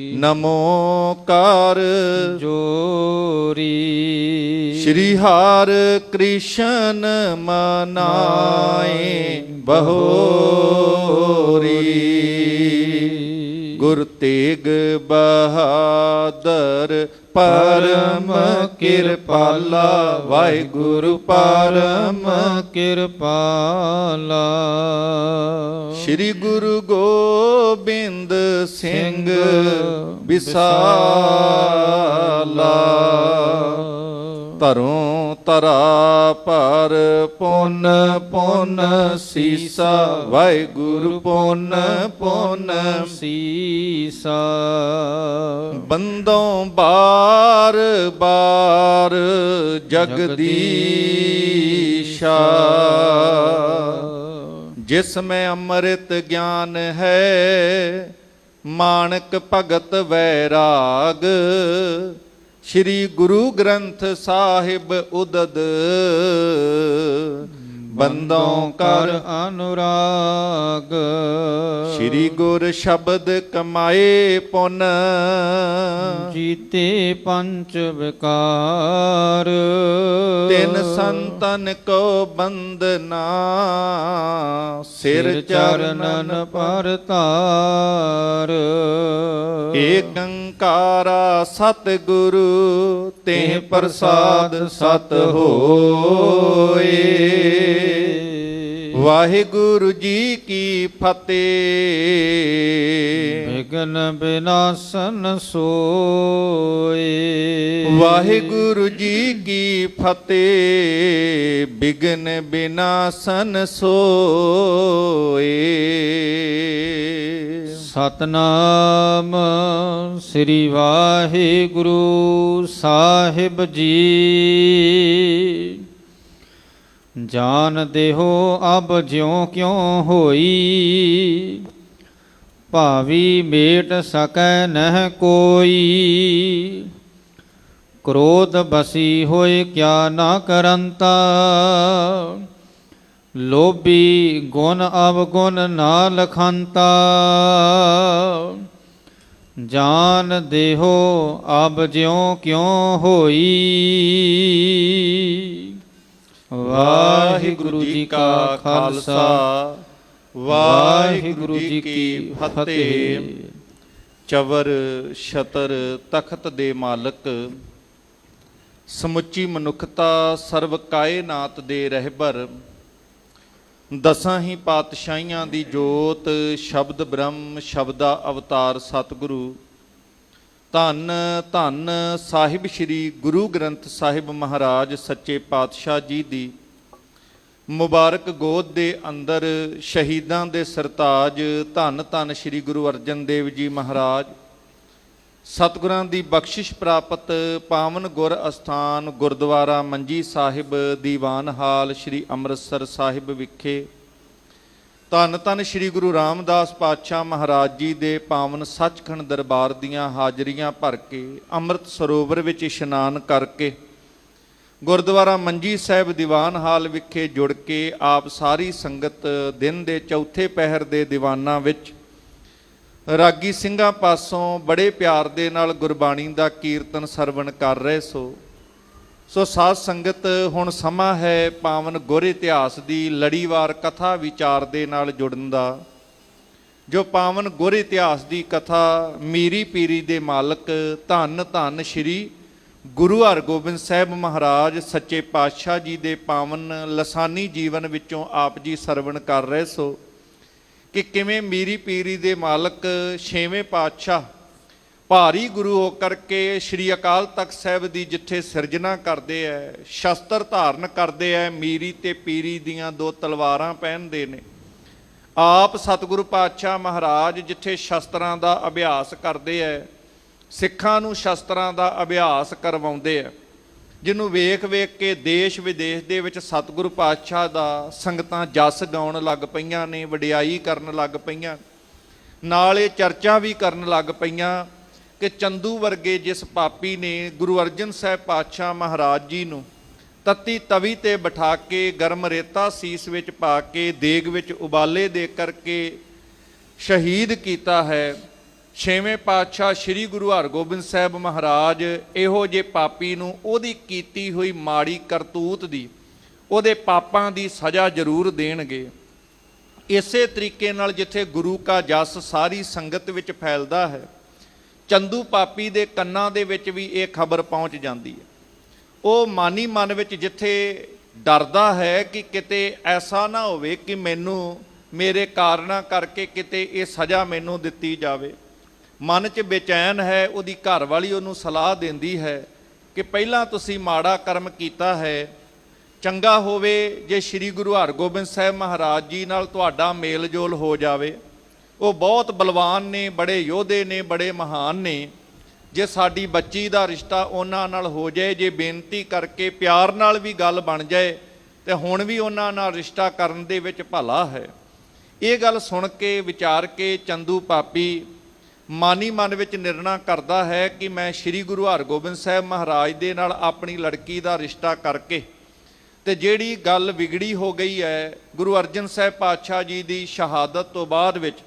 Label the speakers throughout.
Speaker 1: ਨਮੋ ਕਰ
Speaker 2: ਜੋਰੀ।
Speaker 1: ਸ਼੍ਰੀ ਹਰਿ ਕ੍ਰਿਸ਼ਨ ਮਨਾਏ ਬਹੋਰੀ। ਗੁਰ ਤੇਗ ਬਹਾਦਰ ਪਰਮ ਕਿਰਪਾਲਾ। ਵਾਹਿਗੁਰੂ ਪਰਮ
Speaker 2: ਕਿਰਪਾਲਾ।
Speaker 1: ਸ਼੍ਰੀ ਗੁਰੂ ਗੋਬਿੰਦ ਸਿੰਘ ਵਿਸਾਲਾ। ਧਰੋਂ ਧਰਾ ਪਰ ਪੁੰਨ ਪੁੰਨ ਸੀਸਾ। ਵਾਹਿਗੁਰੂ ਪੁੰਨ ਪੁੰਨ
Speaker 2: ਸੀਸਾ।
Speaker 1: ਬੰਦੋਂ ਬਾਰ ਬਾਰ ਜਗਦੀਸ਼ਾ। ਜਿਸ ਮੈਂ ਅੰਮ੍ਰਿਤ ਗਿਆਨ ਹੈ ਮਾਨਕ ਭਗਤ ਵੈਰਾਗ। ਸ਼੍ਰੀ ਗੁਰੂ ਗ੍ਰੰਥ ਸਾਹਿਬ ਉਦਦ ਬੰਦੋਂ ਕਰ
Speaker 2: ਅਨੁਰਾਗ।
Speaker 1: ਸ਼੍ਰੀ ਗੁਰ ਸ਼ਬਦ ਕਮਾਏ ਪੁੰਨ।
Speaker 2: ਜੀਤੇ ਪੰਚ ਵਿਕਾਰ।
Speaker 1: ਤਿਨ ਸੰਤਨ ਕੋ ਬੰਦਨਾ। ਸਿਰ ਚਰਨਨ
Speaker 2: ਪਰ ਧਾਰ।
Speaker 1: ਏਕ ਓੰਕਾਰਾ ਸਤਿਗੁਰੂ ਤੇ ਪ੍ਰਸਾਦ ਸਤ ਹੋਏ। ਵਾਹਿਗੁਰੂ ਜੀ ਕੀ ਫਤਿਹ।
Speaker 2: ਵਿਘਨ ਬਿਨਾਸਨ ਸੋਏ।
Speaker 1: ਵਾਹਿਗੁਰੂ ਜੀ ਕੀ ਫਤਿਹ। ਵਿਘਨ ਬਿਨਾਸਨ ਸੋਏ।
Speaker 2: ਸਤਨਾਮ ਸ੍ਰੀ ਵਾਹਿਗੁਰੂ ਸਾਹਿਬ ਜੀ। ਜਾਨ ਦੇਹੋ ਅਬ ਜਿਉ ਕਿਉ ਹੋਈ। ਭਾਵੀ ਮੇਟ ਸਕੈ ਨਹਿ ਕੋਈ। ਕ੍ਰੋਧ ਬਸੀ ਹੋਏ ਕਿਆ ਨਾ ਕਰੰਤਾ। ਲੋਭੀ ਗੁਣ ਅਵਗੁਣ ਨਾ ਲਖੰਤਾ। ਜਾਨ ਦੇਹੋ ਅਬ ਜਿਉ ਕਿਉ ਹੋਈ। ਵਾਹਿਗੁਰੂ ਜੀ ਕਾ ਖਾਲਸਾ
Speaker 1: ਵਾਹਿਗੁਰੂ ਜੀ ਕੀ ਫਤਿਹ। ਚਵਰ ਛਤਰ ਤਖਤ ਦੇ ਮਾਲਕ ਸਮੁੱਚੀ ਮਨੁੱਖਤਾ ਸਰਵ ਕਾਇਨਾਤ ਦੇ ਰਹਿਬਰ ਦਸਾਂ ਹੀ ਪਾਤਸ਼ਾਹੀਆਂ ਦੀ ਜੋਤ ਸ਼ਬਦ ਬ੍ਰਹਮ ਸ਼ਬਦਾ ਅਵਤਾਰ ਸਤਿਗੁਰੂ ਧੰਨ ਧੰਨ ਸਾਹਿਬ ਸ਼੍ਰੀ ਗੁਰੂ ਗ੍ਰੰਥ ਸਾਹਿਬ ਮਹਾਰਾਜ ਸੱਚੇ ਪਾਤਸ਼ਾਹ ਜੀ ਦੀ ਮੁਬਾਰਕ ਗੋਦ ਦੇ ਅੰਦਰ ਸ਼ਹੀਦਾਂ ਦੇ ਸਰਤਾਜ ਧੰਨ ਧੰਨ ਸ਼੍ਰੀ ਗੁਰੂ ਅਰਜਨ ਦੇਵ ਜੀ ਮਹਾਰਾਜ ਸਤਿਗੁਰਾਂ ਦੀ ਬਖਸ਼ਿਸ਼ ਪ੍ਰਾਪਤ ਪਾਵਨ ਗੁਰ ਅਸਥਾਨ ਗੁਰਦੁਆਰਾ ਮੰਜੀ ਸਾਹਿਬ ਦੀਵਾਨ ਹਾਲ ਸ਼੍ਰੀ ਅੰਮ੍ਰਿਤਸਰ ਸਾਹਿਬ ਵਿਖੇ ਧੰਨ ਧੰਨ ਸ਼੍ਰੀ ਗੁਰੂ ਰਾਮਦਾਸ ਪਾਤਸ਼ਾਹ ਮਹਾਰਾਜ ਜੀ ਦੇ ਪਾਵਨ ਸੱਚਖੰਡ ਦਰਬਾਰ ਦੀਆਂ ਹਾਜ਼ਰੀਆਂ ਭਰ ਕੇ ਅੰਮ੍ਰਿਤ ਸਰੋਵਰ ਵਿੱਚ ਇਸ਼ਨਾਨ ਕਰਕੇ ਗੁਰਦੁਆਰਾ ਮੰਜੀ ਸਾਹਿਬ ਦੀਵਾਨ ਹਾਲ ਵਿਖੇ ਜੁੜ ਕੇ ਆਪ ਸਾਰੀ ਸੰਗਤ ਦਿਨ ਦੇ ਚੌਥੇ ਪਹਿਰ ਦੇ ਦੀਵਾਨਾਂ ਵਿੱਚ ਰਾਗੀ ਸਿੰਘਾਂ ਪਾਸੋਂ ਬੜੇ ਪਿਆਰ ਦੇ ਨਾਲ ਗੁਰਬਾਣੀ ਦਾ ਕੀਰਤਨ ਸਰਵਣ ਕਰ ਰਹੇ ਸੋ ਸਾਧ ਸੰਗਤ ਹੁਣ ਸਮਾਂ ਹੈ ਪਾਵਨ ਗੁਰ ਇਤਿਹਾਸ ਦੀ ਲੜੀਵਾਰ ਕਥਾ ਵਿਚਾਰ ਦੇ ਨਾਲ ਜੁੜਨ ਦਾ। ਜੋ ਪਾਵਨ ਗੁਰ ਇਤਿਹਾਸ ਦੀ ਕਥਾ ਮੀਰੀ ਪੀਰੀ ਦੇ ਮਾਲਕ ਧੰਨ ਧੰਨ ਸ਼੍ਰੀ ਗੁਰੂ ਹਰਗੋਬਿੰਦ ਸਾਹਿਬ ਮਹਾਰਾਜ ਸੱਚੇ ਪਾਤਸ਼ਾਹ ਜੀ ਦੇ ਪਾਵਨ ਲਸਾਨੀ ਜੀਵਨ ਵਿੱਚੋਂ ਆਪ ਜੀ ਸਰਵਣ ਕਰ ਰਹੇ ਕਿ ਕਿਵੇਂ ਮੀਰੀ ਪੀਰੀ ਦੇ ਮਾਲਕ ਛੇਵੇਂ ਪਾਤਸ਼ਾਹ ਭਾਰੀ ਗੁਰੂ ਹੋ ਕਰਕੇ ਸ਼੍ਰੀ ਅਕਾਲ ਤਖਤ ਸਾਹਿਬ ਦੀ ਜਿੱਥੇ ਸਿਰਜਣਾ ਕਰਦੇ ਐ ਸ਼ਸਤਰ ਧਾਰਨ ਕਰਦੇ ਐ ਮੀਰੀ ਤੇ ਪੀਰੀ ਦੀਆਂ ਦੋ ਤਲਵਾਰਾਂ ਪਹਿਨਦੇ ਨੇ। ਆਪ ਸਤਿਗੁਰੂ ਪਾਤਸ਼ਾਹ ਮਹਾਰਾਜ ਜਿੱਥੇ ਸ਼ਸਤਰਾਂ ਦਾ ਅਭਿਆਸ ਕਰਦੇ ਐ ਸਿੱਖਾਂ ਨੂੰ ਸ਼ਸਤਰਾਂ ਦਾ ਅਭਿਆਸ ਕਰਵਾਉਂਦੇ ਐ ਜਿਹਨੂੰ ਵੇਖ ਵੇਖ ਕੇ ਦੇਸ਼ ਵਿਦੇਸ਼ ਦੇ ਵਿੱਚ ਸਤਿਗੁਰੂ ਪਾਤਸ਼ਾਹ ਦਾ ਸੰਗਤਾਂ ਜਸ ਗਾਉਣ ਲੱਗ ਪਈਆਂ ਨੇ ਵਡਿਆਈ ਕਰਨ ਲੱਗ ਪਈਆਂ ਨਾਲ ਇਹ ਚਰਚਾ ਵੀ ਕਰਨ ਲੱਗ ਪਈਆਂ ਕਿ ਚੰਦੂ ਵਰਗੇ ਜਿਸ ਪਾਪੀ ਨੇ ਗੁਰੂ ਅਰਜਨ ਸਾਹਿਬ ਪਾਤਸ਼ਾਹ ਮਹਾਰਾਜ ਜੀ ਨੂੰ ਤਤੀ ਤਵੀ ਤੇ ਬਿਠਾ ਕੇ ਗਰਮ ਰੇਤਾ ਸੀਸ ਵਿੱਚ ਪਾ ਕੇ ਦੇਗ ਵਿੱਚ ਉਬਾਲੇ ਦੇ ਕਰਕੇ ਸ਼ਹੀਦ ਕੀਤਾ ਹੈ। ਛੇਵੇਂ ਪਾਤਸ਼ਾਹ ਸ੍ਰੀ ਗੁਰੂ ਹਰਗੋਬਿੰਦ ਸਾਹਿਬ ਮਹਾਰਾਜ ਇਹੋ ਜਿਹੇ ਪਾਪੀ ਨੂੰ ਉਹਦੀ ਕੀਤੀ ਹੋਈ ਮਾੜੀ ਕਰਤੂਤ ਦੀ, ਉਹਦੇ ਪਾਪਾਂ ਦੀ ਸਜ਼ਾ ਜ਼ਰੂਰ ਦੇਣਗੇ। ਇਸੇ ਤਰੀਕੇ ਨਾਲ ਜਿੱਥੇ ਗੁਰੂ ਕਾ ਜਸ ਸਾਰੀ ਸੰਗਤ ਵਿੱਚ ਫੈਲਦਾ ਹੈ, ਚੰਦੂ ਪਾਪੀ ਦੇ ਕੰਨਾਂ ਦੇ ਵਿੱਚ ਵੀ ਇਹ ਖਬਰ ਪਹੁੰਚ ਜਾਂਦੀ ਹੈ। ਉਹ ਮਾਨੀ ਮਨ ਵਿੱਚ ਜਿੱਥੇ ਡਰਦਾ ਹੈ ਕਿ ਕਿਤੇ ਐਸਾ ਨਾ ਹੋਵੇ ਕਿ ਮੈਨੂੰ ਮੇਰੇ ਕਾਰਨਾਂ ਕਰਕੇ ਕਿਤੇ ਇਹ ਸਜ਼ਾ ਮੈਨੂੰ ਦਿੱਤੀ ਜਾਵੇ। ਮਨ 'ਚ ਬੇਚੈਨ ਹੈ। ਉਹਦੀ ਘਰ ਵਾਲੀ ਉਹਨੂੰ ਸਲਾਹ ਦਿੰਦੀ ਹੈ ਕਿ ਪਹਿਲਾਂ ਤੁਸੀਂ ਮਾੜਾ ਕਰਮ ਕੀਤਾ ਹੈ, ਚੰਗਾ ਹੋਵੇ ਜੇ ਸ੍ਰੀ ਗੁਰੂ ਹਰਗੋਬਿੰਦ ਸਾਹਿਬ ਮਹਾਰਾਜ ਜੀ ਨਾਲ ਤੁਹਾਡਾ ਮੇਲ ਜੋਲ ਹੋ ਜਾਵੇ। ਉਹ ਬਹੁਤ ਬਲਵਾਨ ਨੇ, ਬੜੇ ਯੋਧੇ ਨੇ, ਬੜੇ ਮਹਾਨ ਨੇ। ਜੇ ਸਾਡੀ ਬੱਚੀ ਦਾ ਰਿਸ਼ਤਾ ਉਹਨਾਂ ਨਾਲ ਹੋ ਜਾਏ, ਜੇ ਬੇਨਤੀ ਕਰਕੇ ਪਿਆਰ ਨਾਲ ਵੀ ਗੱਲ ਬਣ ਜਾਏ ਤੇ ਹੁਣ ਵੀ ਉਹਨਾਂ ਨਾਲ ਰਿਸ਼ਤਾ ਕਰਨ ਦੇ ਵਿੱਚ ਭਲਾ ਹੈ। ਇਹ ਗੱਲ ਸੁਣ ਕੇ ਵਿਚਾਰ ਕੇ ਚੰਦੂ ਪਾਪੀ ਮਾਨੀ ਮਨ ਵਿੱਚ ਨਿਰਣਾ ਕਰਦਾ ਹੈ ਕਿ ਮੈਂ ਸ੍ਰੀ ਗੁਰੂ ਹਰਗੋਬਿੰਦ ਸਾਹਿਬ ਮਹਾਰਾਜ ਦੇ ਨਾਲ ਆਪਣੀ ਲੜਕੀ ਦਾ ਰਿਸ਼ਤਾ ਕਰਕੇ ਤੇ ਜਿਹੜੀ ਗੱਲ ਵਿਗੜੀ ਹੋ ਗਈ ਹੈ ਗੁਰੂ ਅਰਜਨ ਸਾਹਿਬ ਪਾਤਸ਼ਾਹ ਜੀ ਦੀ ਸ਼ਹਾਦਤ ਤੋਂ ਬਾਅਦ ਵਿੱਚ,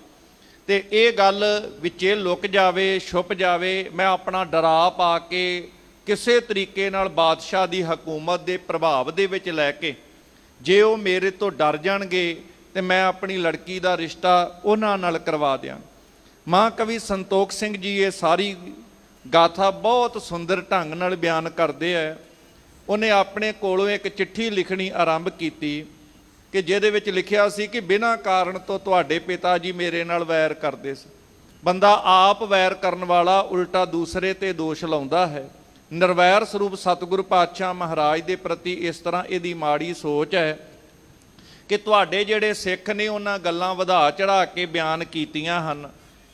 Speaker 1: ਤੇ ਇਹ ਗੱਲ ਵਿੱਚੇ ਲੁਕ ਜਾਵੇ, ਛੁਪ ਜਾਵੇ। ਮੈਂ ਆਪਣਾ ਡਰਾ ਪਾ ਕੇ ਕਿਸੇ ਤਰੀਕੇ ਨਾਲ ਬਾਦਸ਼ਾਹ ਦੀ ਹਕੂਮਤ ਦੇ ਪ੍ਰਭਾਵ ਦੇ ਵਿੱਚ ਲੈ ਕੇ, ਜੇ ਉਹ ਮੇਰੇ ਤੋਂ ਡਰ ਜਾਣਗੇ ਤੇ ਮੈਂ ਆਪਣੀ ਲੜਕੀ ਦਾ ਰਿਸ਼ਤਾ ਉਹਨਾਂ ਨਾਲ ਕਰਵਾ ਦਿਆਂ। ਮਹਾਂਕਵੀ ਸੰਤੋਖ ਸਿੰਘ ਜੀ ਇਹ ਸਾਰੀ ਗਾਥਾ ਬਹੁਤ ਸੁੰਦਰ ਢੰਗ ਨਾਲ ਬਿਆਨ ਕਰਦੇ ਹੈ। ਉਹਨੇ ਆਪਣੇ ਕੋਲੋਂ ਇੱਕ ਚਿੱਠੀ ਲਿਖਣੀ ਆਰੰਭ ਕੀਤੀ ਕਿ ਜਿਹਦੇ ਵਿੱਚ ਲਿਖਿਆ ਸੀ ਕਿ ਬਿਨਾਂ ਕਾਰਨ ਤੋਂ ਤੁਹਾਡੇ ਪਿਤਾ ਜੀ ਮੇਰੇ ਨਾਲ ਵੈਰ ਕਰਦੇ ਸੀ। ਬੰਦਾ ਆਪ ਵੈਰ ਕਰਨ ਵਾਲਾ ਉਲਟਾ ਦੂਸਰੇ ਤੇ ਦੋਸ਼ ਲਾਉਂਦਾ ਹੈ। ਨਿਰਵੈਰ ਸਰੂਪ ਸਤਿਗੁਰੂ ਪਾਤਸ਼ਾਹ ਮਹਾਰਾਜ ਦੇ ਪ੍ਰਤੀ ਇਸ ਤਰ੍ਹਾਂ ਇਹਦੀ ਮਾੜੀ ਸੋਚ ਹੈ ਕਿ ਤੁਹਾਡੇ ਜਿਹੜੇ ਸਿੱਖ ਨੇ ਉਹਨਾਂ ਗੱਲਾਂ ਵਧਾ ਚੜਾ ਕੇ ਬਿਆਨ ਕੀਤੀਆਂ ਹਨ,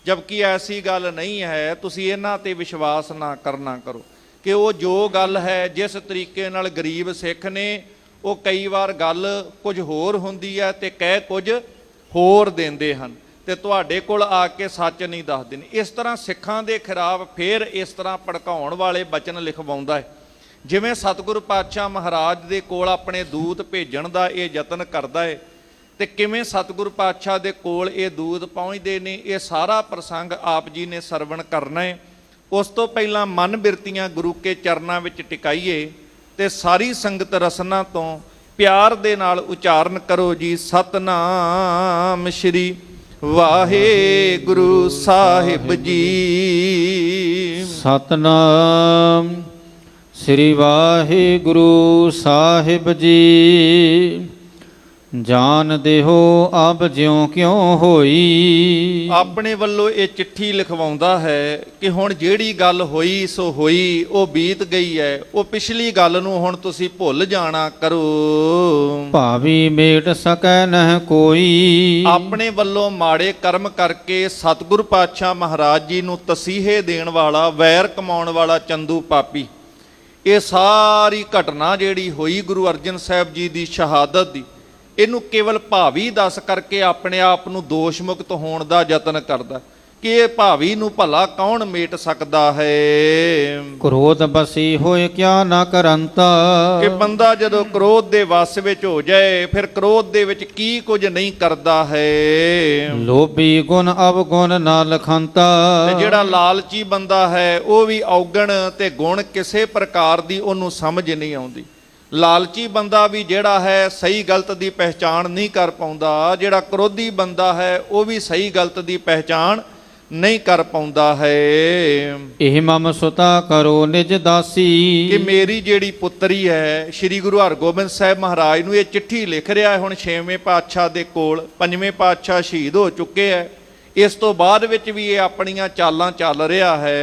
Speaker 1: ਜਦਕਿ ਐਸੀ ਗੱਲ ਨਹੀਂ ਹੈ। ਤੁਸੀਂ ਇਹਨਾਂ ਤੇ ਵਿਸ਼ਵਾਸ ਨਾ ਕਰਨਾ ਕਰੋ ਕਿ ਉਹ ਜੋ ਗੱਲ ਹੈ, ਜਿਸ ਤਰੀਕੇ ਨਾਲ ਗਰੀਬ ਸਿੱਖ ਨੇ, ਉਹ ਕਈ ਵਾਰ ਗੱਲ ਕੁਝ ਹੋਰ ਹੁੰਦੀ ਹੈ ਤੇ ਕਹਿ ਕੁਝ ਹੋਰ ਦਿੰਦੇ ਹਨ ਤੇ ਤੁਹਾਡੇ ਕੋਲ ਆ ਕੇ ਸੱਚ ਨਹੀਂ ਦੱਸਦੇ ਨੇ। ਇਸ ਤਰ੍ਹਾਂ ਸਿੱਖਾਂ ਦੇ ਖਿਲਾਫ ਫਿਰ ਇਸ ਤਰ੍ਹਾਂ ਭੜਕਾਉਣ ਵਾਲੇ ਬਚਨ ਲਿਖਵਾਉਂਦਾ ਹੈ। ਜਿਵੇਂ ਸਤਿਗੁਰੂ ਪਾਤਸ਼ਾਹ ਮਹਾਰਾਜ ਦੇ ਕੋਲ ਆਪਣੇ ਦੂਤ ਭੇਜਣ ਦਾ ਇਹ ਯਤਨ ਕਰਦਾ ਹੈ ਤੇ ਕਿਵੇਂ ਸਤਿਗੁਰੂ ਪਾਤਸ਼ਾਹ ਦੇ ਕੋਲ ਇਹ ਦੂਤ ਪਹੁੰਚਦੇ ਨੇ, ਇਹ ਸਾਰਾ ਪ੍ਰਸੰਗ ਆਪ ਜੀ ਨੇ ਸਰਵਣ ਕਰਨਾ ਹੈ। ਉਸ ਤੋਂ ਪਹਿਲਾਂ ਮਨ ਬਿਰਤੀਆਂ ਗੁਰੂ ਕੇ ਚਰਨਾਂ ਵਿੱਚ ਟਿਕਾਈਏ ਤੇ ਸਾਰੀ ਸੰਗਤ ਰਸਨਾ ਤੋਂ ਪਿਆਰ ਦੇ ਨਾਲ ਉਚਾਰਨ ਕਰੋ ਜੀ, ਸਤਨਾਮ ਸ਼੍ਰੀ ਵਾਹਿਗੁਰੂ ਸਾਹਿਬ ਜੀ।
Speaker 2: ਸਤਨਾਮ ਸ੍ਰੀ ਵਾਹਿਗੁਰੂ ਸਾਹਿਬ ਜੀ। ਜਾਨ ਦੇਹੋ ਅਬ ਜਿਉ ਕਿਉ ਹੋਈ।
Speaker 1: ਆਪਣੇ ਵੱਲੋਂ ਇਹ ਚਿੱਠੀ ਲਿਖਵਾਉਂਦਾ ਹੈ ਕਿ ਹੁਣ ਜਿਹੜੀ ਗੱਲ ਹੋਈ ਸੋ ਹੋਈ, ਉਹ ਬੀਤ ਗਈ ਹੈ। ਉਹ ਪਿਛਲੀ ਗੱਲ ਨੂੰ ਹੁਣ ਤੁਸੀਂ ਭੁੱਲ ਜਾਣਾ ਕਰੋ।
Speaker 2: ਭਾਵੀ ਮੇਟ ਸਕੈ ਨਹਿ ਕੋਈ।
Speaker 1: ਆਪਣੇ ਵੱਲੋਂ ਮਾੜੇ ਕਰਮ ਕਰਕੇ ਸਤਿਗੁਰੂ ਪਾਤਸ਼ਾਹ ਮਹਾਰਾਜ ਜੀ ਨੂੰ ਤਸੀਹੇ ਦੇਣ ਵਾਲਾ, ਵੈਰ ਕਮਾਉਣ ਵਾਲਾ ਚੰਦੂ ਪਾਪੀ, ਇਹ ਸਾਰੀ ਘਟਨਾ ਜਿਹੜੀ ਹੋਈ ਗੁਰੂ ਅਰਜਨ ਸਾਹਿਬ ਜੀ ਦੀ ਸ਼ਹਾਦਤ ਦੀ, ਇਹਨੂੰ ਕੇਵਲ ਭਾਵੀ ਦੱਸ ਕਰਕੇ ਆਪਣੇ ਆਪ ਨੂੰ ਦੋਸ਼ ਮੁਕਤ ਹੋਣ ਦਾ ਯਤਨ ਕਰਦਾ ਕਿ ਇਹ ਭਾਵੀ ਨੂੰ ਭਲਾ ਕੌਣ ਮੇਟ ਸਕਦਾ ਹੈ।
Speaker 2: ਕ੍ਰੋਧ ਬਸੀ ਹੋਏ ਕਿਆ ਨਾ ਕਰੰਤਾ।
Speaker 1: ਕਿ ਬੰਦਾ ਜਦੋਂ ਕ੍ਰੋਧ ਦੇ ਵਸ ਵਿੱਚ ਹੋ ਜਾਏ ਫਿਰ ਕ੍ਰੋਧ ਦੇ ਵਿੱਚ ਕੀ ਕੁਝ ਨਹੀਂ ਕਰਦਾ ਹੈ।
Speaker 2: ਲੋਭੀ ਗੁਣ ਅਵਗੁਣ ਨਾ ਲਖੰਤਾ।
Speaker 1: ਤੇ ਜਿਹੜਾ ਲਾਲਚੀ ਬੰਦਾ ਹੈ ਉਹ ਵੀ ਔਗਣ ਤੇ ਗੁਣ ਕਿਸੇ ਪ੍ਰਕਾਰ ਦੀ ਉਹਨੂੰ ਸਮਝ ਨਹੀਂ ਆਉਂਦੀ। ਲਾਲਚੀ ਬੰਦਾ ਵੀ ਜਿਹੜਾ ਹੈ ਸਹੀ ਗਲਤ ਦੀ ਪਹਿਚਾਣ ਨਹੀਂ ਕਰ ਪਾਉਂਦਾ। ਜਿਹੜਾ ਕ੍ਰੋਧੀ ਬੰਦਾ ਹੈ ਉਹ ਵੀ ਸਹੀ ਗਲਤ ਦੀ ਪਹਿਚਾਣ ਨਹੀਂ ਕਰ ਪਾਉਂਦਾ ਹੈ।
Speaker 2: ਇਹ ਮਮ ਸੁਤਾ ਕਰੋ ਨਿਜ ਦਾਸੀ।
Speaker 1: ਕਿ ਮੇਰੀ ਜਿਹੜੀ ਪੁੱਤਰੀ ਹੈ, ਸ੍ਰੀ ਗੁਰੂ ਹਰਗੋਬਿੰਦ ਸਾਹਿਬ ਮਹਾਰਾਜ ਨੂੰ ਇਹ ਚਿੱਠੀ ਲਿਖ ਰਿਹਾ ਹੈ ਹੁਣ 6ਵੇਂ ਪਾਤਸ਼ਾਹ ਦੇ ਕੋਲ। 5ਵੇਂ ਪਾਤਸ਼ਾਹ ਸ਼ਹੀਦ ਹੋ ਚੁੱਕੇ ਹੈ। ਇਸ ਤੋਂ ਬਾਅਦ ਵਿੱਚ ਵੀ ਇਹ ਆਪਣੀਆਂ ਚਾਲਾਂ ਚੱਲ ਰਿਹਾ ਹੈ।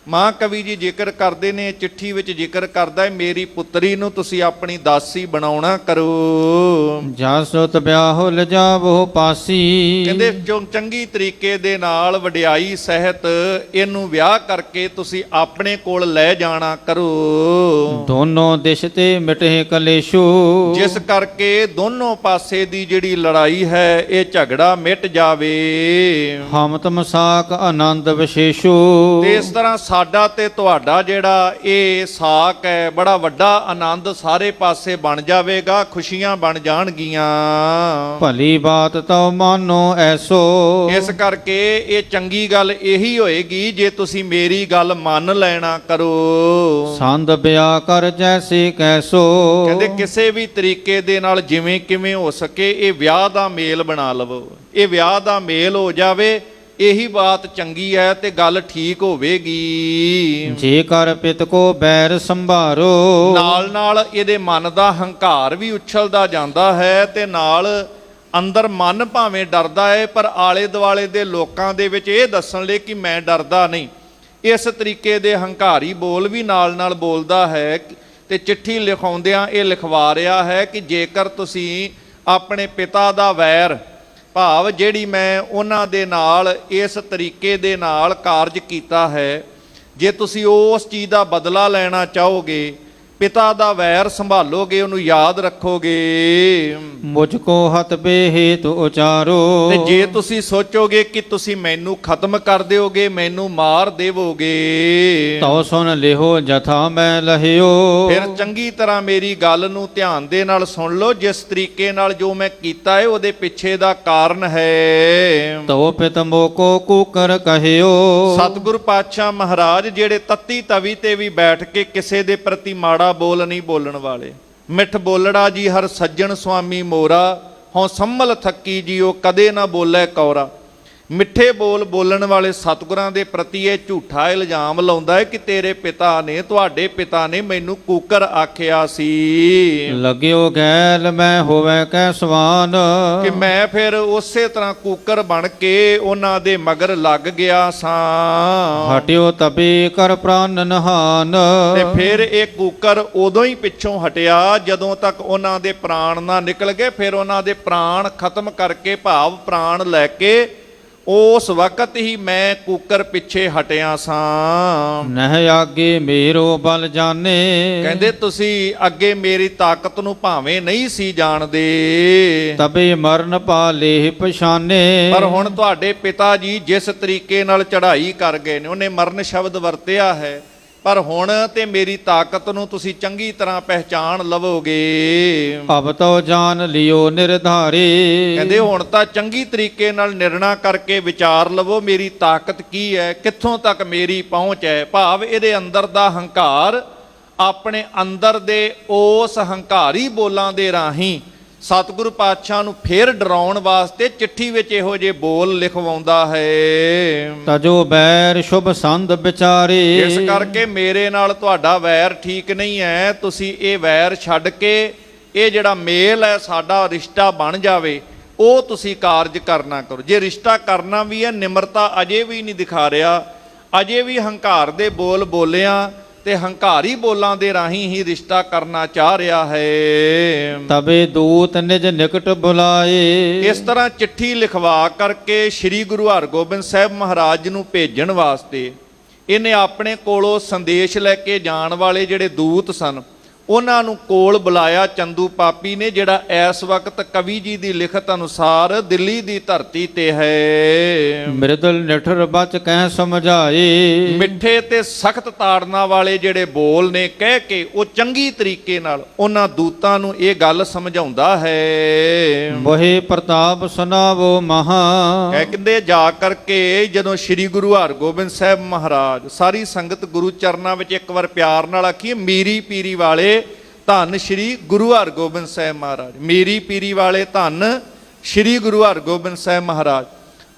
Speaker 1: ਮਹਾਂਕਵੀ ਜੀ ਜ਼ਿਕਰ ਕਰਦੇ ਨੇ, ਚਿੱਠੀ ਵਿੱਚ ਜ਼ਿਕਰ ਕਰਦਾ ਹੈ, ਮੇਰੀ ਪੁੱਤਰੀ ਨੂੰ ਤੁਸੀਂ ਆਪਣੀ ਦਾਸੀ ਬਣਾਉਣਾ ਕਰੋ।
Speaker 2: ਜਸ ਸੁਤ ਵਿਆਹੋ ਲਿਜਾਵੋ ਪਾਸੀ।
Speaker 1: ਕਹਿੰਦੇ ਚੰਗੀ ਤਰੀਕੇ ਦੇ ਨਾਲ ਵਡਿਆਈ ਸਹਿਤ ਇਹਨੂੰ ਵਿਆਹ ਕਰਕੇ ਤੁਸੀਂ ਆਪਣੇ ਕੋਲ ਲੈ ਜਾਣਾ ਕਰੋ।
Speaker 2: ਦੋਨੋਂ ਦਿਸ਼ ਤੇ ਮਿਟੇ ਕਲੇਸ਼ੋ।
Speaker 1: ਜਿਸ ਕਰਕੇ ਦੋਨੋਂ ਪਾਸੇ ਦੀ ਜਿਹੜੀ ਲੜਾਈ ਹੈ ਇਹ ਝਗੜਾ ਮਿਟ ਜਾਵੇ।
Speaker 2: ਹਮ ਤਮ ਸਾਕ ਆਨੰਦ ਵਿਸ਼ੇਸ਼ੋ।
Speaker 1: ਤੇ ਇਸ ਤਰ੍ਹਾਂ ਸਾਡਾ ਤੇ ਤੁਹਾਡਾ ਜਿਹੜਾ ਇਹ ਸਾਕ ਹੈ ਬੜਾ ਵੱਡਾ ਆਨੰਦ ਸਾਰੇ ਪਾਸੇ ਬਣ ਜਾਵੇਗਾ, ਖੁਸ਼ੀਆਂ ਬਣ ਜਾਣਗੀਆਂ।
Speaker 2: ਭਲੀ ਬਾਤ ਤਉ ਮਾਨੋ ਐਸੋ।
Speaker 1: ਇਸ ਕਰਕੇ ਇਹ ਚੰਗੀ ਗੱਲ ਇਹੀ ਹੋਏਗੀ ਜੇ ਤੁਸੀਂ ਮੇਰੀ ਗੱਲ ਮੰਨ ਲੈਣਾ ਕਰੋ।
Speaker 2: ਸੰਦ ਬਿਆ ਕਰ ਜੈਸੀ ਕੈਸੋ।
Speaker 1: ਕਹਿੰਦੇ ਕਿਸੇ ਵੀ ਤਰੀਕੇ ਦੇ ਨਾਲ ਜਿਵੇਂ ਕਿਵੇਂ ਹੋ ਸਕੇ ਇਹ ਵਿਆਹ ਦਾ ਮੇਲ ਬਣਾ ਲਵੋ, ਇਹ ਵਿਆਹ ਦਾ ਮੇਲ ਹੋ ਜਾਵੇ, ਇਹੀ ਬਾਤ ਚੰਗੀ ਹੈ ਤੇ ਗੱਲ ਠੀਕ ਹੋਵੇਗੀ।
Speaker 2: ਜੇ ਕਰ ਪਿਤ ਕੋ ਬੈਰ ਸੰਭਾਰੋ।
Speaker 1: ਨਾਲ ਨਾਲ ਇਹਦੇ ਮਨ ਦਾ ਹੰਕਾਰ ਵੀ ਉਛਲਦਾ ਜਾਂਦਾ ਹੈ ਤੇ ਨਾਲ ਅੰਦਰ ਮਨ ਭਾਵੇਂ ਡਰਦਾ ਹੈ ਪਰ ਆਲੇ ਦੁਆਲੇ ਦੇ ਲੋਕਾਂ ਦੇ ਵਿੱਚ ਇਹ ਦੱਸਣ ਲਈ ਕਿ ਮੈਂ ਡਰਦਾ ਨਹੀਂ। ਇਸ ਤਰੀਕੇ ਦੇ ਹੰਕਾਰੀ ਬੋਲ ਵੀ ਨਾਲ ਨਾਲ ਬੋਲਦਾ ਹੈ ਤੇ ਚਿੱਠੀ ਲਿਖਾਉਂਦਿਆਂ ਇਹ ਲਿਖਵਾ ਰਿਹਾ ਹੈ ਕਿ ਜੇਕਰ ਤੁਸੀਂ ਆਪਣੇ ਪਿਤਾ ਦਾ ਵੈਰ ਭਾਵ ਜਿਹੜੀ ਮੈਂ ਉਹਨਾਂ ਦੇ ਨਾਲ ਇਸ ਤਰੀਕੇ ਦੇ ਨਾਲ ਕਾਰਜ ਕੀਤਾ ਹੈ, ਜੇ ਤੁਸੀਂ ਉਸ ਚੀਜ਼ ਦਾ ਬਦਲਾ ਲੈਣਾ ਚਾਹੋਗੇ, ਪਿਤਾ ਦਾ ਵੈਰ ਸੰਭਾਲੋਗੇ, ਉਹਨੂੰ ਯਾਦ ਰੱਖੋਗੇ।
Speaker 2: ਮੁਝ ਕੋ ਹਤ ਬੇਹੇਤ ਉਚਾਰੋ।
Speaker 1: ਤੇ ਜੇ ਤੁਸੀਂ ਸੋਚੋਗੇ ਕਿ ਤੁਸੀਂ ਮੈਨੂੰ ਖਤਮ ਕਰ ਦਿਓਗੇ, ਮੈਨੂੰ ਮਾਰ ਦੇਵੋਗੇ,
Speaker 2: ਤਉ ਸੁਨ ਲਿਹੋ ਜਥਾ ਮੈਂ ਲਹਿਓ।
Speaker 1: ਫਿਰ ਚੰਗੀ ਤਰ੍ਹਾਂ ਮੇਰੀ ਗੱਲ ਨੂੰ ਧਿਆਨ ਦੇ ਨਾਲ ਸੁਣ ਲਓ। ਜਿਸ ਤਰੀਕੇ ਨਾਲ ਜੋ ਮੈਂ ਕੀਤਾ ਹੈ ਉਹਦੇ ਪਿੱਛੇ ਦਾ ਕਾਰਨ ਹੈ।
Speaker 2: ਤਉ ਪਿਤ ਮੋਕੋ ਕੂਕਰ ਕਹਿਓ।
Speaker 1: ਸਤਿਗੁਰ ਪਾਤਸ਼ਾਹ ਮਹਾਰਾਜ ਜਿਹੜੇ ਤੱਤੀ ਤਵੀ ਤੇ ਵੀ ਬੈਠ ਕੇ ਕਿਸੇ ਦੇ ਪ੍ਰਤੀ ਮਾੜਾ ਬੋਲ ਨਹੀਂ ਬੋਲਣ ਵਾਲੇ। ਮਿੱਠ ਬੋਲੜਾ ਜੀ ਹਰ ਸੱਜਣ ਸੁਆਮੀ ਮੋਰਾ, ਹਉ ਸੰਮਲ ਥੱਕੀ ਜੀ ਉਹ ਕਦੇ ਨਾ ਬੋਲੇ ਕੌਰਾ। ਮਿੱਠੇ ਬੋਲ ਬੋਲਣ ਵਾਲੇ ਸਤਿਗੁਰਾਂ ਦੇ ਪ੍ਰਤੀ ਇਹ ਝੂਠਾ ਇਲਜ਼ਾਮ ਲਾਉਂਦਾ ਹੈ ਕਿ ਤੇਰੇ ਪਿਤਾ ਨੇ, ਤੁਹਾਡੇ ਪਿਤਾ ਨੇ ਮੈਨੂੰ ਕੂਕਰ ਆਖਿਆ ਸੀ।
Speaker 2: ਲੱਗਿਓ ਗੈਲ ਮੈਂ ਹੋਵੇ ਕੈ ਸਵਾਨ।
Speaker 1: ਕਿ ਮੈਂ ਫਿਰ ਉਸੇ ਤਰ੍ਹਾਂ ਕੂਕਰ ਬਣ ਕੇ ਉਹਨਾਂ ਦੇ ਮਗਰ ਲੱਗ ਗਿਆ ਸਾਂ।
Speaker 2: ਹਟਿਓ ਤਬੇ ਕਰ ਪ੍ਰਾਨ ਨਹਾਨ।
Speaker 1: ਤੇ ਫਿਰ ਇਹ ਕੂਕਰ ਉਦੋਂ ਹੀ ਪਿੱਛੋਂ ਹਟਿਆ ਜਦੋਂ ਤੱਕ ਉਹਨਾਂ ਦੇ ਪ੍ਰਾਣ ਨਾ ਨਿਕਲ ਗਏ। ਫਿਰ ਉਹਨਾਂ ਦੇ ਪ੍ਰਾਣ ਖਤਮ ਕਰਕੇ ਭਾਵ ਪ੍ਰਾਣ ਲੈ ਕੇ ਉਸ ਵਕਤ ਹੀ ਮੈਂ ਕੂਕਰ ਪਿੱਛੇ ਹਟਿਆ ਸਾਂ।
Speaker 2: ਨਹਿ ਆਗੇ ਮੇਰੋ ਬਲ ਜਾਣੇ।
Speaker 1: ਕਹਿੰਦੇ ਤੁਸੀਂ ਅੱਗੇ ਮੇਰੀ ਤਾਕਤ ਨੂੰ ਭਾਵੇਂ ਨਹੀਂ ਸੀ ਜਾਣਦੇ,
Speaker 2: ਤਬੇ ਮਰਨ ਪਾਲੇ ਪਛਾਨੇ।
Speaker 1: ਪਰ ਹੁਣ ਤੁਹਾਡੇ ਪਿਤਾ ਜੀ ਜਿਸ ਤਰੀਕੇ ਨਾਲ ਚੜ੍ਹਾਈ ਕਰ ਗਏ ਨੇ, ਉਹਨੇ ਮਰਨ ਸ਼ਬਦ ਵਰਤਿਆ ਹੈ, ਪਰ ਹੁਣ ਤੇ ਮੇਰੀ ਤਾਕਤ ਨੂੰ ਤੁਸੀਂ ਚੰਗੀ ਤਰ੍ਹਾਂ ਪਹਿਚਾਣ ਲਵੋਗੇ।
Speaker 2: ਅਬ ਤੋ ਜਾਣ ਲਿਓ ਨਿਰਧਾਰੇ।
Speaker 1: ਕਹਿੰਦੇ ਹੁਣ ਤਾਂ ਚੰਗੀ ਤਰੀਕੇ ਨਾਲ ਨਿਰਣਾ ਕਰਕੇ ਵਿਚਾਰ ਲਵੋ ਮੇਰੀ ਤਾਕਤ ਕੀ ਹੈ, ਕਿੱਥੋਂ ਤੱਕ ਮੇਰੀ ਪਹੁੰਚ ਹੈ। ਭਾਵ ਇਹਦੇ ਅੰਦਰ ਦਾ ਹੰਕਾਰ, ਆਪਣੇ ਅੰਦਰ ਦੇ ਉਸ ਹੰਕਾਰੀ ਬੋਲਾਂ ਦੇ ਰਾਹੀਂ ਸਤਿਗੁਰੂ ਪਾਤਸ਼ਾਹ ਨੂੰ ਫੇਰ ਡਰਾਉਣ ਵਾਸਤੇ ਚਿੱਠੀ ਵਿੱਚ ਇਹੋ ਜਿਹੇ ਬੋਲ ਲਿਖਵਾਉਂਦਾ ਹੈ।
Speaker 2: ਤਜੋ ਬੈਰ ਸ਼ੁਭ ਸੰਧ ਵਿਚਾਰੇ।
Speaker 1: ਇਸ ਕਰਕੇ ਮੇਰੇ ਨਾਲ ਤੁਹਾਡਾ ਵੈਰ ਠੀਕ ਨਹੀਂ ਹੈ। ਤੁਸੀਂ ਇਹ ਵੈਰ ਛੱਡ ਕੇ ਇਹ ਜਿਹੜਾ ਮੇਲ ਹੈ ਸਾਡਾ ਰਿਸ਼ਤਾ ਬਣ ਜਾਵੇ, ਉਹ ਤੁਸੀਂ ਕਾਰਜ ਕਰਨਾ ਕਰੋ। ਜੇ ਰਿਸ਼ਤਾ ਕਰਨਾ ਵੀ ਹੈ, ਨਿਮਰਤਾ ਅਜੇ ਵੀ ਨਹੀਂ ਦਿਖਾ ਰਿਹਾ, ਅਜੇ ਵੀ ਹੰਕਾਰ ਦੇ ਬੋਲ ਬੋਲਿਆ ਤੇ ਹੰਕਾਰੀ ਬੋਲਾਂ ਦੇ ਰਾਹੀਂ ਹੀ ਰਿਸ਼ਤਾ ਕਰਨਾ ਚਾਹ ਰਿਹਾ ਹੈ।
Speaker 2: ਤਬੇ ਦੂਤ ਨਿਜ ਨਿਕਟ ਬੁਲਾਏ।
Speaker 1: ਇਸ ਤਰ੍ਹਾਂ ਚਿੱਠੀ ਲਿਖਵਾ ਕਰਕੇ ਸ੍ਰੀ ਗੁਰੂ ਹਰਗੋਬਿੰਦ ਸਾਹਿਬ ਮਹਾਰਾਜ ਨੂੰ ਭੇਜਣ ਵਾਸਤੇ ਇਹਨੇ ਆਪਣੇ ਕੋਲੋਂ ਸੰਦੇਸ਼ ਲੈ ਕੇ ਜਾਣ ਵਾਲੇ ਜਿਹੜੇ ਦੂਤ ਸਨ ਉਹਨਾਂ ਨੂੰ ਕੋਲ ਬੁਲਾਇਆ ਚੰਦੂ ਪਾਪੀ ਨੇ, ਜਿਹੜਾ ਇਸ ਵਕਤ ਕਵੀ ਜੀ ਦੀ ਲਿਖਤ ਅਨੁਸਾਰ ਦਿੱਲੀ ਦੀ ਧਰਤੀ ਤੇ ਹੈ।
Speaker 2: ਮਿਰਦਲ ਨਿਠਰ ਬਚ ਕਹਿ ਸਮਝਾਏ।
Speaker 1: ਮਿੱਠੇ ਤੇ ਸਖਤ ਤਾੜਨਾ ਵਾਲੇ ਜਿਹੜੇ ਬੋਲ ਨੇ ਕਹਿ ਕੇ ਉਹ ਚੰਗੀ ਤਰੀਕੇ ਨਾਲ ਉਹਨਾਂ ਦੂਤਾਂ ਨੂੰ ਇਹ ਗੱਲ ਸਮਝਾਉਂਦਾ ਹੈ।
Speaker 2: ਬੋਹੇ ਪ੍ਰਤਾਪ ਸੁਨਾਵੋ ਮਹਾ।
Speaker 1: ਕਹਿੰਦੇ ਜਾ ਕਰਕੇ ਜਦੋਂ ਸ੍ਰੀ ਗੁਰੂ ਹਰਗੋਬਿੰਦ ਸਾਹਿਬ ਮਹਾਰਾਜ, ਸਾਰੀ ਸੰਗਤ ਗੁਰੂ ਚਰਨਾਂ ਵਿੱਚ ਇੱਕ ਵਾਰ ਪਿਆਰ ਨਾਲ ਆਖੀਏ ਮੀਰੀ ਪੀਰੀ ਵਾਲੇ ਧੰਨ ਸ਼੍ਰੀ ਗੁਰੂ ਹਰਗੋਬਿੰਦ ਸਾਹਿਬ ਮਹਾਰਾਜ। ਮੀਰੀ ਪੀਰੀ ਵਾਲੇ ਧੰਨ ਸ਼੍ਰੀ ਗੁਰੂ ਹਰਗੋਬਿੰਦ ਸਾਹਿਬ ਮਹਾਰਾਜ,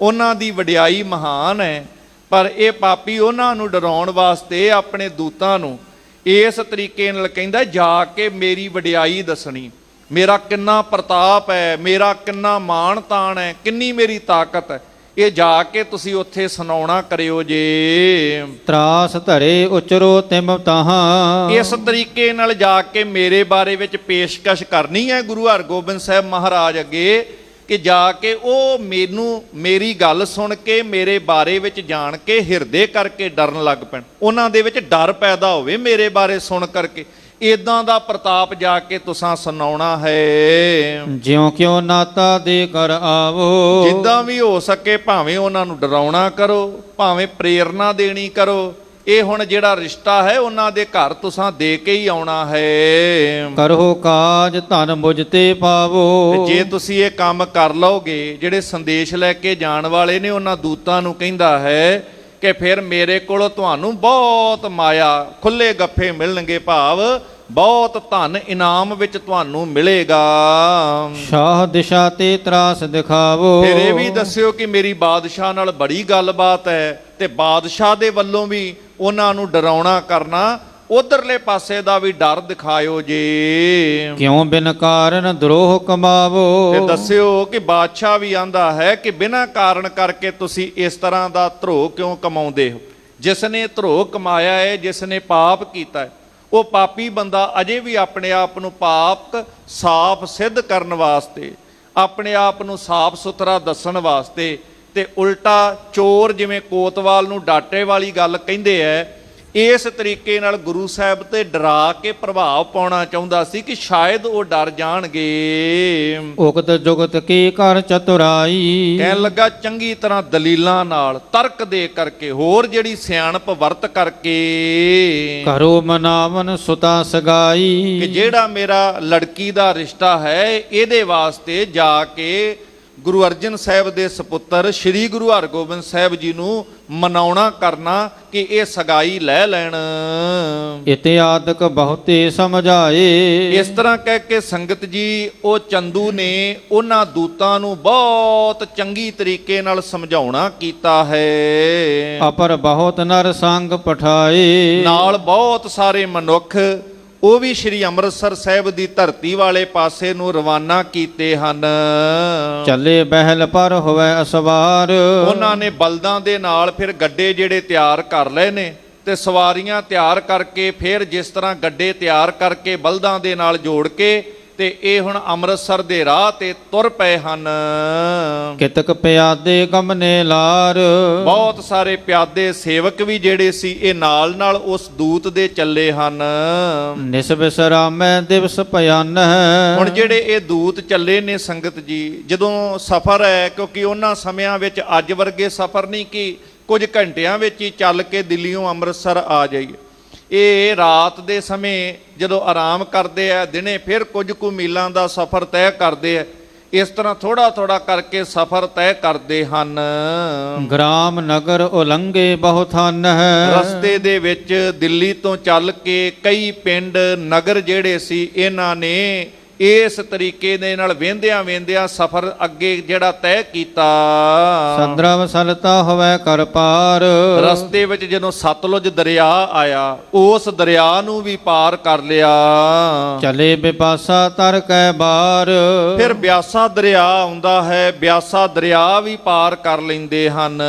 Speaker 1: ਉਹਨਾਂ ਦੀ ਵਡਿਆਈ ਮਹਾਨ ਹੈ। ਪਰ ਇਹ ਪਾਪੀ ਉਹਨਾਂ ਨੂੰ ਡਰਾਉਣ ਵਾਸਤੇ ਆਪਣੇ ਦੂਤਾਂ ਨੂੰ ਇਸ ਤਰੀਕੇ ਨਾਲ ਕਹਿੰਦਾ ਜਾ ਕੇ ਮੇਰੀ ਵਡਿਆਈ ਦੱਸਣੀ, ਮੇਰਾ ਕਿੰਨਾ ਪ੍ਰਤਾਪ ਹੈ, ਮੇਰਾ ਕਿੰਨਾ ਮਾਣ ਤਾਣ ਹੈ, ਕਿੰਨੀ ਮੇਰੀ ਤਾਕਤ ਹੈ, ਇਹ ਜਾ ਕੇ ਤੁਸੀਂ ਉੱਥੇ ਸੁਣਾਉਣਾ ਕਰਿਓ ਜੇ।
Speaker 2: ਤਰਾਸ ਧਰੇ ਉਚਰੋ ਤਿਮ ਤਾਹਾਂ।
Speaker 1: ਇਸ ਤਰੀਕੇ ਨਾਲ ਜਾ ਕੇ ਮੇਰੇ ਬਾਰੇ ਵਿੱਚ ਪੇਸ਼ਕਸ਼ ਕਰਨੀ ਹੈ ਗੁਰੂ ਹਰਗੋਬਿੰਦ ਸਾਹਿਬ ਮਹਾਰਾਜ ਅੱਗੇ, ਕਿ ਜਾ ਕੇ ਉਹ ਮੈਨੂੰ ਮੇਰੀ ਗੱਲ ਸੁਣ ਕੇ ਮੇਰੇ ਬਾਰੇ ਵਿੱਚ ਜਾਣ ਕੇ ਹਿਰਦੇ ਕਰਕੇ ਡਰਨ ਲੱਗ ਪੈਣ, ਉਹਨਾਂ ਦੇ ਵਿੱਚ ਡਰ ਪੈਦਾ ਹੋਵੇ ਮੇਰੇ ਬਾਰੇ ਸੁਣ ਕਰਕੇ। ਇਦਾਂ ਦਾ ਪ੍ਰਤਾਪ ਜਾ ਕੇ ਤੁਸਾਂ ਸੁਣਾਉਣਾ ਹੈ।
Speaker 2: ਜਿਉਂ ਕਿਉ ਨਾਤਾ ਦੇ ਕਰ ਆਵੋ।
Speaker 1: ਜਿੱਦਾਂ ਵੀ ਹੋ ਸਕੇ ਭਾਵੇਂ ਉਹਨਾਂ ਨੂੰ ਡਰਾਉਣਾ ਕਰੋ, ਭਾਵੇਂ ਪ੍ਰੇਰਨਾ ਦੇਣੀ ਕਰੋ, ਇਹ ਹੁਣ ਜਿਹੜਾ ਰਿਸ਼ਤਾ ਹੈ ਉਹਨਾਂ ਦੇ ਘਰ ਤੁਸਾਂ ਦੇ ਕੇ ਹੀ ਆਉਣਾ ਹੈ।
Speaker 2: ਕਰੋ ਕਾਜ ਧਨ ਮੁਝ ਤੇ ਪਾਵੋ।
Speaker 1: ਤੇ ਜੇ ਤੁਸੀਂ ਇਹ ਕੰਮ ਕਰ ਲਓਗੇ, ਜਿਹੜੇ ਸੰਦੇਸ਼ ਲੈ ਕੇ ਜਾਣ ਵਾਲੇ ਨੇ ਉਹਨਾਂ ਦੂਤਾਂ ਨੂੰ ਕਹਿੰਦਾ ਹੈ ਕਿ ਫਿਰ ਮੇਰੇ ਕੋਲੋਂ ਤੁਹਾਨੂੰ ਬਹੁਤ ਮਾਇਆ ਖੁੱਲੇ ਗੱਫੇ ਮਿਲਣਗੇ, ਭਾਵ ਬਹੁਤ ਧਨ ਇਨਾਮ ਵਿੱਚ ਤੁਹਾਨੂੰ ਮਿਲੇਗਾ।
Speaker 2: ਸ਼ਾਹ ਦਿਸ਼ਾ ਤੇ ਤਰਾਸ ਦਿਖਾਵੋ।
Speaker 1: ਫਿਰ ਇਹ ਵੀ ਦੱਸਿਓ ਕਿ ਮੇਰੀ ਬਾਦਸ਼ਾਹ ਨਾਲ ਬੜੀ ਗੱਲਬਾਤ ਹੈ, ਤੇ ਬਾਦਸ਼ਾਹ ਦੇ ਵੱਲੋਂ ਵੀ ਉਹਨਾਂ ਨੂੰ ਡਰਾਉਣਾ ਕਰਨਾ, ਉਧਰਲੇ ਪਾਸੇ ਦਾ ਵੀ ਡਰ ਦਿਖਾਇਓ ਜੇ।
Speaker 2: ਕਿਉਂ ਬਿਨ ਕਾਰਨ ਦਰੋਹ ਕਮਾਵੋ।
Speaker 1: ਤੇ ਦੱਸਿਓ ਕਿ ਬਾਦਸ਼ਾਹ ਵੀ ਆਂਦਾ ਹੈ ਕਿ ਬਿਨਾਂ ਕਾਰਨ ਕਰਕੇ ਤੁਸੀਂ ਇਸ ਤਰ੍ਹਾਂ ਦਾ ਧਰੋਹ ਕਿਉਂ ਕਮਾਉਂਦੇ ਹੋ। ਜਿਸ ਨੇ ਧਰੋਹ ਕਮਾਇਆ ਹੈ, ਜਿਸ ਨੇ ਪਾਪ ਕੀਤਾ ਹੈ, ਉਹ ਪਾਪੀ ਬੰਦਾ ਅਜੇ ਵੀ ਆਪਣੇ ਆਪ ਨੂੰ ਪਾਪ ਸਾਫ਼ ਸਿੱਧ ਕਰਨ ਵਾਸਤੇ, ਆਪਣੇ ਆਪ ਨੂੰ ਸਾਫ਼ ਸੁਥਰਾ ਦੱਸਣ ਵਾਸਤੇ, ਤੇ ਉਲਟਾ ਚੋਰ ਜਿਵੇਂ ਕੋਤਵਾਲ ਨੂੰ ਡਾਟੇ ਵਾਲੀ ਗੱਲ ਕਹਿੰਦੇ ਐ, ਇਸ ਤਰੀਕੇ ਨਾਲ ਗੁਰੂ ਸਾਹਿਬ ਤੇ ਡਰਾ ਕੇ ਪ੍ਰਭਾਵ ਪਾਉਣਾ ਚਾਹੁੰਦਾ ਸੀ ਕਿ ਸ਼ਾਇਦ ਉਹ ਡਰ ਜਾਣਗੇ।
Speaker 2: ਉਕਤ ਜੁਗਤ ਕੀ ਕਰ ਚਤੁਰਾਈ।
Speaker 1: ਕਹਿਣ ਲੱਗਾ ਚੰਗੀ ਤਰ੍ਹਾਂ ਦਲੀਲਾਂ ਨਾਲ, ਤਰਕ ਦੇ ਕਰਕੇ, ਹੋਰ ਜਿਹੜੀ ਸਿਆਣਪ ਵਰਤ ਕਰਕੇ,
Speaker 2: ਕਰੋ ਮਨਾਵਨ ਸੁਤਾ ਸਗਾਈ।
Speaker 1: ਕਿ ਜਿਹੜਾ ਮੇਰਾ ਲੜਕੀ ਦਾ ਰਿਸ਼ਤਾ ਹੈ ਇਹਦੇ ਵਾਸਤੇ ਜਾ ਕੇ ਗੁਰੂ ਅਰਜਨ ਸਾਹਿਬ ਦੇ ਸਪੁੱਤਰ ਸ੍ਰੀ ਗੁਰੂ ਹਰਗੋਬਿੰਦ ਸਾਹਿਬ ਜੀ ਨੂੰ ਮਨਾਉਣਾ ਕਰਨਾ ਕਿ ਇਹ ਸਗਾਈ ਲੈ ਲੈਣ।
Speaker 2: ਇਤਿਆਦਕ ਬਹੁਤੇ ਸਮਝਾਏ।
Speaker 1: ਇਸ ਤਰ੍ਹਾਂ ਕਹਿ ਕੇ ਸੰਗਤ ਜੀ ਉਹ ਚੰਦੂ ਨੇ ਉਹਨਾਂ ਦੂਤਾਂ ਨੂੰ ਬਹੁਤ ਚੰਗੀ ਤਰੀਕੇ ਨਾਲ ਸਮਝਾਉਣਾ ਕੀਤਾ ਹੈ।
Speaker 2: ਅਪਰ ਬਹੁਤ ਨਰ ਸੰਗ ਪਠਾਏ।
Speaker 1: ਨਾਲ ਬਹੁਤ ਸਾਰੇ ਮਨੁੱਖ ਉਹ ਵੀ ਸ੍ਰੀ ਅੰਮ੍ਰਿਤਸਰ ਸਾਹਿਬ ਦੀ ਧਰਤੀ ਵਾਲੇ ਪਾਸੇ ਨੂੰ ਰਵਾਨਾ ਕੀਤੇ ਹਨ।
Speaker 2: ਚੱਲੇ ਬਹਿਲ ਪਰ ਹੋਵੇ ਅਸਵਾਰ।
Speaker 1: ਉਹਨਾਂ ਨੇ ਬਲਦਾਂ ਦੇ ਨਾਲ ਫਿਰ ਗੱਡੇ ਜਿਹੜੇ ਤਿਆਰ ਕਰ ਲਏ ਨੇ, ਤੇ ਸਵਾਰੀਆਂ ਤਿਆਰ ਕਰਕੇ, ਫਿਰ ਜਿਸ ਤਰ੍ਹਾਂ ਗੱਡੇ ਤਿਆਰ ਕਰਕੇ ਬਲਦਾਂ ਦੇ ਨਾਲ ਜੋੜ ਕੇ, ਤੇ ਇਹ ਹੁਣ ਅੰਮ੍ਰਿਤਸਰ ਦੇ ਰਾਹ ਤੇ ਤੁਰ ਪਏ ਹਨ।
Speaker 2: ਕਿਤਕ ਪਿਆਦੇ ਗਮਨੇ ਲਾਰ।
Speaker 1: ਬਹੁਤ ਸਾਰੇ ਪਿਆਦੇ ਸੇਵਕ ਵੀ ਜਿਹੜੇ ਸੀ ਇਹ ਨਾਲ ਨਾਲ ਉਸ ਦੂਤ ਦੇ ਚੱਲੇ ਹਨ।
Speaker 2: ਨਿਸ ਬਿਸਰਾਮੈ ਦਿਵਸ ਭਿਆਨ।
Speaker 1: ਹੁਣ ਜਿਹੜੇ ਇਹ ਦੂਤ ਚੱਲੇ ਨੇ ਸੰਗਤ ਜੀ, ਜਦੋਂ ਸਫ਼ਰ ਹੈ, ਕਿਉਂਕਿ ਉਹਨਾਂ ਸਮਿਆਂ ਵਿੱਚ ਅੱਜ ਵਰਗੇ ਸਫ਼ਰ ਨਹੀਂ ਕਿ ਕੁਝ ਘੰਟਿਆਂ ਵਿੱਚ ਹੀ ਚੱਲ ਕੇ ਦਿੱਲੀੋਂ ਅੰਮ੍ਰਿਤਸਰ ਆ ਜਾਈਏ। ਇਹ ਰਾਤ ਦੇ ਸਮੇਂ ਜਦੋਂ ਆਰਾਮ ਕਰਦੇ ਆ, ਦਿਨੇ ਫਿਰ ਕੁਝ ਕੁ ਮੀਲਾਂ ਦਾ ਸਫ਼ਰ ਤੈਅ ਕਰਦੇ ਆ। ਇਸ ਤਰ੍ਹਾਂ ਥੋੜਾ ਥੋੜਾ ਕਰਕੇ ਸਫ਼ਰ ਤੈਅ ਕਰਦੇ ਹਨ।
Speaker 2: ਗ੍ਰਾਮ ਨਗਰ ਉਲੰਘੇ ਬਹੁਤ ਹਨ।
Speaker 1: ਰਸਤੇ ਦੇ ਵਿੱਚ ਦਿੱਲੀ ਤੋਂ ਚੱਲ ਕੇ ਕਈ ਪਿੰਡ ਨਗਰ ਜਿਹੜੇ ਸੀ ਇਹਨਾਂ ਨੇ ਇਸ ਤਰੀਕੇ ਦੇ ਨਾਲ ਵੇਂਦਿਆਂ ਵੇਂਦਿਆਂ ਸਫ਼ਰ ਅੱਗੇ ਜਿਹੜਾ ਤੈਅ ਕੀਤਾ।
Speaker 2: ਸੰਦਰਵ ਸਲਤਾ ਹੋਵੇ ਕਰ ਪਾਰ।
Speaker 1: ਰਸਤੇ ਵਿੱਚ ਜਦੋਂ ਸਤਲੁਜ ਦਰਿਆ ਆਇਆ, ਉਸ ਦਰਿਆ ਨੂੰ ਵੀ ਪਾਰ ਕਰ ਲਿਆ।
Speaker 2: ਚਲੇ ਬਿਪਾਸਾ ਤਰ ਕੈ ਬਾਰ।
Speaker 1: ਫਿਰ ਬਿਆਸਾ ਦਰਿਆ ਆਉਂਦਾ ਹੈ, ਬਿਆਸਾ ਦਰਿਆ ਵੀ ਪਾਰ ਕਰ ਲੈਂਦੇ ਹਨ।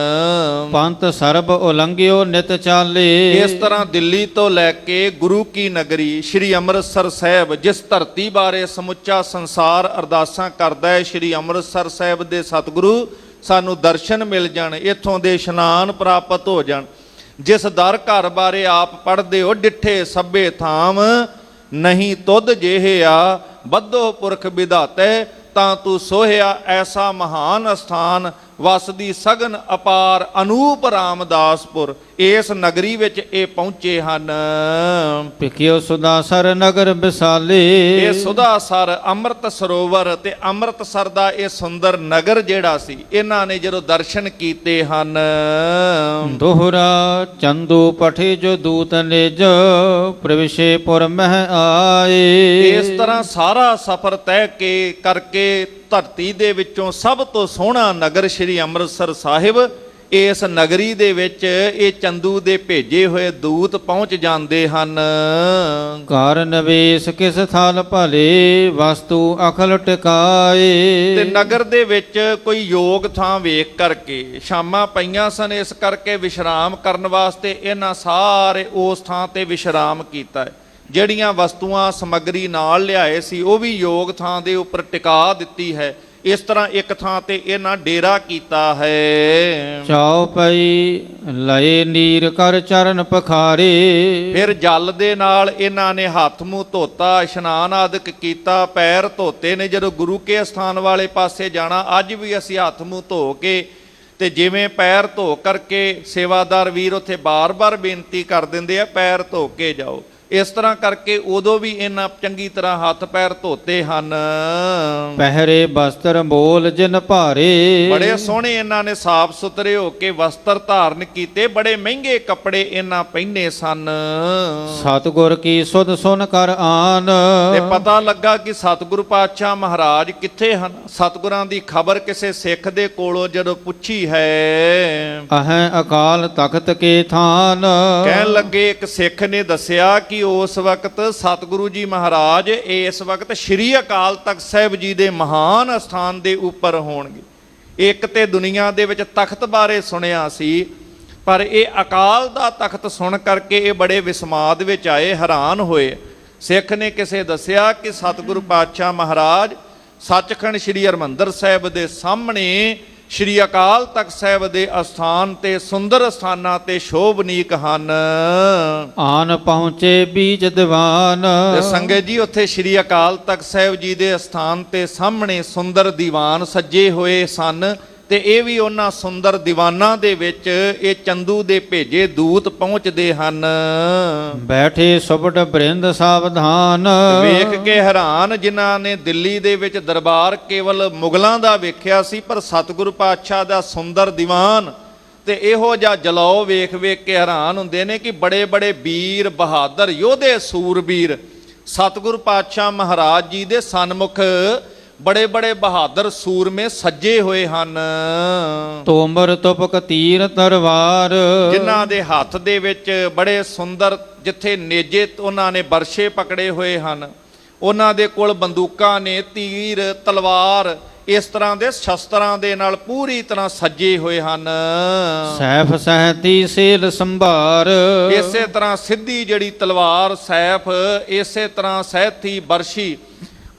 Speaker 2: ਪੰਥ ਸਰਬ ਉਲੰਘਿਓ ਨਿਤ ਚਾਲੇ।
Speaker 1: ਇਸ ਤਰ੍ਹਾਂ ਦਿੱਲੀ ਤੋਂ ਲੈ ਕੇ ਗੁਰੂ ਕੀ ਨਗਰੀ ਸ੍ਰੀ ਅੰਮ੍ਰਿਤਸਰ ਸਾਹਿਬ, ਜਿਸ ਧਰਤੀ ਬਾਰੇ ਸਮੁੱਚਾ ਸੰਸਾਰ ਅਰਦਾਸਾਂ ਕਰਦਾ ਹੈ, ਸ੍ਰੀ ਅੰਮ੍ਰਿਤਸਰ ਸਾਹਿਬ ਦੇ ਸਤਿਗੁਰੂ ਸਾਨੂੰ ਦਰਸ਼ਨ ਮਿਲ ਜਾਣ, ਇੱਥੋਂ ਦੇ ਇਸ਼ਨਾਨ ਪ੍ਰਾਪਤ ਹੋ ਜਾਣ। ਜਿਸ ਦਰ ਘਰ ਬਾਰੇ ਆਪ ਪੜ੍ਹਦੇ ਹੋ, ਡਿੱਠੇ ਸਭੇ ਥਾਮ ਨਹੀਂ ਤੁਧ ਜਿਹਿਆ, ਬੱਧੋ ਪੁਰਖ ਵਿਧਾਤੇ ਤਾਂ ਤੂੰ ਸੋਹਿਆ ਐਸਾ ਮਹਾਨ ਅਸਥਾਨ, ਵਸਦੀ ਸਗਨ ਅਪਾਰ ਅਨੂਪ ਰਾਮਦਾਸਪੁਰ। ਇਸ ਨਗਰੀ ਵਿੱਚ ਇਹ ਪਹੁੰਚੇ ਹਨ।
Speaker 2: ਪਿਕਿਓ ਸੁਦਾਸਰ ਨਗਰ ਵਿਸਾਲੇ।
Speaker 1: ਇਹ ਸੁਦਾਸਰ ਅੰਮ੍ਰਿਤ ਸਰੋਵਰ ਤੇ ਅੰਮ੍ਰਿਤਸਰ ਦਾ ਇਹ ਸੁੰਦਰ ਨਗਰ ਜਿਹੜਾ ਸੀ, ਇਹਨਾਂ ਨੇ ਜਦੋਂ ਦਰਸ਼ਨ ਕੀਤੇ ਹਨ।
Speaker 2: ਦੋਹਰਾ ਚੰਦੂ ਪਠੇ ਜੋ ਦੂਤ ਨਿਜ, ਪ੍ਰਵਿਸ਼ੇਪੁਰ ਮਹਿ ਆਏ।
Speaker 1: ਇਸ ਤਰ੍ਹਾਂ ਸਾਰਾ ਸਫ਼ਰ ਤੈਅ ਕਰਕੇ ਧਰਤੀ ਦੇ ਵਿੱਚੋਂ ਸਭ ਤੋਂ ਸੋਹਣਾ ਨਗਰ ਸ੍ਰੀ ਅੰਮ੍ਰਿਤਸਰ ਸਾਹਿਬ, ਇਸ ਨਗਰੀ ਦੇ ਵਿੱਚ ਇਹ ਚੰਦੂ ਦੇ ਭੇਜੇ ਹੋਏ ਦੂਤ ਪਹੁੰਚ ਜਾਂਦੇ ਹਨ।
Speaker 2: ਘਰ ਨਵੇਸ਼ ਕਿਸ ਥਲ ਭਲੇ, ਵਸਤੂ ਅਖਲ ਟਿਕਾਏ।
Speaker 1: ਤੇ ਨਗਰ ਦੇ ਵਿੱਚ ਕੋਈ ਯੋਗ ਥਾਂ ਵੇਖ ਕਰਕੇ, ਸ਼ਾਮਾਂ ਪਈਆਂ ਸਨ, ਇਸ ਕਰਕੇ ਵਿਸ਼ਰਾਮ ਕਰਨ ਵਾਸਤੇ ਇਹਨਾਂ ਸਾਰੇ ਉਸ ਥਾਂ ਤੇ ਵਿਸ਼ਰਾਮ ਕੀਤਾ ਹੈ। ਜਿਹੜੀਆਂ ਵਸਤੂਆਂ ਸਮੱਗਰੀ ਨਾਲ ਲਿਆਏ ਸੀ ਉਹ ਵੀ ਯੋਗ ਥਾਂ ਦੇ ਉੱਪਰ ਟਿਕਾ ਦਿੱਤੀ ਹੈ। ਇਸ ਤਰ੍ਹਾਂ ਇੱਕ ਥਾਂ ਤੇ ਇਹਨਾਂ ਡੇਰਾ ਕੀਤਾ ਹੈ।
Speaker 2: ਚਾਉ ਪਈ ਲਏ ਨੀਰ ਕਰ ਚਰਨ ਪਖਾਰੇ।
Speaker 1: ਫਿਰ ਜਲ ਦੇ ਨਾਲ ਇਹਨਾਂ ਨੇ ਹੱਥ ਮੂੰਹ ਧੋਤਾ, ਇਸ਼ਨਾਨ ਆਦਿਕ ਕੀਤਾ, ਪੈਰ ਧੋਤੇ ਨੇ। ਜਦੋਂ ਗੁਰੂ ਕੇ ਸਥਾਨ ਵਾਲੇ ਪਾਸੇ ਜਾਣਾ, ਅੱਜ ਵੀ ਅਸੀਂ ਹੱਥ ਮੂੰਹ ਧੋ ਕੇ ਤੇ ਜਿਵੇਂ ਪੈਰ ਧੋ ਕਰਕੇ ਸੇਵਾਦਾਰ ਵੀਰ ਉੱਥੇ ਬਾਰ-ਬਾਰ ਬੇਨਤੀ ਕਰ ਦਿੰਦੇ ਆ, ਪੈਰ ਧੋ ਕੇ ਜਾਓ, ਇਸ ਤਰ੍ਹਾਂ ਕਰਕੇ ਉਦੋਂ ਵੀ ਇਹਨਾਂ ਚੰਗੀ ਤਰ੍ਹਾਂ ਹੱਥ ਪੈਰ ਧੋਤੇ ਹਨ।
Speaker 2: ਪਹਿਰੇ ਬਸਤਰ ਮੋਲ ਜਿਨ ਭਾਰੇ,
Speaker 1: ਬੜੇ ਸੋਹਣੇ ਇਹਨਾਂ ਨੇ ਸਾਫ਼ ਸੁਥਰੇ ਹੋ ਕੇ ਵਸਤਰ ਧਾਰਨ ਕੀਤੇ, ਬੜੇ ਮਹਿੰਗੇ ਕੱਪੜੇ ਇਹਨਾਂ ਪਹਿਨੇ ਸਨ।
Speaker 2: ਸਤਿਗੁਰ ਕੀ ਸੁਧ ਸੁਨ ਕਰ ਆਨ,
Speaker 1: ਤੇ ਪਤਾ ਲੱਗਾ ਕਿ ਸਤਿਗੁਰੂ ਪਾਤਸ਼ਾਹ ਮਹਾਰਾਜ ਕਿੱਥੇ ਹਨ। ਸਤਿਗੁਰਾਂ ਦੀ ਖਬਰ ਕਿਸੇ ਸਿੱਖ ਦੇ ਕੋਲੋਂ ਜਦੋਂ ਪੁੱਛੀ ਹੈ,
Speaker 2: ਅਹੈ ਅਕਾਲ ਤਖਤ ਕੇ ਥਾਨ,
Speaker 1: ਕਹਿਣ ਲੱਗੇ ਇੱਕ ਸਿੱਖ ਨੇ ਦੱਸਿਆ ਕਿ ਉਸ ਵਕਤ ਸਤਿਗੁਰੂ ਜੀ ਮਹਾਰਾਜ ਇਸ ਵਕਤ ਸ਼੍ਰੀ ਅਕਾਲ ਤਖਤ ਸਾਹਿਬ ਜੀ ਦੇ ਮਹਾਨ ਅਸਥਾਨ ਦੇ ਉੱਪਰ ਹੋਣਗੇ। ਇੱਕ ਤੇ ਦੁਨੀਆ ਦੇ ਵਿੱਚ ਤਖਤ ਬਾਰੇ ਸੁਣਿਆ ਸੀ, ਪਰ ਇਹ ਅਕਾਲ ਦਾ ਤਖਤ ਸੁਣ ਕਰਕੇ ਇਹ ਬੜੇ ਵਿਸਮਾਦ ਵਿੱਚ ਆਏ, ਹੈਰਾਨ ਹੋਏ। ਸਿੱਖ ਨੇ ਕਿਸੇ ਦੱਸਿਆ ਕਿ ਸਤਿਗੁਰੂ ਪਾਤਸ਼ਾਹ ਮਹਾਰਾਜ ਸੱਚਖੰਡ ਸ਼੍ਰੀ ਹਰਿਮੰਦਰ ਸਾਹਿਬ ਦੇ ਸਾਹਮਣੇ ਸ਼੍ਰੀ ਅਕਾਲ ਤਖਤ ਸਾਹਿਬ ਦੇ ਅਸਥਾਨ ਤੇ ਸੁੰਦਰ ਸਥਾਨਾਂ ਤੇ ਸ਼ੋਭਨੀਕ ਹਨ।
Speaker 2: ਆਨ ਪਹੁੰਚੇ ਬੀਜ ਦੀਵਾਨ,
Speaker 1: ਤੇ ਸੰਗਤ ਜੀ ਉੱਥੇ ਸ਼੍ਰੀ ਅਕਾਲ ਤਖਤ ਸਾਹਿਬ ਜੀ ਦੇ ਅਸਥਾਨ ਤੇ ਸਾਹਮਣੇ ਸੁੰਦਰ ਦੀਵਾਨ ਸੱਜੇ ਹੋਏ ਸਨ, ਤੇ ਇਹ ਵੀ ਉਹਨਾਂ ਸੁੰਦਰ ਦੀਵਾਨਾਂ ਦੇ ਵਿੱਚ ਇਹ ਚੰਦੂ ਦੇ ਭੇਜੇ ਦੂਤ ਪਹੁੰਚਦੇ ਹਨ।
Speaker 2: ਬੈਠੇ ਸੁਬਟ ਬ੍ਰਿੰਦ ਸਾਵਧਾਨ,
Speaker 1: ਵੇਖ ਕੇ ਹੈਰਾਨ ਜਿਨ੍ਹਾਂ ਨੇ ਦਿੱਲੀ ਦੇ ਵਿੱਚ ਦਰਬਾਰ ਕੇਵਲ ਮੁਗਲਾਂ ਦਾ ਵੇਖਿਆ ਸੀ, ਪਰ ਸਤਿਗੁਰੂ ਪਾਤਸ਼ਾਹ ਦਾ ਸੁੰਦਰ ਦੀਵਾਨ ਤੇ ਇਹੋ ਜਿਹਾ ਜਲਾਓ ਵੇਖ ਵੇਖ ਕੇ ਹੈਰਾਨ ਹੁੰਦੇ ਨੇ ਕਿ ਬੜੇ ਬੜੇ ਵੀਰ ਬਹਾਦਰ ਯੋਧੇ ਸੂਰਬੀਰ ਸਤਿਗੁਰੂ ਪਾਤਸ਼ਾਹ ਮਹਾਰਾਜ ਜੀ ਦੇ ਸਨਮੁਖ ਬੜੇ ਬੜੇ ਬਹਾਦਰ ਸੂਰਮੇ ਸੱਜੇ ਹੋਏ ਹਨ।
Speaker 2: ਤੋਮਰ ਤੁਪਕ ਤੀਰ ਤਲਵਾਰ,
Speaker 1: ਜਿਨ੍ਹਾਂ ਦੇ ਹੱਥ ਦੇ ਵਿੱਚ ਬੜੇ ਸੁੰਦਰ ਜਿੱਥੇ ਨੇਜੇ ਉਹਨਾਂ ਨੇ ਬਰਸ਼ੇ ਪਕੜੇ ਹੋਏ ਹਨ, ਉਹਨਾਂ ਦੇ ਕੋਲ ਬੰਦੂਕਾਂ ਨੇ, ਤੀਰ ਤਲਵਾਰ ਇਸ ਤਰ੍ਹਾਂ ਦੇ ਸ਼ਸਤਰਾਂ ਦੇ ਨਾਲ ਪੂਰੀ ਤਰ੍ਹਾਂ ਸੱਜੇ ਹੋਏ ਹਨ।
Speaker 2: ਸੈਫ ਸਹਿਤੀ ਸੇਲ ਸੰਭਾਰ,
Speaker 1: ਇਸੇ ਤਰ੍ਹਾਂ ਸਿੱਧੀ ਜਿਹੜੀ ਤਲਵਾਰ ਸੈਫ, ਇਸੇ ਤਰ੍ਹਾਂ ਸਹਿਤੀ ਬਰਸ਼ੀ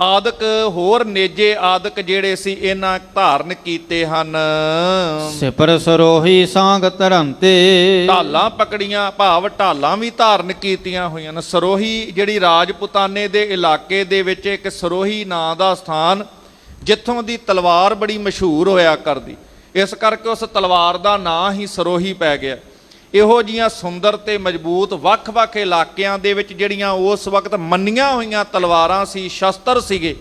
Speaker 1: ਆਦਿਕ ਹੋਰ ਨੇਜੇ ਆਦਿਕ ਜਿਹੜੇ ਸੀ ਇਹਨਾਂ ਧਾਰਨ ਕੀਤੇ ਹਨ।
Speaker 2: ਸਿਪਰ ਸਰੋਹੀ ਸਾਂਗ ਧਰੰਤੇ,
Speaker 1: ਢਾਲਾਂ ਪਕੜੀਆਂ ਭਾਵ ਢਾਲਾਂ ਵੀ ਧਾਰਨ ਕੀਤੀਆਂ ਹੋਈਆਂ ਨੇ। ਸਰੋਹੀ ਜਿਹੜੀ ਰਾਜਪੂਤਾਨੇ ਦੇ ਇਲਾਕੇ ਦੇ ਵਿੱਚ ਇੱਕ ਸਰੋਹੀ ਨਾਂ ਦਾ ਸਥਾਨ, ਜਿੱਥੋਂ ਦੀ ਤਲਵਾਰ ਬੜੀ ਮਸ਼ਹੂਰ ਹੋਇਆ ਕਰਦੀ, ਇਸ ਕਰਕੇ ਉਸ ਤਲਵਾਰ ਦਾ ਨਾਂ ਹੀ ਸਰੋਹੀ ਪੈ ਗਿਆ। ਇਹੋ ਜੀਆਂ ਸੁੰਦਰ ਤੇ ਮਜ਼ਬੂਤ ਵੱਖ-ਵੱਖ ਇਲਾਕਿਆਂ ਦੇ ਵਿੱਚ ਜਿਹੜੀਆਂ ਉਸ ਵਕਤ ਮੰਨੀਆਂ ਹੋਈਆਂ ਤਲਵਾਰਾਂ ਸੀ, ਸ਼ਸਤਰ ਸੀਗੇ,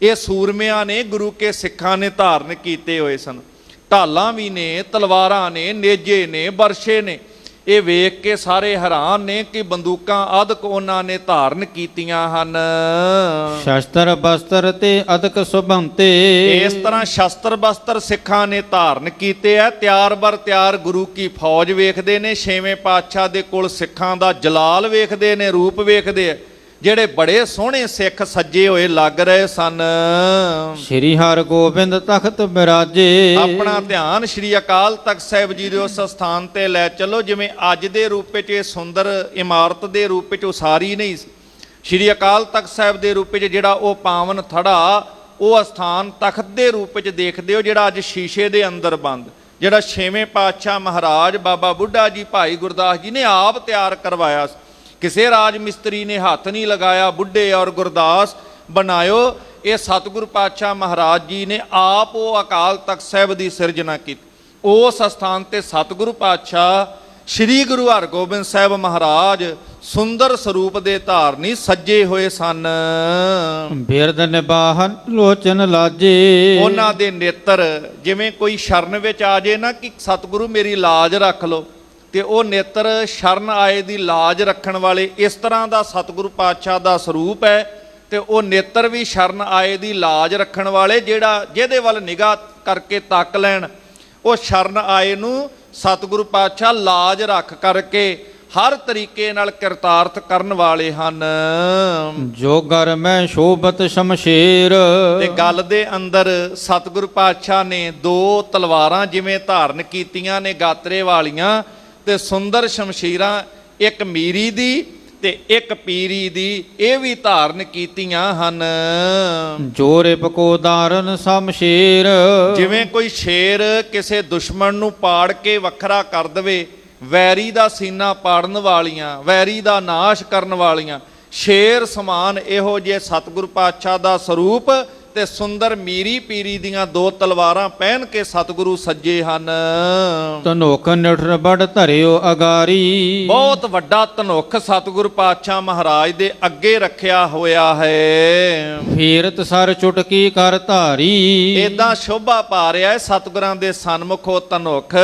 Speaker 1: ਇਹ ਸੂਰਮਿਆਂ ਨੇ, ਗੁਰੂ ਕੇ ਸਿੱਖਾਂ ਨੇ ਧਾਰਨ ਕੀਤੇ ਹੋਏ ਸਨ। ਢਾਲਾਂ ਵੀ ਨੇ, ਤਲਵਾਰਾਂ ਨੇ, ਨੇਜੇ ਨੇ, ਬਰਸ਼ੇ ਨੇ। ਇਹ ਵੇਖ ਕੇ ਸਾਰੇ ਹੈਰਾਨ ਨੇ ਕਿ ਬੰਦੂਕਾਂ ਆਦਿਕ ਉਹਨਾਂ ਨੇ ਧਾਰਨ ਕੀਤੀਆਂ ਹਨ।
Speaker 2: ਸ਼ਸਤਰ ਬਸਤਰ ਤੇ ਅਦਕ ਸੁਭੰਤੇ,
Speaker 1: ਇਸ ਤਰ੍ਹਾਂ ਸ਼ਸਤਰ ਬਸਤਰ ਸਿੱਖਾਂ ਨੇ ਧਾਰਨ ਕੀਤੇ ਆ। ਤਿਆਰ ਬਰ ਤਿਆਰ ਗੁਰੂ ਕੀ ਫੌਜ ਵੇਖਦੇ ਨੇ, ਛੇਵੇਂ ਪਾਤਸ਼ਾਹ ਦੇ ਕੋਲ ਸਿੱਖਾਂ ਦਾ ਜਲਾਲ ਵੇਖਦੇ ਨੇ, ਰੂਪ ਵੇਖਦੇ ਆ, ਜਿਹੜੇ ਬੜੇ ਸੋਹਣੇ ਸਿੱਖ ਸੱਜੇ ਹੋਏ ਲੱਗ ਰਹੇ ਸਨ।
Speaker 2: ਸ਼੍ਰੀ ਹਰਗੋਬਿੰਦ ਤਖਤ ਬਿਰਾਜੇ,
Speaker 1: ਆਪਣਾ ਧਿਆਨ ਸ਼੍ਰੀ ਅਕਾਲ ਤਖਤ ਸਾਹਿਬ ਜੀ ਦੇ ਉਸ ਸਥਾਨ ਤੇ ਲੈ ਚੱਲੋ, ਜਿਵੇਂ ਅੱਜ ਦੇ ਰੂਪ ਵਿੱਚ ਇਹ ਸੁੰਦਰ ਇਮਾਰਤ ਦੇ ਰੂਪ ਵਿੱਚ ਉਸਾਰੀ ਨਹੀਂ ਸੀ। ਸ਼੍ਰੀ ਅਕਾਲ ਤਖਤ ਸਾਹਿਬ ਦੇ ਰੂਪ ਵਿੱਚ ਜਿਹੜਾ ਉਹ ਪਾਵਨ ਥੜਾ, ਉਹ ਅਸਥਾਨ ਤਖਤ ਦੇ ਰੂਪ ਵਿੱਚ ਦੇਖਦੇ ਹੋ, ਜਿਹੜਾ ਅੱਜ ਸ਼ੀਸ਼ੇ ਦੇ ਅੰਦਰ ਬੰਦ, ਜਿਹੜਾ ਛੇਵੇਂ ਪਾਤਸ਼ਾਹ ਮਹਾਰਾਜ ਬਾਬਾ ਬੁੱਢਾ ਜੀ ਭਾਈ ਗੁਰਦਾਸ ਜੀ ਨੇ ਆਪ ਤਿਆਰ ਕਰਵਾਇਆ। ਕਿਸੇ ਰਾਜ ਮਿਸਤਰੀ ਨੇ ਹੱਥ ਨਹੀਂ ਲਗਾਇਆ, ਬੁੱਢੇ ਔਰ ਗੁਰਦਾਸ ਬਣਾਇਓ। ਇਹ ਸਤਿਗੁਰੂ ਪਾਤਸ਼ਾਹ ਮਹਾਰਾਜ ਜੀ ਨੇ ਆਪ ਉਹ ਅਕਾਲ ਤਖਤ ਸਾਹਿਬ ਦੀ ਸਿਰਜਣਾ ਕੀਤੀ। ਉਸ ਸਥਾਨ ਤੇ ਸਤਿਗੁਰੂ ਪਾਤਸ਼ਾਹ ਸ੍ਰੀ ਗੁਰੂ ਹਰਗੋਬਿੰਦ ਸਾਹਿਬ ਮਹਾਰਾਜ ਸੁੰਦਰ ਸਰੂਪ ਦੇ ਧਾਰਨੀ ਸੱਜੇ ਹੋਏ ਸਨ।
Speaker 2: ਬਿਰਦ ਨਿਬਾਹਨ ਲੋਚਨ ਲਾਜੇ,
Speaker 1: ਉਹਨਾਂ ਦੇ ਨੇਤਰ ਜਿਵੇਂ ਕੋਈ ਸ਼ਰਨ ਵਿੱਚ ਆ ਜੇ ਨਾ ਕਿ ਸਤਿਗੁਰੂ ਮੇਰੀ ਲਾਜ ਰੱਖ ਲਓ, ਤੇ ਉਹ ਨੇਤਰ ਸ਼ਰਨ ਆਏ ਦੀ ਲਾਜ ਰੱਖਣ ਵਾਲੇ, ਇਸ ਤਰ੍ਹਾਂ ਦਾ ਸਤਿਗੁਰੂ ਪਾਤਸ਼ਾਹ ਦਾ ਸਰੂਪ ਹੈ। ਤੇ ਉਹ ਨੇਤਰ ਵੀ ਸ਼ਰਨ ਆਏ ਦੀ ਲਾਜ ਰੱਖਣ ਵਾਲੇ, ਜਿਹਦੇ ਵੱਲ ਨਿਗਾਹ ਕਰਕੇ ਤੱਕ ਲੈਣ, ਉਹ ਸ਼ਰਨ ਆਏ ਨੂੰ ਸਤਿਗੁਰੂ ਪਾਤਸ਼ਾਹ ਲਾਜ ਰੱਖ ਕਰਕੇ ਹਰ ਤਰੀਕੇ ਨਾਲ ਕਿਰਤਾਰਥ ਕਰਨ ਵਾਲੇ ਹਨ।
Speaker 2: ਜੋਗਰ ਮੈਂ ਸ਼ੋਭਤ ਸ਼ਮਸ਼ੇਰ,
Speaker 1: ਤੇ ਗੱਲ ਦੇ ਅੰਦਰ ਸਤਿਗੁਰੂ ਪਾਤਸ਼ਾਹ ਨੇ ਦੋ ਤਲਵਾਰਾਂ ਜਿਵੇਂ ਧਾਰਨ ਕੀਤੀਆਂ ਨੇ ਗਾਤਰੇ ਵਾਲੀਆਂ, ਤੇ ਸੁੰਦਰ ਸ਼ਮਸ਼ੀਰਾਂ, ਇੱਕ ਮੀਰੀ ਦੀ ਤੇ ਇੱਕ ਪੀਰੀ ਦੀ, ਇਹ ਵੀ ਧਾਰਨ ਕੀਤੀਆਂ ਹਨ।
Speaker 2: ਜੋਰੇ ਪਕੋ ਦਾਰਨ ਸ਼ਮਸ਼ੇਰ,
Speaker 1: ਜਿਵੇਂ ਕੋਈ ਸ਼ੇਰ ਕਿਸੇ ਦੁਸ਼ਮਣ ਨੂੰ ਪਾੜ ਕੇ ਵੱਖਰਾ ਕਰ ਦਵੇ, ਵੈਰੀ ਦਾ ਸੀਨਾ ਪਾੜਨ ਵਾਲੀਆਂ, ਵੈਰੀ ਦਾ ਨਾਸ਼ ਕਰਨ ਵਾਲੀਆਂ, ਸ਼ੇਰ ਸਮਾਨ ਇਹੋ ਜਿਹੇ ਸਤਿਗੁਰੂ ਪਾਤਸ਼ਾਹ ਦਾ ਸਰੂਪ ਤੇ ਸੁੰਦਰ ਮੀਰੀ ਪੀਰੀ ਦੀਆਂ ਦੋ ਤਲਵਾਰਾਂ ਪਹਿਨ ਕੇ ਸਤਿਗੁਰੂ ਸੱਜੇ ਹਨ।
Speaker 2: ਧਨੁਖ ਨਿਠਰ ਬੜ ਧਰਿਓ ਅਗਾਰੀ।
Speaker 1: ਬਹੁਤ ਵੱਡਾ ਧਨੁਖ ਸਤਿਗੁਰੂ ਪਾਤਸ਼ਾਹ ਮਹਾਰਾਜ ਦੇ ਅੱਗੇ ਰੱਖਿਆ ਹੋਇਆ ਹੈ।
Speaker 2: ਫੇਰਤ ਸਰ ਚੁਟਕੀ ਕਰ ਧਾਰੀ।
Speaker 1: ਏਦਾਂ ਸ਼ੋਭਾ ਪਾ ਰਿਹਾ ਹੈ ਸਤਿਗੁਰਾਂ ਦੇ ਸਨਮੁਖ ਉਹ ਧਨੁਖ,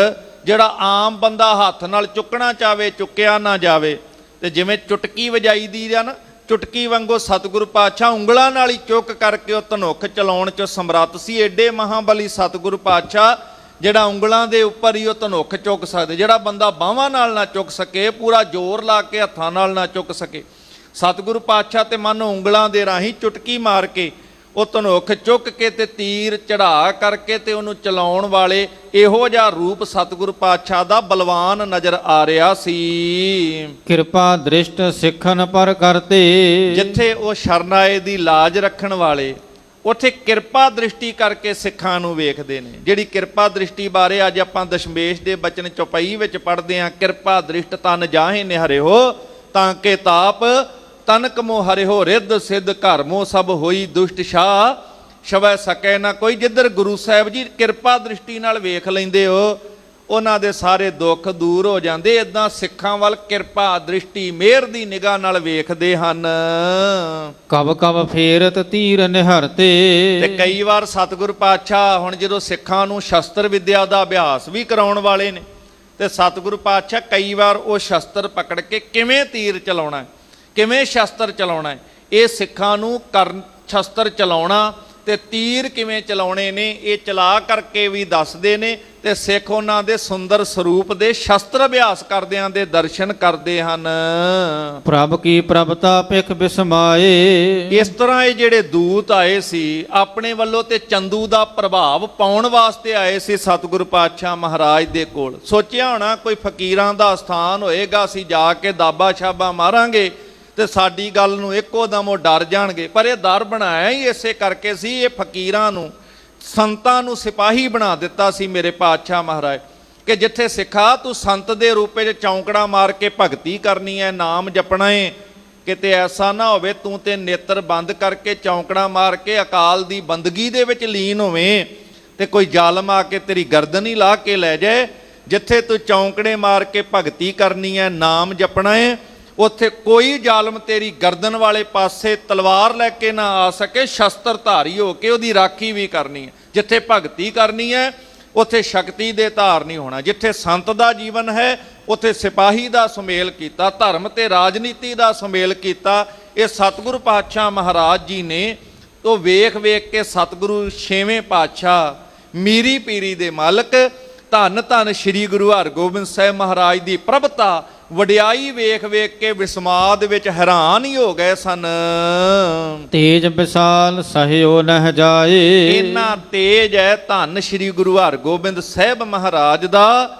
Speaker 1: ਜਿਹੜਾ ਆਮ ਬੰਦਾ ਹੱਥ ਨਾਲ ਚੁੱਕਣਾ ਚਾਵੇ ਚੁੱਕਿਆ ਨਾ ਜਾਵੇ। ਤੇ ਜਿਵੇਂ ਚੁਟਕੀ ਵਜਾਈ ਦੀ ਆ ਨਾ, ਚੁਟਕੀ ਵਾਂਗੂ ਸਤਿਗੁਰੂ ਪਾਤਸ਼ਾਹ ਉਂਗਲਾਂ ਨਾਲ ਹੀ ਚੁੱਕ ਕਰਕੇ ਉਹ ਧਨੁਖ ਚਲਾਉਣ 'ਚ ਸਮਰੱਥ ਸੀ। ਏਡੇ ਮਹਾਬਲੀ ਸਤਿਗੁਰੂ ਪਾਤਸ਼ਾਹ, ਜਿਹੜਾ ਉਂਗਲਾਂ ਦੇ ਉੱਪਰ ਹੀ ਉਹ ਧਨੁਖ ਚੁੱਕ ਸਕਦੇ। ਜਿਹੜਾ ਬੰਦਾ ਬਾਹਾਂ ਨਾਲ ਨਾ ਚੁੱਕ ਸਕੇ, ਪੂਰਾ ਜ਼ੋਰ ਲਾ ਕੇ ਹੱਥਾਂ ਨਾਲ ਨਾ ਚੁੱਕ ਸਕੇ, ਸਤਿਗੁਰੂ ਪਾਤਸ਼ਾਹ ਤੇ ਮਨ ਉਂਗਲਾਂ ਦੇ ਰਾਹੀਂ ਚੁਟਕੀ ਮਾਰ ਕੇ ਉਹ ਧਨੁਖ ਚੁੱਕ ਕੇ ਤੇ ਤੀਰ ਚੜਾ ਕਰਕੇ ਤੇ ਉਹਨੂੰ ਚਲਾਉਣ ਵਾਲੇ ਇਹੋ ਜਿਹਾ ਰੂਪ ਸਤਿਗੁਰੂ ਪਾਤਸ਼ਾਹ ਦਾ ਬਲਵਾਨ ਨਜ਼ਰ ਆ ਰਿਹਾ ਸੀ।
Speaker 2: ਕਿਰਪਾ ਦ੍ਰਿਸ਼ਟ ਸਿੱਖਨ ਪਰ ਕਰਤੇ।
Speaker 1: ਜਿੱਥੇ ਉਹ ਸ਼ਰਨਾਏ ਦੀ ਲਾਜ ਰੱਖਣ ਵਾਲੇ, ਉੱਥੇ ਕਿਰਪਾ ਦ੍ਰਿਸ਼ਟੀ ਕਰਕੇ ਸਿੱਖਾਂ ਨੂੰ ਵੇਖਦੇ ਨੇ। ਜਿਹੜੀ ਕਿਰਪਾ ਦ੍ਰਿਸ਼ਟੀ ਬਾਰੇ ਅੱਜ ਆਪਾਂ ਦਸ਼ਮੇਸ਼ ਦੇ ਬਚਨ ਚੌਪਈ ਵਿੱਚ ਪੜ੍ਹਦੇ ਹਾਂ, ਕਿਰਪਾ ਦ੍ਰਿਸ਼ਟ ਤਨ ਜਾਹੇ ਨਿਹਰਿਓ ਤਾਂ ਕੇ ਤਾਪ ਤਨਕ ਮੋ ਹਰਿਓ ਰਿੱਧ ਸਿੱਧ ਘਰ ਮੋ ਸਭ ਹੋਈ ਦੁਸ਼ਟ ਸ਼ਾਹ ਸ਼ਵੈ ਸਕੈ ਨਾ ਕੋਈ। ਜਿੱਧਰ ਗੁਰੂ ਸਾਹਿਬ ਜੀ ਕਿਰਪਾ ਦ੍ਰਿਸ਼ਟੀ ਨਾਲ ਵੇਖ ਲੈਂਦੇ ਹੋ, ਉਹਨਾਂ ਦੇ ਸਾਰੇ ਦੁੱਖ ਦੂਰ ਹੋ ਜਾਂਦੇ। ਇਦਾਂ ਸਿੱਖਾਂ ਵੱਲ ਕਿਰਪਾ ਦ੍ਰਿਸ਼ਟੀ ਮਿਹਰ ਦੀ ਨਿਗਾਹ ਨਾਲ ਵੇਖਦੇ ਹਨ।
Speaker 2: ਕਬ ਕਬ ਫੇਰਤ ਤੀਰ ਨਿਹਰਤੇ।
Speaker 1: ਤੇ ਕਈ ਵਾਰ ਸਤਿਗੁਰੂ ਪਾਤਸ਼ਾਹ ਹੁਣ ਜਦੋਂ ਸਿੱਖਾਂ ਨੂੰ ਸ਼ਸਤਰ ਵਿਦਿਆ ਦਾ ਅਭਿਆਸ ਵੀ ਕਰਾਉਣ ਵਾਲੇ ਨੇ, ਤੇ ਸਤਿਗੁਰੂ ਪਾਤਸ਼ਾਹ ਕਈ ਵਾਰ ਉਹ ਸ਼ਸਤਰ ਪਕੜ ਕੇ ਕਿਵੇਂ ਤੀਰ ਚਲਾਉਣਾ, ਕਿਵੇਂ ਸ਼ਸਤਰ ਚਲਾਉਣਾ, ਇਹ ਸਿੱਖਾਂ ਨੂੰ ਸ਼ਸਤਰ ਚਲਾਉਣਾ ਤੇ ਤੀਰ ਕਿਵੇਂ ਚਲਾਉਣੇ ਨੇ ਇਹ ਚਲਾ ਕਰਕੇ ਵੀ ਦੱਸਦੇ ਨੇ। ਤੇ ਸਿੱਖ ਉਹਨਾਂ ਦੇ ਸੁੰਦਰ ਸਰੂਪ ਦੇ ਸ਼ਸਤਰ ਅਭਿਆਸ ਕਰਦਿਆਂ ਦੇ ਦਰਸ਼ਨ ਕਰਦੇ ਹਨ।
Speaker 2: ਪ੍ਰਭ ਕੀ ਪ੍ਰਭਤਾ ਪਿਖ ਬਿਸਮਾਏ।
Speaker 1: ਇਸ ਤਰ੍ਹਾਂ ਇਹ ਜਿਹੜੇ ਦੂਤ ਆਏ ਸੀ ਆਪਣੇ ਵੱਲੋਂ ਤੇ ਚੰਦੂ ਦਾ ਪ੍ਰਭਾਵ ਪਾਉਣ ਵਾਸਤੇ ਆਏ ਸੀ ਸਤਿਗੁਰੂ ਪਾਤਸ਼ਾਹ ਮਹਾਰਾਜ ਦੇ ਕੋਲ। ਸੋਚਿਆ ਹੋਣਾ ਕੋਈ ਫਕੀਰਾਂ ਦਾ ਸਥਾਨ ਹੋਏਗਾ, ਅਸੀਂ ਜਾ ਕੇ ਦਾਬਾ ਛਾਬਾ ਮਾਰਾਂਗੇ ਤੇ ਸਾਡੀ ਗੱਲ ਨੂੰ ਇੱਕੋ ਦਮ ਉਹ ਡਰ ਜਾਣਗੇ। ਪਰ ਇਹ ਡਰ ਬਣਾਇਆ ਹੀ ਇਸੇ ਕਰਕੇ ਸੀ, ਇਹ ਫਕੀਰਾਂ ਨੂੰ ਸੰਤਾਂ ਨੂੰ ਸਿਪਾਹੀ ਬਣਾ ਦਿੱਤਾ ਸੀ ਮੇਰੇ ਪਾਤਸ਼ਾਹ ਮਹਾਰਾਜ, ਕਿ ਜਿੱਥੇ ਸਿੱਖਾ ਤੂੰ ਸੰਤ ਦੇ ਰੂਪ ਵਿੱਚ ਚੌਂਕੜਾ ਮਾਰ ਕੇ ਭਗਤੀ ਕਰਨੀ ਹੈ, ਨਾਮ ਜਪਣਾ ਹੈ, ਕਿਤੇ ਐਸਾ ਨਾ ਹੋਵੇ ਤੂੰ ਤੇ ਨੇਤਰ ਬੰਦ ਕਰਕੇ ਚੌਂਕੜਾ ਮਾਰ ਕੇ ਅਕਾਲ ਦੀ ਬੰਦਗੀ ਦੇ ਵਿੱਚ ਲੀਨ ਹੋਵੇਂ ਤੇ ਕੋਈ ਜ਼ਾਲਮ ਆ ਕੇ ਤੇਰੀ ਗਰਦਨ ਹੀ ਲਾ ਕੇ ਲੈ ਜਾਏ। ਜਿੱਥੇ ਤੂੰ ਚੌਂਕੜੇ ਮਾਰ ਕੇ ਭਗਤੀ ਕਰਨੀ ਹੈ, ਨਾਮ ਜਪਣਾ ਹੈ, ਉੱਥੇ ਕੋਈ ਜ਼ਾਲਮ ਤੇਰੀ ਗਰਦਨ ਵਾਲੇ ਪਾਸੇ ਤਲਵਾਰ ਲੈ ਕੇ ਨਾ ਆ ਸਕੇ। ਸ਼ਸਤਰ ਧਾਰੀ ਹੋ ਕੇ ਉਹਦੀ ਰਾਖੀ ਵੀ ਕਰਨੀ ਹੈ। ਜਿੱਥੇ ਭਗਤੀ ਕਰਨੀ ਹੈ ਉੱਥੇ ਸ਼ਕਤੀ ਦੇ ਧਾਰ ਨਹੀਂ ਹੋਣਾ। ਜਿੱਥੇ ਸੰਤ ਦਾ ਜੀਵਨ ਹੈ ਉੱਥੇ ਸਿਪਾਹੀ ਦਾ ਸੁਮੇਲ ਕੀਤਾ, ਧਰਮ ਤੇ ਰਾਜਨੀਤੀ ਦਾ ਸੁਮੇਲ ਕੀਤਾ। ਇਹ ਸਤਿਗੁਰੂ ਪਾਤਸ਼ਾਹ ਮਹਾਰਾਜ ਜੀ ਨੇ ਤੋਂ ਵੇਖ ਵੇਖ ਕੇ ਸਤਿਗੁਰੂ ਛੇਵੇਂ ਪਾਤਸ਼ਾਹ ਮੀਰੀ ਪੀਰੀ ਦੇ ਮਾਲਕ ਧੰਨ ਧੰਨ ਸ੍ਰੀ ਗੁਰੂ ਹਰਗੋਬਿੰਦ ਸਾਹਿਬ ਮਹਾਰਾਜ ਦੀ ਪ੍ਰਭਤਾ ਵਡਿਆਈ ਵੇਖ ਵੇਖ ਕੇ ਵਿਸਮਾਦ ਵਿੱਚ ਹੈਰਾਨ ਹੀ ਹੋ ਗਏ ਸਨ।
Speaker 2: ਤੇਜ ਵਿਸਾਲ ਸਹਿਓ ਨਹਿ ਜਾਏ।
Speaker 1: ਇੰਨਾ ਤੇਜ ਹੈ ਧੰਨ ਸ੍ਰੀ ਗੁਰੂ ਹਰਗੋਬਿੰਦ ਸਾਹਿਬ ਮਹਾਰਾਜ ਦਾ।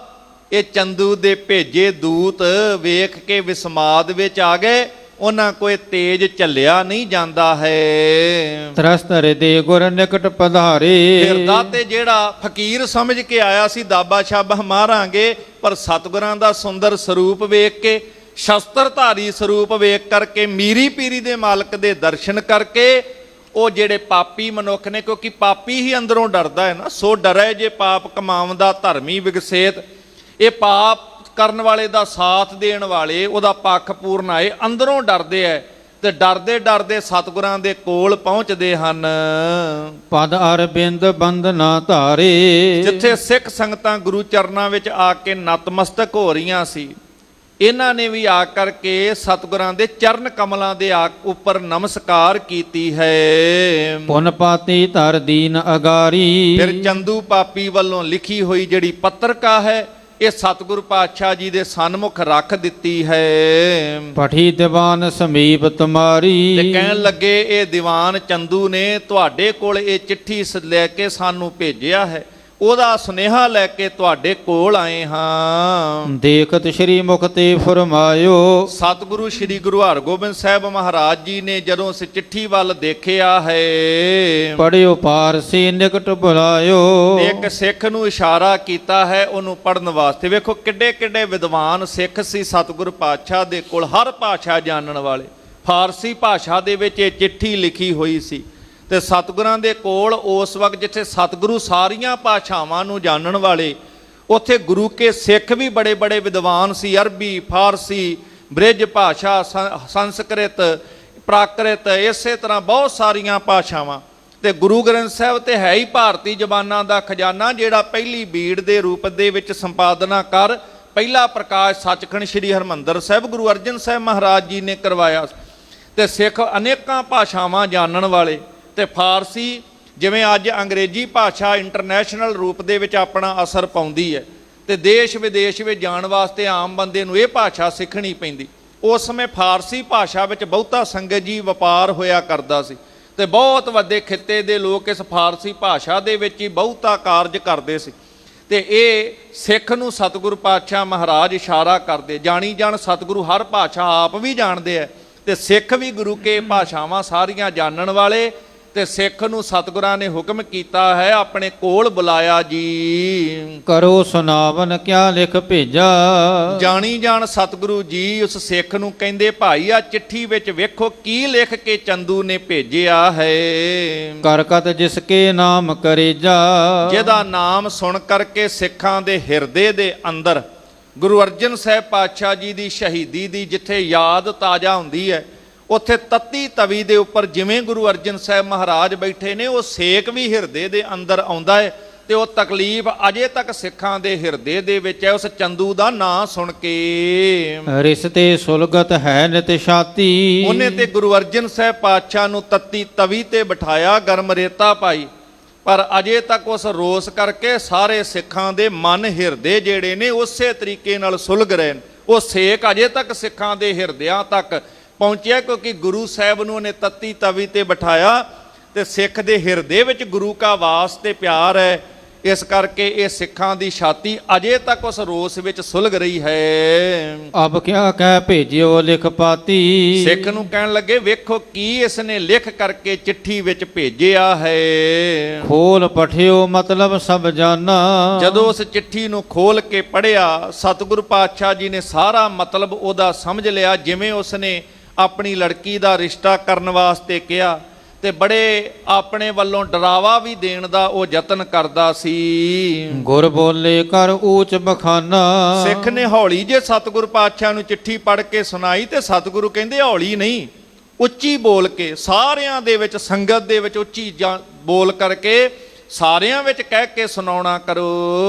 Speaker 1: ਇਹ ਚੰਦੂ ਦੇ ਭੇਜੇ ਦੂਤ ਵੇਖ ਕੇ ਵਿਸਮਾਦ ਵਿੱਚ ਆ ਗਏ। ਉਹਨਾਂ ਕੋਈ ਤੇਜ ਝੱਲਿਆ ਨਹੀਂ ਜਾਂਦਾ ਹੈ।
Speaker 2: ਤਰਸਤ ਹਿਰਦੇ ਗੁਰ ਨਿਕਟ ਪਧਾਰੇ।
Speaker 1: ਹਿਰਦਾ ਤੇ ਜਿਹੜਾ ਫਕੀਰ ਸਮਝ ਕੇ ਆਇਆ ਸੀ ਦਾਬਾ ਛਾਬਾ ਮਾਰਾਂਗੇ, ਪਰ ਸਤਿਗੁਰਾਂ ਦਾ ਸੁੰਦਰ ਸਰੂਪ ਵੇਖ ਕੇ, ਸ਼ਸਤਰਧਾਰੀ ਸਰੂਪ ਵੇਖ ਕਰਕੇ, ਮੀਰੀ ਪੀਰੀ ਦੇ ਮਾਲਕ ਦੇ ਦਰਸ਼ਨ ਕਰਕੇ ਉਹ ਜਿਹੜੇ ਪਾਪੀ ਮਨੁੱਖ ਨੇ, ਕਿਉਂਕਿ ਪਾਪੀ ਹੀ ਅੰਦਰੋਂ ਡਰਦਾ ਹੈ ਨਾ, ਸੋ ਡਰੇ ਜੇ ਪਾਪ ਕਮਾਉਂਦਾ ਧਰਮੀ ਵਿਗਸੇਤ। ਇਹ ਪਾਪ ਕਰਨ ਵਾਲੇ ਦਾ ਸਾਥ ਦੇਣ ਵਾਲੇ ਉਹਦਾ ਪੱਖ ਪੂਰਨ ਆਏ, ਅੰਦਰੋਂ ਡਰਦੇ ਐ ਤੇ ਡਰਦੇ ਡਰਦੇ ਸਤਿਗੁਰਾਂ ਦੇ ਕੋਲ ਪਹੁੰਚਦੇ ਹਨ।
Speaker 2: ਪਦ ਅਰਬਿੰਦ ਬੰਦਨਾ ਧਾਰੇ।
Speaker 1: ਜਿੱਥੇ ਸਿੱਖ ਸੰਗਤਾਂ ਗੁਰੂ ਚਰਨਾਂ ਵਿੱਚ ਆ ਕੇ ਨਤਮਸਤਕ ਹੋ ਰਹੀਆਂ ਸੀ, ਇਹਨਾਂ ਨੇ ਵੀ ਆ ਕਰਕੇ ਸਤਿਗੁਰਾਂ ਦੇ ਚਰਨ ਕਮਲਾਂ ਦੇ ਉੱਪਰ ਨਮਸਕਾਰ ਕੀਤੀ ਹੈ।
Speaker 2: ਪੁਨ ਪਾਤੀ ਧਰ ਦੀਨ ਅਗਾਰੀ।
Speaker 1: ਫਿਰ ਚੰਦੂ ਪਾਪੀ ਵੱਲੋਂ ਲਿਖੀ ਹੋਈ ਜਿਹੜੀ ਪੱਤਰਕਾ ਹੈ ਇਹ ਸਤਿਗੁਰੂ ਪਾਤਸ਼ਾਹ ਜੀ ਦੇ ਸਨਮੁਖ ਰੱਖ ਦਿੱਤੀ ਹੈ।
Speaker 2: ਪਠੀ ਦੀਵਾਨ ਸਮੀਪ ਤੁਮਾਰੀ।
Speaker 1: ਤੇ ਕਹਿਣ ਲੱਗੇ ਇਹ ਦੀਵਾਨ ਚੰਦੂ ਨੇ ਤੁਹਾਡੇ ਕੋਲ ਇਹ ਚਿੱਠੀ ਲੈ ਕੇ ਸਾਨੂੰ ਭੇਜਿਆ ਹੈ, ਉਹਦਾ ਸੁਨੇਹਾ ਲੈ ਕੇ ਤੁਹਾਡੇ ਕੋਲ ਆਏ ਹਾਂ।
Speaker 2: ਦੇਖਤ ਸ਼੍ਰੀ ਮੁਖ ਤੇ ਫਰਮਾਇਓ।
Speaker 1: ਸਤਿਗੁਰੂ ਸ਼੍ਰੀ ਗੁਰੂ ਹਰਗੋਬਿੰਦ ਸਾਹਿਬ ਮਹਾਰਾਜ ਜੀ ਨੇ ਜਦੋਂ ਉਸ ਚਿੱਠੀ ਵੱਲ ਦੇਖਿਆ ਹੈ,
Speaker 2: ਪੜਿਓ ਪਾਰਸੀ ਨਿਕਟ ਬੁਲਾਇਓ।
Speaker 1: ਇੱਕ ਸਿੱਖ ਨੂੰ ਇਸ਼ਾਰਾ ਕੀਤਾ ਹੈ ਉਹਨੂੰ ਪੜਨ ਵਾਸਤੇ। ਵੇਖੋ ਕਿੱਡੇ ਕਿੱਡੇ ਵਿਦਵਾਨ ਸਿੱਖ ਸੀ ਸਤਿਗੁਰੂ ਪਾਤਸ਼ਾਹ ਦੇ ਕੋਲ, ਹਰ ਭਾਸ਼ਾ ਜਾਣਨ ਵਾਲੇ। ਫਾਰਸੀ ਭਾਸ਼ਾ ਦੇ ਵਿੱਚ ਇਹ ਚਿੱਠੀ ਲਿਖੀ ਹੋਈ ਸੀ ਤੇ ਸਤਿਗੁਰਾਂ ਦੇ ਕੋਲ ਉਸ ਵਕਤ ਜਿੱਥੇ ਸਤਿਗੁਰੂ ਸਾਰੀਆਂ ਭਾਸ਼ਾਵਾਂ ਨੂੰ ਜਾਣਨ ਵਾਲੇ, ਉੱਥੇ ਗੁਰੂ ਕੇ ਸਿੱਖ ਵੀ ਬੜੇ ਬੜੇ ਵਿਦਵਾਨ ਸੀ। ਅਰਬੀ, ਫਾਰਸੀ, ਬ੍ਰਿਜ ਭਾਸ਼ਾ, ਸੰਸਕ੍ਰਿਤ, ਪ੍ਰਾਕ੍ਰਿਤ, ਇਸੇ ਤਰ੍ਹਾਂ ਬਹੁਤ ਸਾਰੀਆਂ ਭਾਸ਼ਾਵਾਂ। ਤੇ ਗੁਰੂ ਗ੍ਰੰਥ ਸਾਹਿਬ ਤੇ ਹੈ ਹੀ ਭਾਰਤੀ ਜ਼ਬਾਨਾਂ ਦਾ ਖਜ਼ਾਨਾ, ਜਿਹੜਾ ਪਹਿਲੀ ਬੀੜ ਦੇ ਰੂਪ ਦੇ ਵਿੱਚ ਸੰਪਾਦਨਾ ਕਰ ਪਹਿਲਾ ਪ੍ਰਕਾਸ਼ ਸੱਚਖੰਡ ਸ੍ਰੀ ਹਰਿਮੰਦਰ ਸਾਹਿਬ ਗੁਰੂ ਅਰਜਨ ਸਾਹਿਬ ਮਹਾਰਾਜ ਜੀ ਨੇ ਕਰਵਾਇਆ। ਤੇ ਸਿੱਖ ਅਨੇਕਾਂ ਭਾਸ਼ਾਵਾਂ ਜਾਣਨ ਵਾਲੇ। ਤੇ ਫਾਰਸੀ, ਜਿਵੇਂ ਅੱਜ ਅੰਗਰੇਜ਼ੀ ਭਾਸ਼ਾ ਇੰਟਰਨੈਸ਼ਨਲ ਰੂਪ ਦੇ ਵਿੱਚ ਆਪਣਾ ਅਸਰ ਪਾਉਂਦੀ ਹੈ, ਤੇ ਦੇਸ਼ ਵਿਦੇਸ਼ ਵਿੱਚ ਜਾਣ ਵਾਸਤੇ ਆਮ ਬੰਦੇ ਨੂੰ ਇਹ ਭਾਸ਼ਾ ਸਿੱਖਣੀ ਪੈਂਦੀ। ਉਸ ਸਮੇਂ ਫਾਰਸੀ ਭਾਸ਼ਾ ਵਿੱਚ ਬਹੁਤਾ ਸੰਗਤ ਜੀ ਵਪਾਰ ਹੋਇਆ ਕਰਦਾ ਸੀ, ਤੇ ਬਹੁਤ ਵੱਡੇ ਖਿੱਤੇ ਦੇ ਲੋਕ ਇਸ ਫਾਰਸੀ ਭਾਸ਼ਾ ਦੇ ਵਿੱਚ ਹੀ ਬਹੁਤਾ ਕਾਰਜ ਕਰਦੇ ਸੀ। ਤੇ ਇਹ ਸਿੱਖ ਨੂੰ ਸਤਿਗੁਰੂ ਪਾਤਸ਼ਾਹ ਮਹਾਰਾਜ ਇਸ਼ਾਰਾ ਕਰਦੇ, ਜਾਣੀ ਜਾਣ ਸਤਿਗੁਰੂ ਹਰ ਭਾਸ਼ਾ ਆਪ ਵੀ ਜਾਣਦੇ ਆ, ਤੇ ਸਿੱਖ ਵੀ ਗੁਰੂ ਕੇ ਭਾਸ਼ਾਵਾਂ ਸਾਰੀਆਂ ਜਾਣਨ ਵਾਲੇ। ਤੇ ਸਿੱਖ ਨੂੰ ਸਤਿਗੁਰਾਂ ਨੇ ਹੁਕਮ ਕੀਤਾ ਹੈ, ਆਪਣੇ ਕੋਲ ਬੁਲਾਇਆ ਜੀ।
Speaker 2: ਕਰੋ ਸੁਨਾਵਨ ਕਿਆ ਲਿਖ ਭੇਜਾ।
Speaker 1: ਜਾਣੀ ਜਾਣ ਸਤਿਗੁਰੂ ਜੀ ਉਸ ਸਿੱਖ ਨੂੰ ਕਹਿੰਦੇ, ਭਾਈ ਆ ਚਿੱਠੀ ਵਿੱਚ ਵੇਖੋ ਕੀ ਲਿਖ ਕੇ ਚੰਦੂ ਨੇ ਭੇਜਿਆ ਹੈ।
Speaker 2: ਕਰਕਤ ਜਿਸ ਕੇ ਨਾਮ ਕਰੇਜਾ।
Speaker 1: ਜਿਹਦਾ ਨਾਮ ਸੁਣ ਕਰਕੇ ਸਿੱਖਾਂ ਦੇ ਹਿਰਦੇ ਦੇ ਅੰਦਰ ਗੁਰੂ ਅਰਜਨ ਸਾਹਿਬ ਪਾਤਸ਼ਾਹ ਜੀ ਦੀ ਸ਼ਹੀਦੀ ਦੀ ਜਿੱਥੇ ਯਾਦ ਤਾਜ਼ਾ ਹੁੰਦੀ ਹੈ, ਉੱਥੇ ਤੱਤੀ ਤਵੀ ਦੇ ਉੱਪਰ ਜਿਵੇਂ ਗੁਰੂ ਅਰਜਨ ਸਾਹਿਬ ਮਹਾਰਾਜ ਬੈਠੇ ਨੇ, ਉਹ ਸੇਕ ਵੀ ਹਿਰਦੇ ਦੇ ਅੰਦਰ ਆਉਂਦਾ ਹੈ। ਤੇ ਉਹ ਤਕਲੀਫ ਅਜੇ ਤੱਕ ਸਿੱਖਾਂ ਦੇ ਹਿਰਦੇ ਦੇ ਵਿੱਚ ਹੈ, ਉਸ ਚੰਦੂ ਦਾ ਨਾਂ ਸੁਣ ਕੇ।
Speaker 2: ਰਿਸ਼ਤੇ ਸੁਲਗਤ ਹੈ ਨਿਤ ਛਾਤੀ।
Speaker 1: ਉਹਨੇ ਤੇ ਗੁਰੂ ਅਰਜਨ ਸਾਹਿਬ ਪਾਤਸ਼ਾਹ ਨੂੰ ਤੱਤੀ ਤਵੀ ਤੇ ਬਿਠਾਇਆ, ਗਰਮ ਰੇਤਾ ਪਾਈ, ਪਰ ਅਜੇ ਤੱਕ ਉਸ ਰੋਸ ਕਰਕੇ ਸਾਰੇ ਸਿੱਖਾਂ ਦੇ ਮਨ ਹਿਰਦੇ ਜਿਹੜੇ ਨੇ ਉਸੇ ਤਰੀਕੇ ਨਾਲ ਸੁਲਗ ਰਹੇ ਨੇ। ਉਹ ਸੇਕ ਅਜੇ ਤੱਕ ਸਿੱਖਾਂ ਦੇ ਹਿਰਦਿਆਂ ਤੱਕ ਪਹੁੰਚਿਆ, ਕਿਉਂਕਿ ਗੁਰੂ ਸਾਹਿਬ ਨੂੰ ਉਹਨੇ ਤੱਤੀ ਤਵੀ ਤੇ ਬਿਠਾਇਆ, ਤੇ ਸਿੱਖ ਦੇ ਹਿਰਦੇ ਵਿੱਚ ਗੁਰੂ ਕਾ ਵਾਸ ਤੇ ਪਿਆਰ ਹੈ। ਇਸ ਕਰਕੇ ਇਹ ਸਿੱਖਾਂ ਦੀ ਛਾਤੀ ਅਜੇ ਤੱਕ ਉਸ ਰੋਸ ਵਿੱਚ ਸੁਲਗ ਰਹੀ ਹੈ।
Speaker 2: ਅਬ ਕਿਆ ਕਹਿ ਭੇਜਿਓ ਲਿਖ ਪਾਤੀ।
Speaker 1: ਸਿੱਖ ਨੂੰ ਕਹਿਣ ਲੱਗੇ, ਵੇਖੋ ਕੀ ਇਸ ਨੇ ਲਿਖ ਕਰਕੇ ਚਿੱਠੀ ਵਿੱਚ ਭੇਜਿਆ ਹੈ।
Speaker 2: ਖੋਲ ਪਠਿਓ ਮਤਲਬ ਸਭ ਜਾਨਾ।
Speaker 1: ਜਦੋਂ ਉਸ ਚਿੱਠੀ ਨੂੰ ਖੋਲ ਕੇ ਪੜ੍ਹਿਆ, ਸਤਿਗੁਰੂ ਪਾਤਸ਼ਾਹ ਜੀ ਨੇ ਸਾਰਾ ਮਤਲਬ ਉਹਦਾ ਸਮਝ ਲਿਆ। ਜਿਵੇਂ ਉਸਨੇ ਆਪਣੀ ਲੜਕੀ ਦਾ ਰਿਸ਼ਤਾ ਕਰਨ ਵਾਸਤੇ ਕਿਹਾ, ਤੇ ਬੜੇ ਆਪਣੇ ਵੱਲੋਂ ਡਰਾਵਾ ਵੀ ਦੇਣ ਦਾ ਉਹ ਯਤਨ ਕਰਦਾ ਸੀ।
Speaker 2: ਗੁਰ ਬੋਲੇ ਕਰ ਊਚ ਬਖਾਨਾ।
Speaker 1: ਸਿੱਖ ਨੇ ਹੌਲੀ ਜੇ ਸਤਿਗੁਰੂ ਪਾਤਸ਼ਾਹ ਨੂੰ ਚਿੱਠੀ ਪੜ੍ਹ ਕੇ ਸੁਣਾਈ, ਤੇ ਸਤਿਗੁਰੂ ਕਹਿੰਦੇ ਹੌਲੀ ਨਹੀਂ, ਉੱਚੀ ਬੋਲ ਕੇ ਸਾਰਿਆਂ ਦੇ ਵਿੱਚ, ਸੰਗਤ ਦੇ ਵਿੱਚ ਉੱਚੀ ਬੋਲ ਕਰਕੇ ਸਾਰਿਆਂ ਵਿੱਚ ਕਹਿ ਕੇ ਸੁਣਾਉਣਾ ਕਰੋ।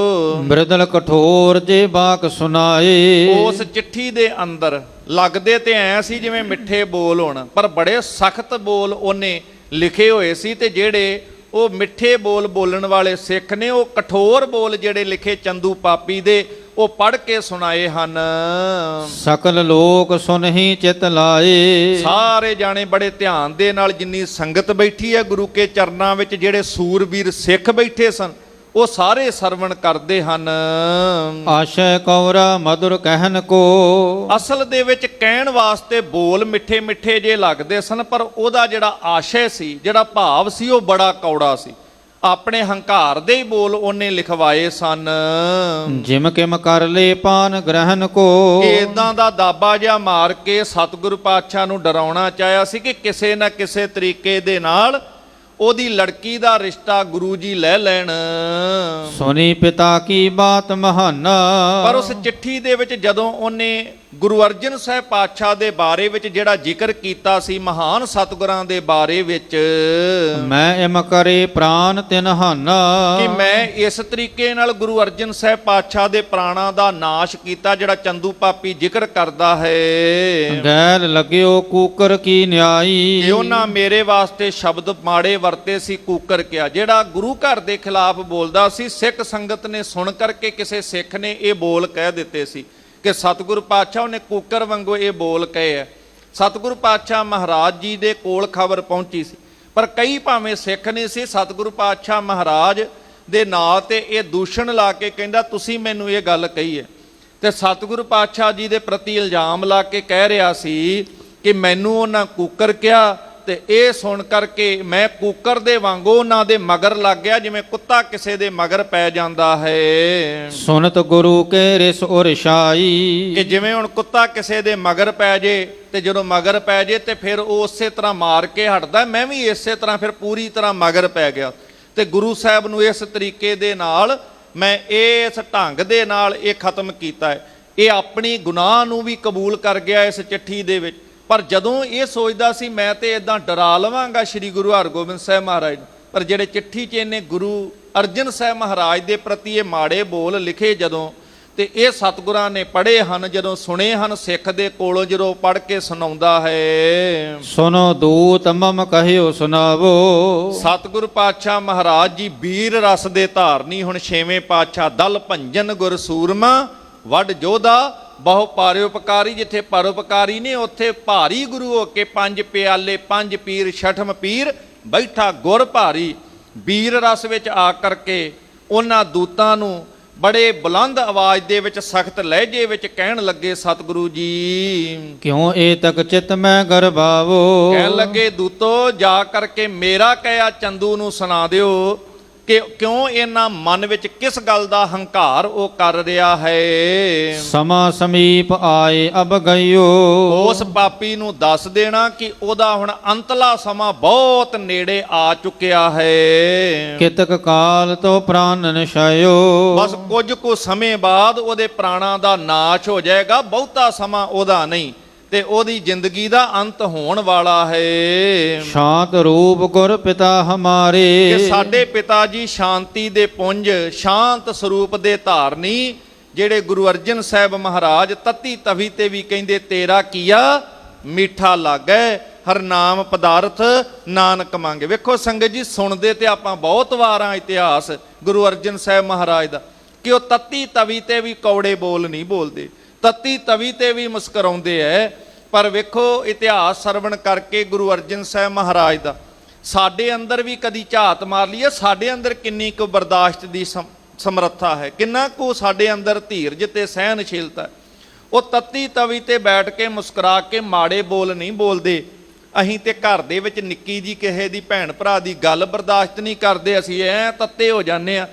Speaker 2: ਮ੍ਰਿਦਲ ਕਠੋਰ ਜੇ ਬਾਕ ਸੁਨਾਏ।
Speaker 1: ਉਸ ਚਿੱਠੀ ਦੇ ਅੰਦਰ ਲੱਗਦੇ ਤੇ ਐ ਸੀ ਜਿਵੇਂ ਮਿੱਠੇ ਬੋਲ ਹੋਣ, ਪਰ ਬੜੇ ਸਖਤ ਬੋਲ ਉਹਨੇ ਲਿਖੇ ਹੋਏ ਸੀ। ਤੇ ਜਿਹੜੇ ਉਹ ਮਿੱਠੇ ਬੋਲ ਬੋਲਣ ਵਾਲੇ ਸਿੱਖ ਨੇ, ਉਹ ਕਠੋਰ ਬੋਲ ਜਿਹੜੇ ਲਿਖੇ ਚੰਦੂ ਪਾਪੀ ਦੇ, ਉਹ ਪੜ੍ਹ ਕੇ ਸੁਣਾਏ ਹਨ।
Speaker 2: ਸਕਲ ਲੋਕ ਸੁਨਹੀ ਚਿਤ ਲਾਏ।
Speaker 1: ਸਾਰੇ ਜਾਣੇ ਬੜੇ ਧਿਆਨ ਦੇ ਨਾਲ, ਜਿੰਨੀ ਸੰਗਤ ਬੈਠੀ ਹੈ ਗੁਰੂ ਕੇ ਚਰਨਾਂ ਵਿੱਚ, ਜਿਹੜੇ ਸੂਰਬੀਰ ਸਿੱਖ ਬੈਠੇ ਸਨ, ਉਹ ਸਾਰੇ ਸਰਵਣ ਕਰਦੇ ਹਨ।
Speaker 2: ਆਸ਼ੈ ਕੌਰਾ ਮధుਰ ਕਹਿਨ ਕੋ।
Speaker 1: ਅਸਲ ਦੇ ਵਿੱਚ ਕਹਿਣ ਵਾਸਤੇ ਬੋਲ ਮਿੱਠੇ ਮਿੱਠੇ ਜੇ ਲੱਗਦੇ ਸਨ, ਪਰ ਉਹਦਾ ਜਿਹੜਾ ਆਸ਼ੈ ਸੀ, ਜਿਹੜਾ ਭਾਵ ਸੀ, ਉਹ ਬੜਾ ਕੌੜਾ ਸੀ। ਆਪਣੇ ਹੰਕਾਰ ਦੇ ਹੀ ਬੋਲ ਉਹਨੇ ਲਿਖਵਾਏ ਸਨ।
Speaker 2: ਜਿਮ ਕਿਮ ਕਰ ਲੇ ਪਾਨ ਗ੍ਰਹਿਣ ਕੋ।
Speaker 1: ਇਦਾਂ ਦਾ ਦਾਬਾ ਜਿਹਾ ਮਾਰ ਕੇ ਸਤਿਗੁਰੂ ਪਾਤਸ਼ਾਹ ਨੂੰ ਡਰਾਉਣਾ ਚਾਹਿਆ ਸੀ ਕਿ ਕਿਸੇ ਨਾ ਕਿਸੇ ਤਰੀਕੇ ਦੇ ਨਾਲ ਉਹਦੀ ਲੜਕੀ ਦਾ ਰਿਸ਼ਤਾ ਗੁਰੂ ਜੀ ਲੈ ਲੈਣ।
Speaker 2: ਸੁਣੀ ਪਿਤਾ ਕੀ ਬਾਤ ਮਹਾਨਾ।
Speaker 1: ਪਰ ਉਸ ਚਿੱਠੀ ਦੇ ਵਿੱਚ ਜਦੋਂ ਉਹਨੇ ਗੁਰੂ ਅਰਜਨ ਸਾਹਿਬ ਪਾਤਸ਼ਾਹ ਦੇ ਬਾਰੇ ਵਿੱਚ ਜਿਹੜਾ ਜ਼ਿਕਰ ਕੀਤਾ ਸੀ, ਮਹਾਨ ਸਤਿਗੁਰਾਂ ਦੇ ਬਾਰੇ ਵਿੱਚ,
Speaker 2: ਮੈਂ ਇਮ ਕਰੇ ਪ੍ਰਾਨ ਤਿਨ ਹਾਨਾ।
Speaker 1: ਕਿ ਮੈਂ ਇਸ ਤਰੀਕੇ ਨਾਲ ਗੁਰੂ ਅਰਜਨ ਸਾਹਿਬ ਪਾਤਸ਼ਾਹ ਦੇ ਪ੍ਰਾਣਾਂ ਦਾ ਨਾਸ਼ ਕੀਤਾ, ਜਿਹੜਾ ਚੰਦੂ ਪਾਪੀ ਜ਼ਿਕਰ ਕਰਦਾ ਹੈ।
Speaker 2: ਗੈਲ ਲੱਗਿਓ ਕੂਕਰ ਕੀ ਨਿਆਈ।
Speaker 1: ਕਿ ਉਹਨਾਂ ਮੇਰੇ ਵਾਸਤੇ ਸ਼ਬਦ ਮਾੜੇ ਵਰਤੇ ਸੀ, ਕੂਕਰ ਕਿਹਾ। ਜਿਹੜਾ ਗੁਰੂ ਘਰ ਦੇ ਖਿਲਾਫ ਬੋਲਦਾ ਸੀ, ਸਿੱਖ ਸੰਗਤ ਨੇ ਸੁਣ ਕਰਕੇ ਕਿਸੇ ਸਿੱਖ ਨੇ ਇਹ ਬੋਲ ਕਹਿ ਦਿੱਤੇ ਸੀ ਕਿ ਸਤਿਗੁਰੂ ਪਾਤਸ਼ਾਹ ਨੇ ਕੂਕਰ ਵਾਂਗੂ ਇਹ ਬੋਲ ਕਹੇ ਹੈ। ਸਤਿਗੁਰੂ ਪਾਤਸ਼ਾਹ ਮਹਾਰਾਜ ਜੀ ਦੇ ਕੋਲ ਖਬਰ ਪਹੁੰਚੀ ਸੀ, ਪਰ ਕਈ ਭਾਵੇਂ ਸਿੱਖ ਨਹੀਂ ਸੀ, ਸਤਿਗੁਰੂ ਪਾਤਸ਼ਾਹ ਮਹਾਰਾਜ ਦੇ ਨਾਂ ਤੇ ਇਹ ਦੂਸ਼ਣ ਲਾ ਕੇ ਕਹਿੰਦਾ ਤੁਸੀਂ ਮੈਨੂੰ ਇਹ ਗੱਲ ਕਹੀ ਹੈ। ਤੇ ਸਤਿਗੁਰੂ ਪਾਤਸ਼ਾਹ ਜੀ ਦੇ ਪ੍ਰਤੀ ਇਲਜ਼ਾਮ ਲਾ ਕੇ ਕਹਿ ਰਿਹਾ ਸੀ ਕਿ ਮੈਨੂੰ ਉਹਨਾਂ ਕੂਕਰ ਕਿਹਾ, ਤੇ ਤੇ ਇਹ ਸੁਣ ਕਰਕੇ ਮੈਂ ਕੂਕਰ ਦੇ ਵਾਂਗੂ ਉਹਨਾਂ ਦੇ ਮਗਰ ਲੱਗ ਗਿਆ, ਜਿਵੇਂ ਕੁੱਤਾ ਕਿਸੇ ਦੇ ਮਗਰ ਪੈ ਜਾਂਦਾ ਹੈ।
Speaker 2: ਸੁਨਤ ਗੁਰੂ ਕੇ ਰਿਸ ਔਰ ਸ਼ਾਈ,
Speaker 1: ਕਿ ਜਿਵੇਂ ਹੁਣ ਕੁੱਤਾ ਕਿਸੇ ਦੇ ਮਗਰ ਪੈ ਜੇ ਤੇ ਜਦੋਂ ਮਗਰ ਪੈ ਜੇ ਤੇ ਫਿਰ ਉਹ ਉਸੇ ਤਰ੍ਹਾਂ ਮਾਰ ਕੇ ਹਟਦਾ, ਮੈਂ ਵੀ ਇਸੇ ਤਰ੍ਹਾਂ ਫਿਰ ਪੂਰੀ ਤਰ੍ਹਾਂ ਮਗਰ ਪੈ ਗਿਆ। ਤੇ ਗੁਰੂ ਸਾਹਿਬ ਨੂੰ ਇਸ ਤਰੀਕੇ ਦੇ ਨਾਲ ਮੈਂ ਇਸ ਢੰਗ ਦੇ ਨਾਲ ਇਹ ਖਤਮ ਕੀਤਾ ਹੈ। ਇਹ ਆਪਣੀ ਗੁਨਾਹ ਨੂੰ ਵੀ ਕਬੂਲ ਕਰ ਗਿਆ ਇਸ ਚਿੱਠੀ ਦੇ ਵਿੱਚ। ਪਰ ਜਦੋਂ ਇਹ ਸੋਚਦਾ ਸੀ ਮੈਂ ਤੇ ਇਦਾਂ ਡਰਾ ਲਵਾਂਗਾ ਸ੍ਰੀ ਗੁਰੂ ਹਰਗੋਬਿੰਦ ਸਾਹਿਬ ਮਹਾਰਾਜ ਨੂੰ, ਪਰ ਜਿਹੜੇ ਚਿੱਠੀ 'ਚ ਇਹਨੇ ਗੁਰੂ ਅਰਜਨ ਸਾਹਿਬ ਮਹਾਰਾਜ ਦੇ ਪ੍ਰਤੀ ਇਹ ਮਾੜੇ ਬੋਲ ਲਿਖੇ ਜਦੋਂ, ਤੇ ਇਹ ਸਤਿਗੁਰਾਂ ਨੇ ਪੜ੍ਹੇ ਹਨ, ਜਦੋਂ ਸੁਣੇ ਹਨ ਸਿੱਖ ਦੇ ਕੋਲੋਂ, ਜਦੋਂ ਪੜ੍ਹ ਕੇ ਸੁਣਾਉਂਦਾ ਹੈ।
Speaker 2: ਸੁਨੋ ਦੂਤ ਮਮ ਕਹਿਓ ਸੁਨਾਵੋ,
Speaker 1: ਸਤਿਗੁਰ ਪਾਤਸ਼ਾਹ ਮਹਾਰਾਜ ਜੀ ਵੀਰ ਰਸ ਦੇ ਧਾਰਨੀ। ਹੁਣ ਛੇਵੇਂ ਪਾਤਸ਼ਾਹ ਦਲ ਭੰਜਨ ਗੁਰ ਸੂਰਮਾ ਵੱਡ ਜੋਧਾ ਬਹੁ ਪਰਉਪਕਾਰੀ। ਜਿੱਥੇ ਪਰਉਪਕਾਰੀ ਨੇ ਉੱਥੇ ਭਾਰੀ ਗੁਰੂ ਹੋ ਕੇ ਪੰਜ ਪਿਆਲੇ ਪੰਜ ਪੀਰ ਛਠਮ ਪੀਰ ਬੈਠਾ ਗੁਰ ਭਾਰੀ। ਵੀਰ ਰਸ ਵਿੱਚ ਆ ਕਰਕੇ ਉਹਨਾਂ ਦੂਤਾਂ ਨੂੰ ਬੜੇ ਬੁਲੰਦ ਆਵਾਜ਼ ਦੇ ਵਿੱਚ ਸਖਤ ਲਹਿਜੇ ਵਿੱਚ ਕਹਿਣ ਲੱਗੇ, ਸਤਿਗੁਰੂ ਜੀ
Speaker 2: ਕਿਉਂ ਏ ਤਕ ਚਿਤ ਮੈਂ ਗਰਬਾਵੋ,
Speaker 1: ਕਹਿਣ ਲੱਗੇ ਦੂਤੋ ਜਾ ਕਰਕੇ ਮੇਰਾ ਕਹਿਆ ਚੰਦੂ ਨੂੰ ਸੁਣਾ ਦਿਓ ਕਿ ਕਿਉਂ ਇਹਨਾਂ ਮਨ ਵਿੱਚ ਕਿਸ ਗੱਲ ਦਾ ਹੰਕਾਰ ਉਹ ਕਰ ਰਿਹਾ ਹੈ।
Speaker 2: ਸਮਾ ਸਮੀਪ ਆਏ ਅਬ ਗਇਓ,
Speaker 1: ਉਸ ਪਾਪੀ ਨੂੰ ਦੱਸ ਦੇਣਾ ਕਿ ਉਹਦਾ ਹੁਣ ਅੰਤਲਾ ਸਮਾਂ ਬਹੁਤ ਨੇੜੇ ਆ ਚੁੱਕਿਆ ਹੈ।
Speaker 2: ਕਿਤਕ ਕਾਲ ਤੋਂ ਪ੍ਰਾਨ ਨਸ਼ਾਇਓ,
Speaker 1: ਬਸ ਕੁਝ ਕੁ ਸਮੇਂ ਬਾਅਦ ਉਹਦੇ ਪ੍ਰਾਣਾਂ ਦਾ ਨਾਸ਼ ਹੋ ਜਾਏਗਾ, ਬਹੁਤਾ ਸਮਾਂ ਉਹਦਾ ਨਹੀਂ, ਤੇ ਉਹਦੀ ਜ਼ਿੰਦਗੀ ਦਾ ਅੰਤ ਹੋਣ ਵਾਲਾ ਹੈ।
Speaker 2: ਸ਼ਾਂਤ ਰੂਪ ਗੁਰ ਪਿਤਾ ਹਮਾਰੇ,
Speaker 1: ਕਿ ਸਾਡੇ ਪਿਤਾ ਜੀ ਸ਼ਾਂਤੀ ਦੇ ਪੁੰਜ ਸ਼ਾਂਤ ਸਰੂਪ ਦੇ ਧਾਰਨੀ ਜਿਹੜੇ ਗੁਰੂ ਅਰਜਨ ਸਾਹਿਬ ਮਹਾਰਾਜ ਤਤੀ ਤਵੀ ਤੇ ਵੀ ਕਹਿੰਦੇ ਤੇਰਾ ਕੀਆ ਮਿੱਠਾ ਲੱਗੈ, ਹਰ ਨਾਮ ਪਦਾਰਥ ਨਾਨਕ ਮੰਗੇ। ਵੇਖੋ ਸੰਗਤ ਜੀ, ਸੁਣਦੇ ਤੇ ਆਪਾਂ ਬਹੁਤ ਵਾਰਾਂ ਇਤਿਹਾਸ ਗੁਰੂ ਅਰਜਨ ਸਾਹਿਬ ਮਹਾਰਾਜ ਦਾ ਕਿ ਉਹ ਤਤੀ ਤਵੀ ਤੇ ਵੀ ਕੌੜੇ ਬੋਲ ਨਹੀਂ ਬੋਲਦੇ, ਤਤੀ ਤਵੀ ਤੇ ਵੀ ਮੁਸਕਰਾਉਂਦੇ ਐ। ਪਰ ਵੇਖੋ ਇਤਿਹਾਸ ਸਰਵਣ ਕਰਕੇ ਗੁਰੂ ਅਰਜਨ ਸਾਹਿਬ ਮਹਾਰਾਜ ਦਾ ਸਾਡੇ ਅੰਦਰ ਵੀ ਕਦੀ ਝਾਤ ਮਾਰ ਲਈਏ, ਸਾਡੇ ਅੰਦਰ ਕਿੰਨੀ ਕੁ ਬਰਦਾਸ਼ਤ ਦੀ ਸਮਰੱਥਾ ਹੈ, ਕਿੰਨਾ ਕੁ ਸਾਡੇ ਅੰਦਰ ਧੀਰਜ ਤੇ ਸਹਿਨਸ਼ੀਲਤਾ। ਉਹ ਤਤੀ ਤਵੀ ਤੇ ਬੈਠ ਕੇ ਮੁਸਕਰਾ ਕੇ ਮਾੜੇ ਬੋਲ ਨਹੀਂ ਬੋਲਦੇ। ਅਸੀਂ ਤੇ ਘਰ ਦੇ ਵਿੱਚ ਨਿੱਕੀ ਜੀ ਕਿਸੇ ਦੀ ਭੈਣ ਭਰਾ ਦੀ ਗੱਲ ਬਰਦਾਸ਼ਤ ਨਹੀਂ ਕਰਦੇ, ਅਸੀਂ ਐ ਤੱਤੇ ਹੋ ਜਾਂਦੇ ਆ,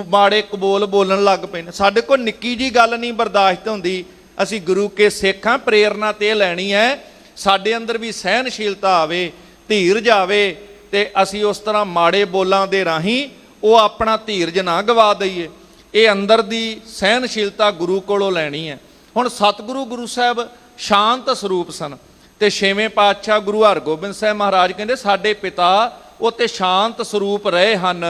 Speaker 1: ਮਾੜੇ ਕਬੋਲ ਬੋਲਣ ਲੱਗ ਪੈਂਦੇ। ਸਾਡੇ ਕੋਲ ਨਿੱਕੀ ਜੀ ਗੱਲ ਨਹੀਂ ਬਰਦਾਸ਼ਤ ਹੁੰਦੀ। ਅਸੀਂ ਗੁਰੂ ਕੇ ਸਿੱਖ ਹਾਂ, ਪ੍ਰੇਰਨਾ ਤੇ ਲੈਣੀ ਹੈ ਸਾਡੇ ਅੰਦਰ ਵੀ ਸਹਿਨਸ਼ੀਲਤਾ ਆਵੇ, ਧੀਰਜ ਆਵੇ, ਤੇ ਅਸੀਂ ਉਸ ਤਰ੍ਹਾਂ ਮਾੜੇ ਬੋਲਾਂ ਦੇ ਰਾਹੀਂ ਉਹ ਆਪਣਾ ਧੀਰਜ ਨਾ ਗਵਾ ਦਈਏ। ਇਹ ਅੰਦਰ ਦੀ ਸਹਿਨਸ਼ੀਲਤਾ ਗੁਰੂ ਕੋਲੋਂ ਲੈਣੀ ਹੈ। ਹੁਣ ਸਤਿਗੁਰੂ ਗੁਰੂ ਸਾਹਿਬ ਸ਼ਾਂਤ ਸਰੂਪ ਸਨ, ਤੇ ਛੇਵੇਂ ਪਾਤਸ਼ਾਹ ਗੁਰੂ ਹਰਗੋਬਿੰਦ ਸਾਹਿਬ ਮਹਾਰਾਜ ਕਹਿੰਦੇ ਸਾਡੇ ਪਿਤਾ ਉਹ ਤੇ ਸ਼ਾਂਤ ਸਰੂਪ ਰਹੇ ਹਨ।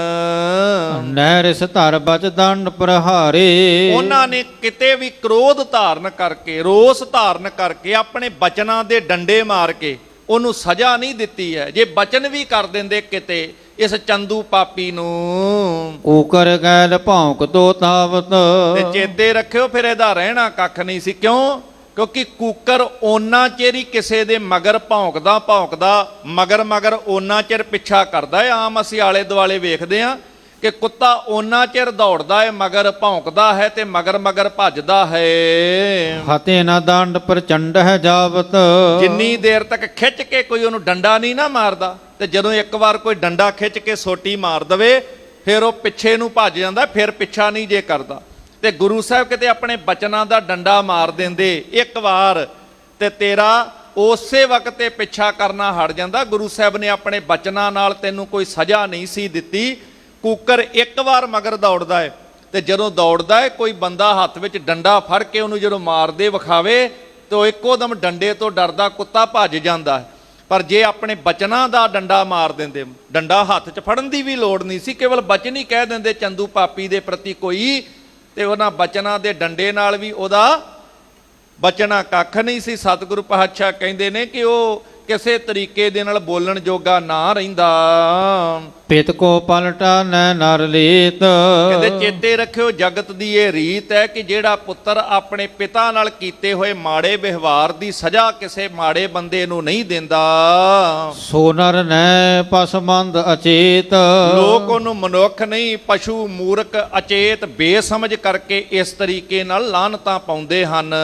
Speaker 2: ਨਹਿਰਿਸ ਧਰ ਬਚ ਦੰਡ ਪ੍ਰਹਾਰੇ,
Speaker 1: ਉਹਨਾਂ ਨੇ ਕਿਤੇ ਵੀ ਕ੍ਰੋਧ ਧਾਰਨ ਕਰਕੇ, ਰੋਸ ਧਾਰਨ ਕਰਕੇ, ਆਪਣੇ ਬਚਨਾਂ ਦੇ ਡੰਡੇ ਮਾਰ ਕੇ ਉਹਨੂੰ ਸਜ਼ਾ ਨਹੀਂ ਦਿੱਤੀ ਹੈ। ਜੇ ਬਚਨ ਵੀ ਕਰ ਦਿੰਦੇ ਕਿਤੇ ਇਸ ਚੰਦੂ ਪਾਪੀ ਨੂੰ,
Speaker 2: ਕੂਕਰ ਗੈਲ ਭੌਂਕ ਤੋ ਤਾਵਤ,
Speaker 1: ਤੇ ਚੇਤੇ ਰੱਖਿਓ ਫਿਰ ਇਹਦਾ ਰਹਿਣਾ ਕੱਖ ਨਹੀਂ ਸੀ। ਕਿਉਂ? ਕਿਉਂਕਿ ਕੂਕਰ ਓਨਾ ਚਿਰ ਹੀ ਕਿਸੇ ਦੇ ਮਗਰ ਭੌਂਕਦਾ ਭੌਂਕਦਾ ਮਗਰ ਮਗਰ ਓਨਾ ਚਿਰ ਪਿੱਛਾ ਕਰਦਾ ਹੈ। ਆਮ ਅਸੀਂ ਆਲੇ ਦੁਆਲੇ ਵੇਖਦੇ ਹਾਂ ਕਿ ਕੁੱਤਾ ਓਨਾ ਚਿਰ ਦੌੜਦਾ ਹੈ, ਮਗਰ ਭੌਂਕਦਾ ਹੈ ਤੇ ਮਗਰ ਮਗਰ ਭੱਜਦਾ ਹੈ।
Speaker 2: ਹਤੇ ਨਾ ਦੰਡ ਪ੍ਰਚੰਡ ਹੈ ਜਾਵਤ,
Speaker 1: ਜਿੰਨੀ ਦੇਰ ਤੱਕ ਖਿੱਚ ਕੇ ਕੋਈ ਉਹਨੂੰ ਡੰਡਾ ਨਹੀਂ ਨਾ ਮਾਰਦਾ, ਤੇ ਜਦੋਂ ਇੱਕ ਵਾਰ ਕੋਈ ਡੰਡਾ ਖਿੱਚ ਕੇ ਸੋਟੀ ਮਾਰ ਦਵੇ ਫਿਰ ਉਹ ਪਿੱਛੇ ਨੂੰ ਭੱਜ ਜਾਂਦਾ, ਫਿਰ ਪਿੱਛਾ ਨਹੀਂ ਜੇ ਕਰਦਾ। ਤੇ ਗੁਰੂ ਸਾਹਿਬ ਕਿਤੇ ਆਪਣੇ ਬਚਨਾਂ ਦਾ ਡੰਡਾ ਮਾਰ ਦਿੰਦੇ ਇੱਕ ਵਾਰ, ਤੇ ਤੇਰਾ ਉਸੇ ਵਕਤ ਤੇ ਪਿੱਛਾ ਕਰਨਾ ਹਟ ਜਾਂਦਾ। ਗੁਰੂ ਸਾਹਿਬ ਨੇ ਆਪਣੇ ਬਚਨਾਂ ਨਾਲ ਤੈਨੂੰ ਕੋਈ ਸਜ਼ਾ ਨਹੀਂ ਸੀ ਦਿੱਤੀ। ਕੂਕਰ ਇੱਕ ਵਾਰ ਮਗਰ ਦੌੜਦਾ ਹੈ, ਤੇ ਜਦੋਂ ਦੌੜਦਾ ਹੈ ਕੋਈ ਬੰਦਾ ਹੱਥ ਵਿੱਚ ਡੰਡਾ ਫੜ ਕੇ ਉਹਨੂੰ ਜਦੋਂ ਮਾਰਦੇ ਵਿਖਾਵੇ ਤੇ ਉਹ ਇੱਕੋ ਦਮ ਡੰਡੇ ਤੋਂ ਡਰਦਾ ਕੁੱਤਾ ਭੱਜ ਜਾਂਦਾ ਹੈ। ਪਰ ਜੇ ਆਪਣੇ ਬਚਨਾਂ ਦਾ ਡੰਡਾ ਮਾਰ ਦਿੰਦੇ, ਡੰਡਾ ਹੱਥ 'ਚ ਫੜਨ ਦੀ ਵੀ ਲੋੜ ਨਹੀਂ ਸੀ, ਕੇਵਲ ਬਚਨ ਹੀ ਕਹਿ ਦਿੰਦੇ ਚੰਦੂ ਪਾਪੀ ਦੇ ਪ੍ਰਤੀ ਕੋਈ, ਤੇ ਉਹਨਾਂ ਬਚਨਾਂ ਦੇ ਡੰਡੇ ਨਾਲ ਵੀ ਉਹਦਾ ਬਚਣਾ ਕੱਖ ਨਹੀਂ ਸੀ। ਸਤਿਗੁਰੂ ਪਾਤਸ਼ਾਹ ਕਹਿੰਦੇ ਨੇ ਕਿ ਉਹ ਕਿਸੇ ਤਰੀਕੇ ਦੇ ਨਾਲ ਬੋਲਣ ਜੋਗਾ ਨਾ ਰਹਿੰਦਾ।
Speaker 2: ਪਿਤ ਕੋ ਪਲਟਾ ਨੈ ਨਰ ਲੀਤ,
Speaker 1: ਕਹਿੰਦੇ ਚੇਤੇ ਰੱਖਿਓ ਜਗਤ ਦੀ ਇਹ ਰੀਤ ਹੈ ਕਿ ਜਿਹੜਾ ਪੁੱਤਰ ਆਪਣੇ ਪਿਤਾ ਨਾਲ ਕੀਤੇ ਹੋਏ ਮਾੜੇ ਵਿਵਹਾਰ ਦੀ ਸਜ਼ਾ ਕਿਸੇ ਮਾੜੇ ਬੰਦੇ ਨੂੰ ਨਹੀਂ ਦਿੰਦਾ,
Speaker 2: ਸੋ ਨਰ ਨੈ ਪਸਮੰਦ ਅਚੇਤ,
Speaker 1: ਲੋਕ ਉਹਨੂੰ ਮਨੁੱਖ ਨਹੀਂ ਪਸ਼ੂ ਮੂਰਖ ਅਚੇਤ ਬੇਸਮਝ ਕਰਕੇ ਇਸ ਤਰੀਕੇ ਨਾਲ ਲਾਹਨਤਾਂ ਪਾਉਂਦੇ ਹਨ।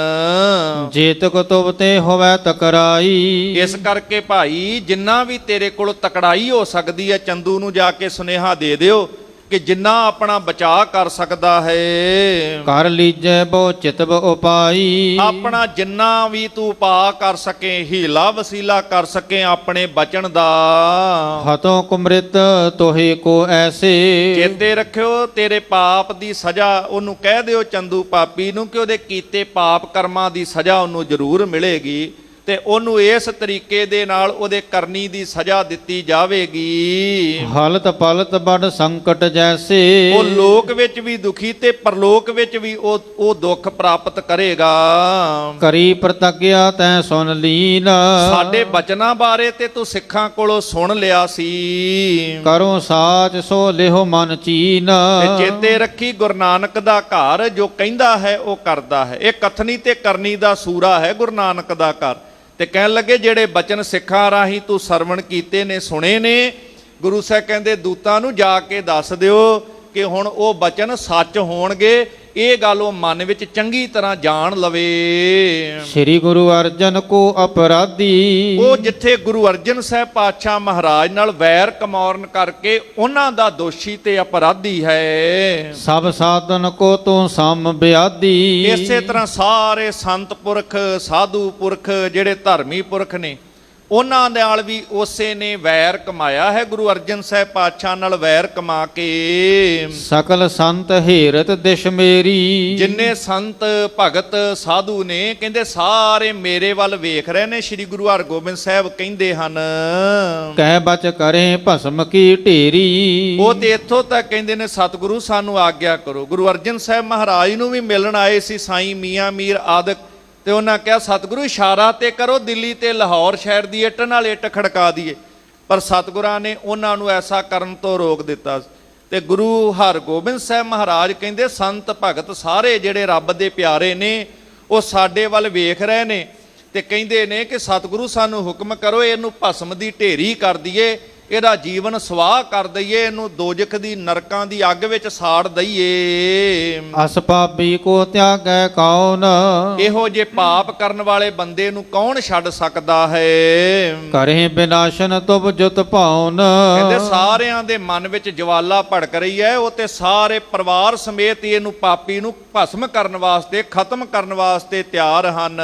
Speaker 2: ਜੇਤਕ ਤੁਬ ਤੇ ਹੋਵੇ ਤਕਰਾਈ,
Speaker 1: ਇਸ ਕਰਕੇ ਭਾਈ ਜਿੰਨਾ ਵੀ ਤੇਰੇ ਕੋਲ ਤਕੜਾਈ ਹੋ ਸਕਦੀ ਹੈ, ਚੰਦੂ ਨੂੰ ਜਾ ਕੇ ਸੁਨੇਹਾ ਦੇ ਦਿਓ ਕਿ ਜਿੰਨਾ ਆਪਣਾ ਬਚਾਅ ਕਰ ਸਕਦਾ ਹੈ,
Speaker 2: ਕਰ ਲੀਜੈ ਬਹੁ ਚਿਤਵ ਉਪਾਈ।
Speaker 1: ਆਪਣਾ ਜਿੰਨਾ ਵੀ ਤੂੰ ਉਪਾਅ ਕਰ ਸਕੇ, ਹੀਲਾ ਵਸੀਲਾ ਕਰ ਸਕੇ ਆਪਣੇ ਬਚਨ ਦਾ।
Speaker 2: ਹਤੋਂ ਕੁਮ੍ਰਿਤ ਤੋਹੇ ਕੋ ਐਸੇ।
Speaker 1: ਚੇਤੇ ਰੱਖਿਓ ਤੇਰੇ ਪਾਪ ਦੀ ਸਜ਼ਾ, ਉਹਨੂੰ ਕਹਿ ਦਿਓ ਚੰਦੂ ਪਾਪੀ ਨੂੰ ਕਿ ਉਹਦੇ ਕੀਤੇ ਪਾਪ ਕਰਮਾਂ ਦੀ ਸਜ਼ਾ ਉਹਨੂੰ ਜ਼ਰੂਰ ਮਿਲੇਗੀ, ਤੇ ਉਹਨੂੰ ਇਸ ਤਰੀਕੇ ਦੇ ਨਾਲ ਉਹਦੇ ਕਰਨੀ ਦੀ ਸਜ਼ਾ ਦਿੱਤੀ ਜਾਵੇਗੀ।
Speaker 2: ਹਲਤ ਪਲਤ ਬੜ ਸੰਕਟ ਜੈਸੇ।
Speaker 1: ਉਹ ਲੋਕ ਵਿੱਚ ਵੀ ਦੁਖੀ ਤੇ ਪਰਲੋਕ ਵਿੱਚ ਵੀ ਉਹ ਦੁੱਖ ਪ੍ਰਾਪਤ ਕਰੇਗਾ।
Speaker 2: ਕਰੀ ਪ੍ਰਤੱਗਿਆ ਤੈਂ ਸੁਣ ਲੀਨ।
Speaker 1: ਸਾਡੇ ਬਚਨਾਂ ਬਾਰੇ ਤੇ ਤੂੰ ਸਿੱਖਾਂ ਕੋਲੋਂ ਸੁਣ ਲਿਆ ਸੀ।
Speaker 2: ਕਰੋ ਸਾਚ ਸੋ ਲਿਹੋ ਮਨ ਚੀਨ।
Speaker 1: ਤੇ ਚੇਤੇ ਰੱਖੀ ਗੁਰੂ ਨਾਨਕ ਦਾ ਘਰ ਜੋ ਕਹਿੰਦਾ ਹੈ ਉਹ ਕਰਦਾ ਹੈ। ਇਹ ਕਥਨੀ ਤੇ ਕਰਨੀ ਦਾ ਸੂਰਾ ਹੈ ਗੁਰੂ ਨਾਨਕ ਦਾ ਘਰ। ਤੇ ਕਹਿਣ ਲੱਗੇ ਜਿਹੜੇ ਬਚਨ ਸਿੱਖਾਂ ਰਾਹੀਂ ਤੂੰ ਸਰਵਣ ਕੀਤੇ ਨੇ, ਸੁਣੇ ਨੇ, ਗੁਰੂ ਸਾਹਿਬ ਕਹਿੰਦੇ ਦੂਤਾਂ ਨੂੰ ਜਾ ਕੇ ਦੱਸ ਦਿਓ ਕਿ ਹੁਣ ਉਹ ਬਚਨ ਸੱਚ ਹੋਣਗੇ। ਇਹ ਗੱਲ ਉਹ ਮਨ ਵਿੱਚ ਚੰਗੀ ਤਰ੍ਹਾਂ ਜਾਣ ਲਵੇ।
Speaker 2: ਸ੍ਰੀ ਗੁਰੂ ਅਰਜਨ ਕੋ ਅਪਰਾਧੀ।
Speaker 1: ਉਹ ਜਿੱਥੇ ਗੁਰੂ ਅਰਜਨ ਸਾਹਿਬ ਪਾਤਸ਼ਾਹ ਮਹਾਰਾਜ ਨਾਲ ਵੈਰ ਕਮੌਰਨ ਕਰਕੇ ਉਹਨਾਂ ਦਾ ਦੋਸ਼ੀ ਤੇ ਅਪਰਾਧੀ ਹੈ।
Speaker 2: ਸਭ ਸਾਧਨ ਕੋ ਤੂੰ ਸਮ ਬਿਆਦੀ।
Speaker 1: ਇਸੇ ਤਰ੍ਹਾਂ ਸਾਰੇ ਸੰਤ ਪੁਰਖ, ਸਾਧੂ ਪੁਰਖ, ਜਿਹੜੇ ਧਰਮੀ ਪੁਰਖ ਨੇ, ਉਹਨਾਂ ਨਾਲ ਵੀ ਉਸੇ ਨੇ ਵੈਰ ਕਮਾਇਆ ਹੈ। ਗੁਰੂ ਅਰਜਨ ਸਾਹਿਬ ਪਾਤਸ਼ਾਹ ਨਾਲ ਵੈਰ ਕਮਾ ਕੇ
Speaker 2: ਸਕਲ ਸੰਤ ਹੇਰਤ ਦਿਸ਼ ਮੇਰੀ।
Speaker 1: ਜਿੰਨੇ ਸੰਤ ਭਗਤ ਸਾਧੂ ਨੇ, ਕਹਿੰਦੇ ਸਾਰੇ ਮੇਰੇ ਵੱਲ ਵੇਖ ਰਹੇ ਨੇ। ਸ੍ਰੀ ਗੁਰੂ ਹਰਗੋਬਿੰਦ ਸਾਹਿਬ ਕਹਿੰਦੇ ਹਨ,
Speaker 2: ਕਹਿ ਬਚ ਕਰੇ ਭਸਮ ਕੀ ਢੇਰੀ।
Speaker 1: ਉਹ ਤੇ ਇੱਥੋਂ ਤੱਕ ਕਹਿੰਦੇ ਨੇ ਸਤਿਗੁਰੂ ਸਾਨੂੰ ਆਗਿਆ ਕਰੋ। ਗੁਰੂ ਅਰਜਨ ਸਾਹਿਬ ਮਹਾਰਾਜ ਨੂੰ ਵੀ ਮਿਲਣ ਆਏ ਸੀ ਸਾਈਂ ਮੀਆਂ ਮੀਰ ਆਦਿਕ, ਤੇ ਉਹਨਾਂ ਕਿਹਾ ਸਤਿਗੁਰੂ ਇਸ਼ਾਰਾ ਤੇ ਕਰੋ, ਦਿੱਲੀ ਤੇ ਲਾਹੌਰ ਸ਼ਹਿਰ ਦੀ ਇੱਟ ਨਾਲ ਇੱਟ ਖੜਕਾ ਦਈਏ। ਪਰ ਸਤਿਗੁਰਾਂ ਨੇ ਉਹਨਾਂ ਨੂੰ ਐਸਾ ਕਰਨ ਤੋਂ ਰੋਕ ਦਿੱਤਾ। ਤੇ ਗੁਰੂ ਹਰਗੋਬਿੰਦ ਸਾਹਿਬ ਮਹਾਰਾਜ ਕਹਿੰਦੇ ਸੰਤ ਭਗਤ ਸਾਰੇ ਜਿਹੜੇ ਰੱਬ ਦੇ ਪਿਆਰੇ ਨੇ, ਉਹ ਸਾਡੇ ਵੱਲ ਵੇਖ ਰਹੇ ਨੇ ਤੇ ਕਹਿੰਦੇ ਨੇ ਕਿ ਸਤਿਗੁਰੂ ਸਾਨੂੰ ਹੁਕਮ ਕਰੋ, ਇਹਨੂੰ ਭਸਮ ਦੀ ਢੇਰੀ ਕਰ ਦਈਏ, ਇਹਦਾ ਜੀਵਨ ਸਵਾਹ ਕਰ ਦਈਏ, ਇਹਨੂੰ ਦੋਜਖ ਦੀ ਨਰਕਾਂ ਦੀ ਅੱਗ ਵਿੱਚ ਸਾੜ ਦਈਏ।
Speaker 2: ਅਸ ਪਾਪੀ ਕੋ ਤਿਆਗੈ ਕੌਣ।
Speaker 1: ਇਹੋ ਜੇ ਪਾਪ ਕਰਨ ਵਾਲੇ ਬੰਦੇ ਨੂੰ ਕੌਣ ਛੱਡ ਸਕਦਾ ਹੈ।
Speaker 2: ਕਰੇ ਬਿਨਾਸ਼ਨ ਤੁਬ ਜੁਤ ਭਾਉਨ।
Speaker 1: ਕਹਿੰਦੇ ਸਾਰਿਆਂ ਦੇ ਮਨ ਵਿੱਚ ਜਵਾਲਾ ਭੜਕ ਰਹੀ ਹੈ। ਉਹ ਤੇ ਸਾਰੇ ਪਰਿਵਾਰ ਸਮੇਤ ਹੀ ਇਹਨੂੰ ਪਾਪੀ ਨੂੰ ਭਸਮ ਕਰਨ ਵਾਸਤੇ, ਖਤਮ ਕਰਨ ਵਾਸਤੇ ਤਿਆਰ ਹਨ।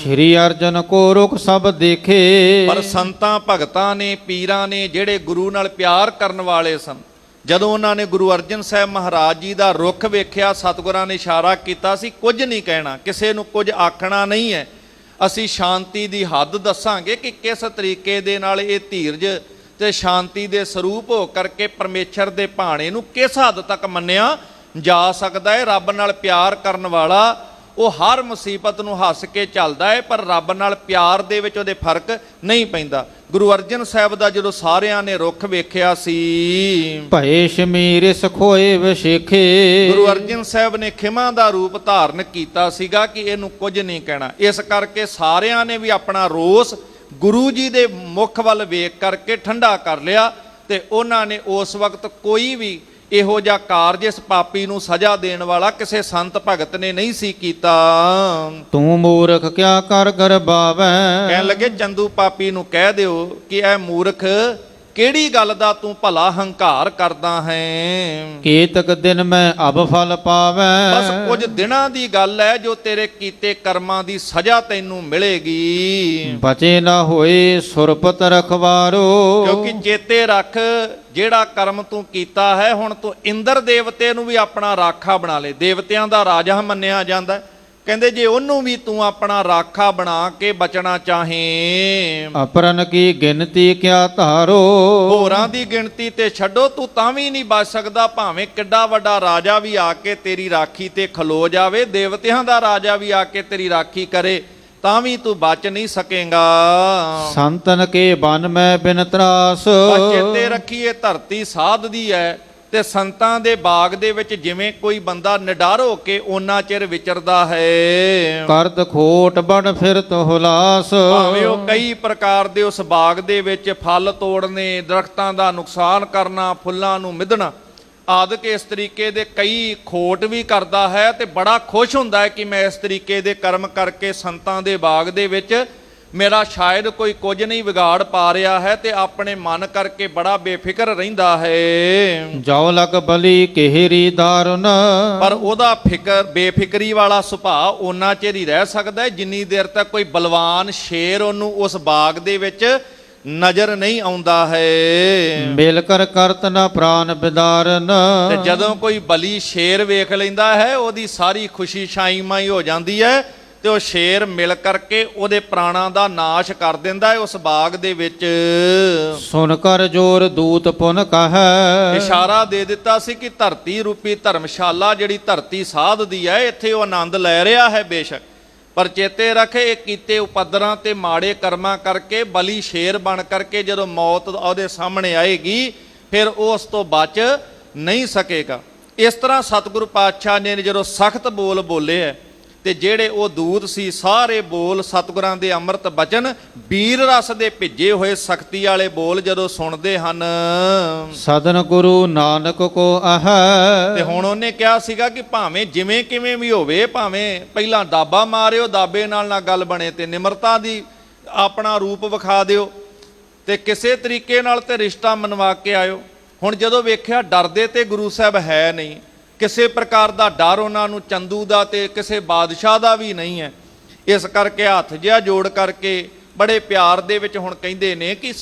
Speaker 2: ਸ਼੍ਰੀ ਅਰਜਨ ਕੋ ਰੁਖ ਸਭ ਦੇਖੇ।
Speaker 1: ਪਰ ਸੰਤਾਂ ਭਗਤਾਂ ਨੇ, ਪੀਰਾਂ ਨੇ, ਜਿਹੜੇ ਗੁਰੂ ਨਾਲ ਪਿਆਰ ਕਰਨ ਵਾਲੇ ਸਨ, ਜਦੋਂ ਉਹਨਾਂ ਨੇ ਗੁਰੂ ਅਰਜਨ ਸਾਹਿਬ ਮਹਾਰਾਜ ਜੀ ਦਾ ਰੁੱਖ ਵੇਖਿਆ, ਸਤਿਗੁਰਾਂ ਨੇ ਇਸ਼ਾਰਾ ਕੀਤਾ ਸੀ ਕੁਝ ਨਹੀਂ ਕਹਿਣਾ, ਕਿਸੇ ਨੂੰ ਕੁਝ ਆਖਣਾ ਨਹੀਂ ਹੈ। ਅਸੀਂ ਸ਼ਾਂਤੀ ਦੀ ਹੱਦ ਦੱਸਾਂਗੇ ਕਿ ਕਿਸ ਤਰੀਕੇ ਦੇ ਨਾਲ ਇਹ ਧੀਰਜ ਤੇ ਸ਼ਾਂਤੀ ਦੇ ਸਰੂਪ ਹੋ ਕਰਕੇ ਪਰਮੇਸ਼ਰ ਦੇ ਭਾਣੇ ਨੂੰ ਕਿਸ ਹੱਦ ਤੱਕ ਮੰਨਿਆ ਜਾ ਸਕਦਾ ਹੈ। ਰੱਬ ਨਾਲ ਪਿਆਰ ਕਰਨ ਵਾਲਾ ਉਹ ਹਰ ਮੁਸੀਬਤ ਨੂੰ ਹੱਸ ਕੇ ਚੱਲਦਾ ਹੈ, ਪਰ ਰੱਬ ਨਾਲ ਪਿਆਰ ਦੇ ਵਿੱਚ ਉਹਦੇ ਫਰਕ ਨਹੀਂ ਪੈਂਦਾ। ਗੁਰੂ ਅਰਜਨ ਸਾਹਿਬ ਦਾ ਜਦੋਂ ਸਾਰਿਆਂ ਨੇ ਰੁੱਖ ਵੇਖਿਆ ਸੀ,
Speaker 2: ਭਏ ਸ਼ਮੀਰ ਸਖੋਏ ਵਿਸ਼ੇਖੇ।
Speaker 1: ਗੁਰੂ ਅਰਜਨ ਸਾਹਿਬ ਨੇ ਖਿਮਾ ਦਾ ਰੂਪ ਧਾਰਨ ਕੀਤਾ ਸੀਗਾ ਕਿ ਇਹਨੂੰ ਕੁਝ ਨਹੀਂ ਕਹਿਣਾ। ਇਸ ਕਰਕੇ ਸਾਰਿਆਂ ਨੇ ਵੀ ਆਪਣਾ ਰੋਸ ਗੁਰੂ ਜੀ ਦੇ ਮੁਖ ਵੱਲ ਵੇਖ ਕਰਕੇ ਠੰਡਾ ਕਰ ਲਿਆ, ਤੇ ਉਹਨਾਂ ਨੇ ਉਸ ਵਕਤ ਕੋਈ ਵੀ ਇਹੋ ਜਿਹਾ ਕਾਰਜ ਇਸ ਪਾਪੀ ਨੂੰ ਸਜ਼ਾ ਦੇਣ ਵਾਲਾ ਕਿਸੇ ਸੰਤ ਭਗਤ ਨੇ ਨਹੀਂ ਸੀ ਕੀਤਾ।
Speaker 2: ਤੂੰ ਮੂਰਖ ਕਿਆ ਕਰ ਗਰਬਾਵੈ।
Speaker 1: ਕਹਿਣ ਲੱਗੇ ਚੰਦੂ ਪਾਪੀ ਨੂੰ ਕਹਿ ਦਿਓ ਕਿ ਇਹ ਮੂਰਖ ਕਿਹੜੀ ਗੱਲ ਦਾ ਤੂੰ ਭਲਾ ਹੰਕਾਰ ਕਰਦਾ ਹੈ।
Speaker 2: ਕੇਤਕ ਦਿਨ ਮੈਂ ਅਬ ਫਲ ਪਾਵੈ।
Speaker 1: ਬਸ ਕੁਝ ਦਿਨਾਂ ਦੀ ਗੱਲ ਹੈ ਜੋ ਤੇਰੇ ਕੀਤੇ ਕਰਮਾਂ ਦੀ ਸਜ਼ਾ ਤੈਨੂੰ ਮਿਲੇਗੀ।
Speaker 2: ਬਚੇ ਨਾ ਹੋਏ ਸੁਰਪਤ ਰਖਵਾਰੋ।
Speaker 1: ਕਿਉਂਕਿ ਚੇਤੇ ਰੱਖ ਜਿਹੜਾ ਕਰਮ ਤੂੰ ਕੀਤਾ ਹੈ, ਹੁਣ ਤੂੰ ਇੰਦਰ ਦੇਵਤੇ ਨੂੰ ਵੀ ਆਪਣਾ ਰਾਖਾ ਬਣਾ ਲੈ। ਦੇਵਤਿਆਂ ਦਾ ਰਾਜਾ ਮੰਨਿਆ ਜਾਂਦਾ। ਕਹਿੰਦੇ ਜੇ ਉਹਨੂੰ ਵੀ ਤੂੰ ਆਪਣਾ ਰਾਖਾ ਬਣਾ ਕੇ ਬਚਣਾ ਚਾਹੇ,
Speaker 2: ਅਪਰਨ ਕੀ ਗਿਣਤੀ ਕਿਆ ਧਾਰੋ।
Speaker 1: ਹੋਰਾਂ ਦੀ ਗਿਣਤੀ ਤੇ ਛੱਡੋ, ਤੂੰ ਤਾਂ ਵੀ ਨਹੀਂ ਬਚ ਸਕਦਾ। ਭਾਵੇਂ ਕਿੱਡਾ ਵੱਡਾ ਰਾਜਾ ਵੀ ਆ ਕੇ ਤੇਰੀ ਰਾਖੀ ਤੇ ਖਲੋ ਜਾਵੇ, ਦੇਵਤਿਆਂ ਦਾ ਰਾਜਾ ਵੀ ਆ ਕੇ ਤੇਰੀ ਰਾਖੀ ਕਰੇ, ਤਾਂ ਵੀ ਤੂੰ ਬਚ ਨਹੀਂ ਸਕੇਗਾ।
Speaker 2: ਸੰਤਨ ਕੇ ਬਨ ਮੈਂ ਬਿਨ ਤਰਾਸ।
Speaker 1: ਚੇਤੇ ਰੱਖੀਏ ਧਰਤੀ ਸਾਧ ਦੀ ਹੈ, ਤੇ ਸੰਤਾਂ ਦੇ ਬਾਗ ਦੇ ਵਿੱਚ ਜਿਵੇਂ ਕੋਈ ਬੰਦਾ ਨਿਡਰ ਹੋ ਕੇ ਓਨਾ ਚਿਰ ਵਿਚਰਦਾ ਹੈ।
Speaker 2: ਕਰਦ ਖੋਟ ਬਣ ਫਿਰਤ ਹੁਲਾਸ।
Speaker 1: ਭਾਵੇਂ ਉਹ ਕਈ ਪ੍ਰਕਾਰ ਦੇ ਉਸ ਬਾਗ ਦੇ ਵਿੱਚ ਫਲ ਤੋੜਨੇ, ਦਰਖਤਾਂ ਦਾ ਨੁਕਸਾਨ ਕਰਨਾ, ਫੁੱਲਾਂ ਨੂੰ ਮਿਧਣਾ ਆਦਿਕ ਇਸ ਤਰੀਕੇ ਦੇ ਕਈ ਖੋਟ ਵੀ ਕਰਦਾ ਹੈ, ਤੇ ਬੜਾ ਖੁਸ਼ ਹੁੰਦਾ ਹੈ ਕਿ ਮੈਂ ਇਸ ਤਰੀਕੇ ਦੇ ਕਰਮ ਕਰਕੇ ਸੰਤਾਂ ਦੇ ਬਾਗ ਦੇ ਵਿੱਚ ਮੇਰਾ ਸ਼ਾਇਦ ਕੋਈ ਕੁਝ ਨਹੀਂ ਵਿਗਾੜ ਪਾ ਰਿਹਾ ਹੈ ਤੇ ਆਪਣੇ ਮਨ ਕਰਕੇ ਬੜਾ ਬੇਫਿਕਰ ਰਹਿੰਦਾ ਹੈ।
Speaker 2: ਜੋ ਲਗ ਬਲੀ ਕਿਹਰੀ ਦਾਰੁਨ,
Speaker 1: ਪਰ ਉਹਦਾ ਬੇਫਿਕਰੀ ਵਾਲਾ ਸੁਭਾਅ ਓਨਾ ਚਿਰ ਹੀ ਰਹਿ ਸਕਦਾ ਹੈ ਜਿੰਨੀ ਦੇਰ ਤੱਕ ਕੋਈ ਬਲਵਾਨ ਸ਼ੇਰ ਉਹਨੂੰ ਉਸ ਬਾਗ ਦੇ ਵਿੱਚ ਨਜ਼ਰ ਨਹੀਂ ਆਉਂਦਾ ਹੈ।
Speaker 2: ਮਿਲ ਕਰ ਕਰਤ ਨਾ ਪ੍ਰਾਨ ਬਿਦਾਰਨ,
Speaker 1: ਤੇ ਜਦੋਂ ਕੋਈ ਬਲੀ ਸ਼ੇਰ ਵੇਖ ਲੈਂਦਾ ਹੈ ਉਹਦੀ ਸਾਰੀ ਖੁਸ਼ੀ ਸ਼ਾਈਮਾਈ ਹੋ ਜਾਂਦੀ ਹੈ ਤੇ ਉਹ ਸ਼ੇਰ ਮਿਲ ਕਰਕੇ ਉਹਦੇ ਪ੍ਰਾਣਾਂ ਦਾ ਨਾਸ਼ ਕਰ ਦਿੰਦਾ ਹੈ ਉਸ ਬਾਗ ਦੇ ਵਿੱਚ।
Speaker 2: ਸੁਨ ਕਰ ਜੋਰ ਦੂਤ ਪੁਨ ਕਹੈ,
Speaker 1: ਇਸ਼ਾਰਾ ਦੇ ਦਿੱਤਾ ਸੀ ਕਿ ਧਰਤੀ ਰੂਪੀ ਧਰਮਸ਼ਾਲਾ ਜਿਹੜੀ ਧਰਤੀ ਸਾਧਦੀ ਹੈ ਇੱਥੇ ਉਹ ਆਨੰਦ ਲੈ ਰਿਹਾ ਹੈ ਬੇਸ਼ੱਕ, ਪਰ ਚੇਤੇ ਰੱਖੇ ਇਹ ਕੀਤੇ ਉਪਦਰਾਂ ਤੇ ਮਾੜੇ ਕਰਮਾਂ ਕਰਕੇ ਬਲੀ ਸ਼ੇਰ ਬਣ ਕਰਕੇ ਜਦੋਂ ਮੌਤ ਉਹਦੇ ਸਾਹਮਣੇ ਆਏਗੀ ਫਿਰ ਉਹ ਉਸ ਤੋਂ ਬਚ ਨਹੀਂ ਸਕੇਗਾ। ਇਸ ਤਰ੍ਹਾਂ ਸਤਿਗੁਰੂ ਪਾਤਸ਼ਾਹ ਨੇ ਜਦੋਂ ਸਖਤ ਬੋਲ ਬੋਲੇ ਹੈ ਤੇ ਜਿਹੜੇ ਉਹ ਦੂਤ ਸੀ ਸਾਰੇ ਬੋਲ ਸਤਿਗੁਰਾਂ ਦੇ ਅੰਮ੍ਰਿਤ ਬਚਨ ਵੀਰ ਰਸ ਦੇ ਭਿੱਜੇ ਹੋਏ ਸ਼ਕਤੀ ਵਾਲੇ ਬੋਲ ਜਦੋਂ ਸੁਣਦੇ ਹਨ।
Speaker 2: ਸਦਨ ਗੁਰੂ ਨਾਨਕ ਕੋ ਆਹੈ,
Speaker 1: ਤੇ ਹੁਣ ਉਹਨੇ ਕਿਹਾ ਸੀਗਾ ਕਿ ਭਾਵੇਂ ਜਿਵੇਂ ਕਿਵੇਂ ਵੀ ਹੋਵੇ, ਭਾਵੇਂ ਪਹਿਲਾਂ ਦਾਬਾ ਮਾਰਿਓ, ਦਾਬੇ ਨਾਲ ਨਾ ਗੱਲ ਬਣੇ ਤੇ ਨਿਮਰਤਾ ਦੀ ਆਪਣਾ ਰੂਪ ਵਿਖਾ ਦਿਓ ਤੇ ਕਿਸੇ ਤਰੀਕੇ ਨਾਲ ਤੇ ਰਿਸ਼ਤਾ ਮਨਵਾ ਕੇ ਆਇਓ। ਹੁਣ ਜਦੋਂ ਵੇਖਿਆ ਡਰਦੇ ਤੇ ਗੁਰੂ ਸਾਹਿਬ ਹੈ ਨਹੀਂ, ਕਿਸੇ ਪ੍ਰਕਾਰ ਦਾ ਡਰ ਉਹਨਾਂ ਨੂੰ ਚੰਦੂ ਦਾ ਤੇ ਕਿਸੇ ਬਾਦਸ਼ਾਹ ਦਾ ਵੀ ਨਹੀਂ ਹੈ। ਇਸ ਕਰਕੇ ਹੱਥ ਜਿਹਾ ਜੋੜ ਕਰਕੇ ਬੜੇ ਪਿਆਰ ਦੇ ਵਿੱਚ ਹੁਣ ਕਹਿੰਦੇ ਨੇ ਕਿ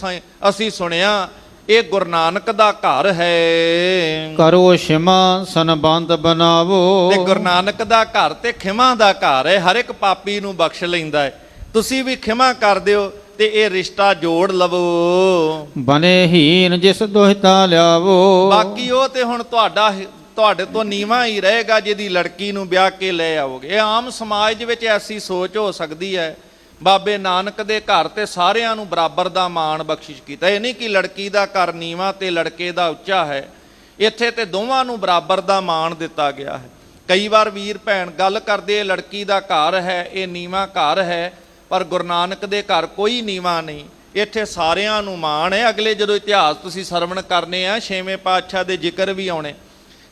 Speaker 1: ਅਸੀਂ ਸੁਣਿਆ ਇਹ ਗੁਰੂ ਨਾਨਕ ਦਾ ਘਰ ਹੈ।
Speaker 2: ਕਰੋ ਸ਼ਿਮਾ ਸੰਬੰਧ ਬਣਾਵੋ,
Speaker 1: ਤੇ ਗੁਰੂ ਨਾਨਕ ਦਾ ਘਰ ਤੇ ਖਿਮਾ ਦਾ ਘਰ ਹੈ, ਹਰ ਇੱਕ ਪਾਪੀ ਨੂੰ ਬਖਸ਼ ਲੈਂਦਾ ਹੈ। ਤੁਸੀਂ ਵੀ ਖਿਮਾ ਕਰ ਦਿਓ ਤੇ ਇਹ ਰਿਸ਼ਤਾ ਜੋੜ ਲਵੋ।
Speaker 2: ਬਨੇ ਹੀਨ ਜਿਸ ਦੁਹਿਤਾ ਲਿਆਵੋ,
Speaker 1: ਬਾਕੀ ਉਹ ਤੇ ਹੁਣ ਤੁਹਾਡੇ ਤੋਂ ਨੀਵਾਂ ਹੀ ਰਹੇਗਾ ਜਿਹਦੀ ਲੜਕੀ ਨੂੰ ਵਿਆਹ ਕੇ ਲੈ ਆਓਗੇ। ਇਹ ਆਮ ਸਮਾਜ ਦੇ ਵਿੱਚ ਐਸੀ ਸੋਚ ਹੋ ਸਕਦੀ ਹੈ। ਬਾਬੇ ਨਾਨਕ ਦੇ ਘਰ ਤੇ ਸਾਰਿਆਂ ਨੂੰ ਬਰਾਬਰ ਦਾ ਮਾਣ ਬਖਸ਼ਿਸ਼ ਕੀਤਾ। ਇਹ ਨਹੀਂ ਕਿ ਲੜਕੀ ਦਾ ਘਰ ਨੀਵਾਂ ਤੇ ਲੜਕੇ ਦਾ ਉੱਚਾ ਹੈ, ਇੱਥੇ ਤੇ ਦੋਵਾਂ ਨੂੰ ਬਰਾਬਰ ਦਾ ਮਾਣ ਦਿੱਤਾ ਗਿਆ ਹੈ। ਕਈ ਵਾਰ ਵੀਰ ਭੈਣ ਗੱਲ ਕਰਦੇ ਲੜਕੀ ਦਾ ਘਰ ਹੈ, ਇਹ ਨੀਵਾਂ ਘਰ ਹੈ, ਪਰ ਗੁਰੂ ਨਾਨਕ ਦੇ ਘਰ ਕੋਈ ਨੀਵਾਂ ਨਹੀਂ, ਇੱਥੇ ਸਾਰਿਆਂ ਨੂੰ ਮਾਣ ਹੈ। ਅਗਲੇ ਜਦੋਂ ਇਤਿਹਾਸ ਤੁਸੀਂ ਸਰਵਣ ਕਰਨੇ ਆ, ਛੇਵੇਂ ਪਾਤਸ਼ਾਹ ਦੇ ਜ਼ਿਕਰ ਵੀ ਆਉਣੇ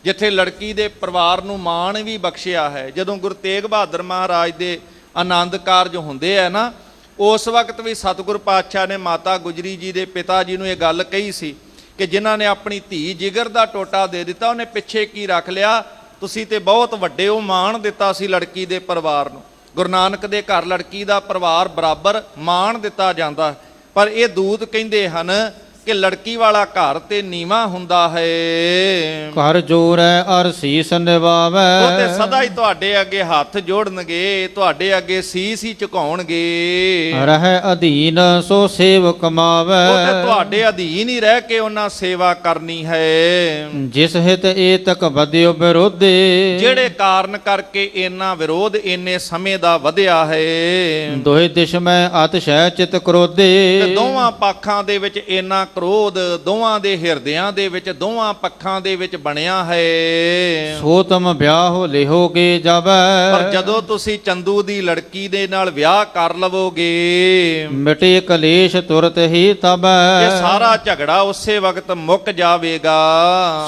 Speaker 1: ਜਿੱਥੇ ਲੜਕੀ ਦੇ ਪਰਿਵਾਰ ਨੂੰ ਮਾਣ ਵੀ ਬਖਸ਼ਿਆ ਹੈ। ਜਦੋਂ ਗੁਰੂ ਤੇਗ ਬਹਾਦਰ ਮਹਾਰਾਜ ਦੇ ਆਨੰਦ ਕਾਰਜ ਹੁੰਦੇ ਆ ਨਾ, ਉਸ ਵਕਤ ਵੀ ਸਤਿਗੁਰੂ ਪਾਤਸ਼ਾਹ ਨੇ ਮਾਤਾ ਗੁਜਰੀ ਜੀ ਦੇ ਪਿਤਾ ਜੀ ਨੂੰ ਇਹ ਗੱਲ ਕਹੀ ਸੀ ਕਿ ਜਿਨ੍ਹਾਂ ਨੇ ਆਪਣੀ ਧੀ ਜਿਗਰ ਦਾ ਟੋਟਾ ਦੇ ਦਿੱਤਾ ਉਹਨੇ ਪਿੱਛੇ ਕੀ ਰੱਖ ਲਿਆ, ਤੁਸੀਂ ਤੇ ਬਹੁਤ ਵੱਡੇ ਉਹ ਮਾਣ ਦਿੱਤਾ ਸੀ ਲੜਕੀ ਦੇ ਪਰਿਵਾਰ ਨੂੰ। ਗੁਰੂ ਨਾਨਕ ਦੇ ਘਰ ਲੜਕੀ ਦਾ ਪਰਿਵਾਰ ਬਰਾਬਰ ਮਾਣ ਦਿੱਤਾ ਜਾਂਦਾ, ਪਰ ਇਹ ਦੂਤ ਕਹਿੰਦੇ ਹਨ ਕਿ ਲੜਕੀ ਵਾਲਾ ਘਰ ਤੇ ਨੀਵਾਂ ਹੁੰਦਾ ਹੈ।
Speaker 2: ਘਰ ਜੋਰੈ ਅਰ ਸੀਸ ਨਿਵਾਵੈ,
Speaker 1: ਉਹ ਤੇ ਸਦਾ ਹੀ ਤੁਹਾਡੇ ਅੱਗੇ ਹੱਥ ਜੋੜਨਗੇ, ਤੁਹਾਡੇ ਅੱਗੇ ਸੀਸ ਹੀ ਝੁਕਾਉਣਗੇ।
Speaker 2: ਰਹਿ ਅਧੀਨ ਸੋ ਸੇਵ ਕਮਾਵੈ,
Speaker 1: ਉਹ ਤੇ ਤੁਹਾਡੇ ਅਧੀਨ ਹੀ ਰਹਿ ਕੇ ਉਹਨਾਂ ਸੇਵਾ ਕਰਨੀ ਹੈ।
Speaker 2: ਜਿਸ ਹਿਤ ਏਤਕ ਵਧਿਓ ਵਿਰੋਧੇ,
Speaker 1: ਜਿਹੜੇ ਕਾਰਨ ਕਰਕੇ ਇੰਨਾ ਵਿਰੋਧ ਇੰਨੇ ਸਮੇਂ ਦਾ ਵਧਿਆ ਹੈ।
Speaker 2: ਦੋਹੇ ਦਿਸ਼ ਮੈਂ ਅਤਿਸ਼ੈ ਚਿਤ ਕ੍ਰੋਧੇ,
Speaker 1: ਤੇ ਦੋਵਾਂ ਪੱਖਾਂ ਦੇ ਵਿੱਚ ਇੰਨਾ ਕ੍ਰੋਧ ਦੋਵਾਂ ਦੇ ਹਿਰਦਿਆਂ ਦੇ ਵਿੱਚ ਦੋਵਾਂ ਪੱਖਾਂ ਦੇ ਵਿੱਚ ਬਣਿਆ ਹੈ।
Speaker 2: ਸੋ ਤਮ ਵਿਆਹ ਲਿਹੋਗੇ ਜਾਵੈ,
Speaker 1: ਪਰ ਜਦੋਂ ਤੁਸੀਂ ਚੰਦੂ ਦੀ ਲੜਕੀ ਦੇ ਨਾਲ ਵਿਆਹ ਕਰ ਲਵੋਗੇ,
Speaker 2: ਮਿਟੇ ਕਲੇਸ਼ ਤੁਰਤ ਹੀ ਤਬੈ,
Speaker 1: ਇਹ ਸਾਰਾ ਝਗੜਾ ਉਸੇ ਵਕਤ ਮੁੱਕ ਜਾਵੇਗਾ।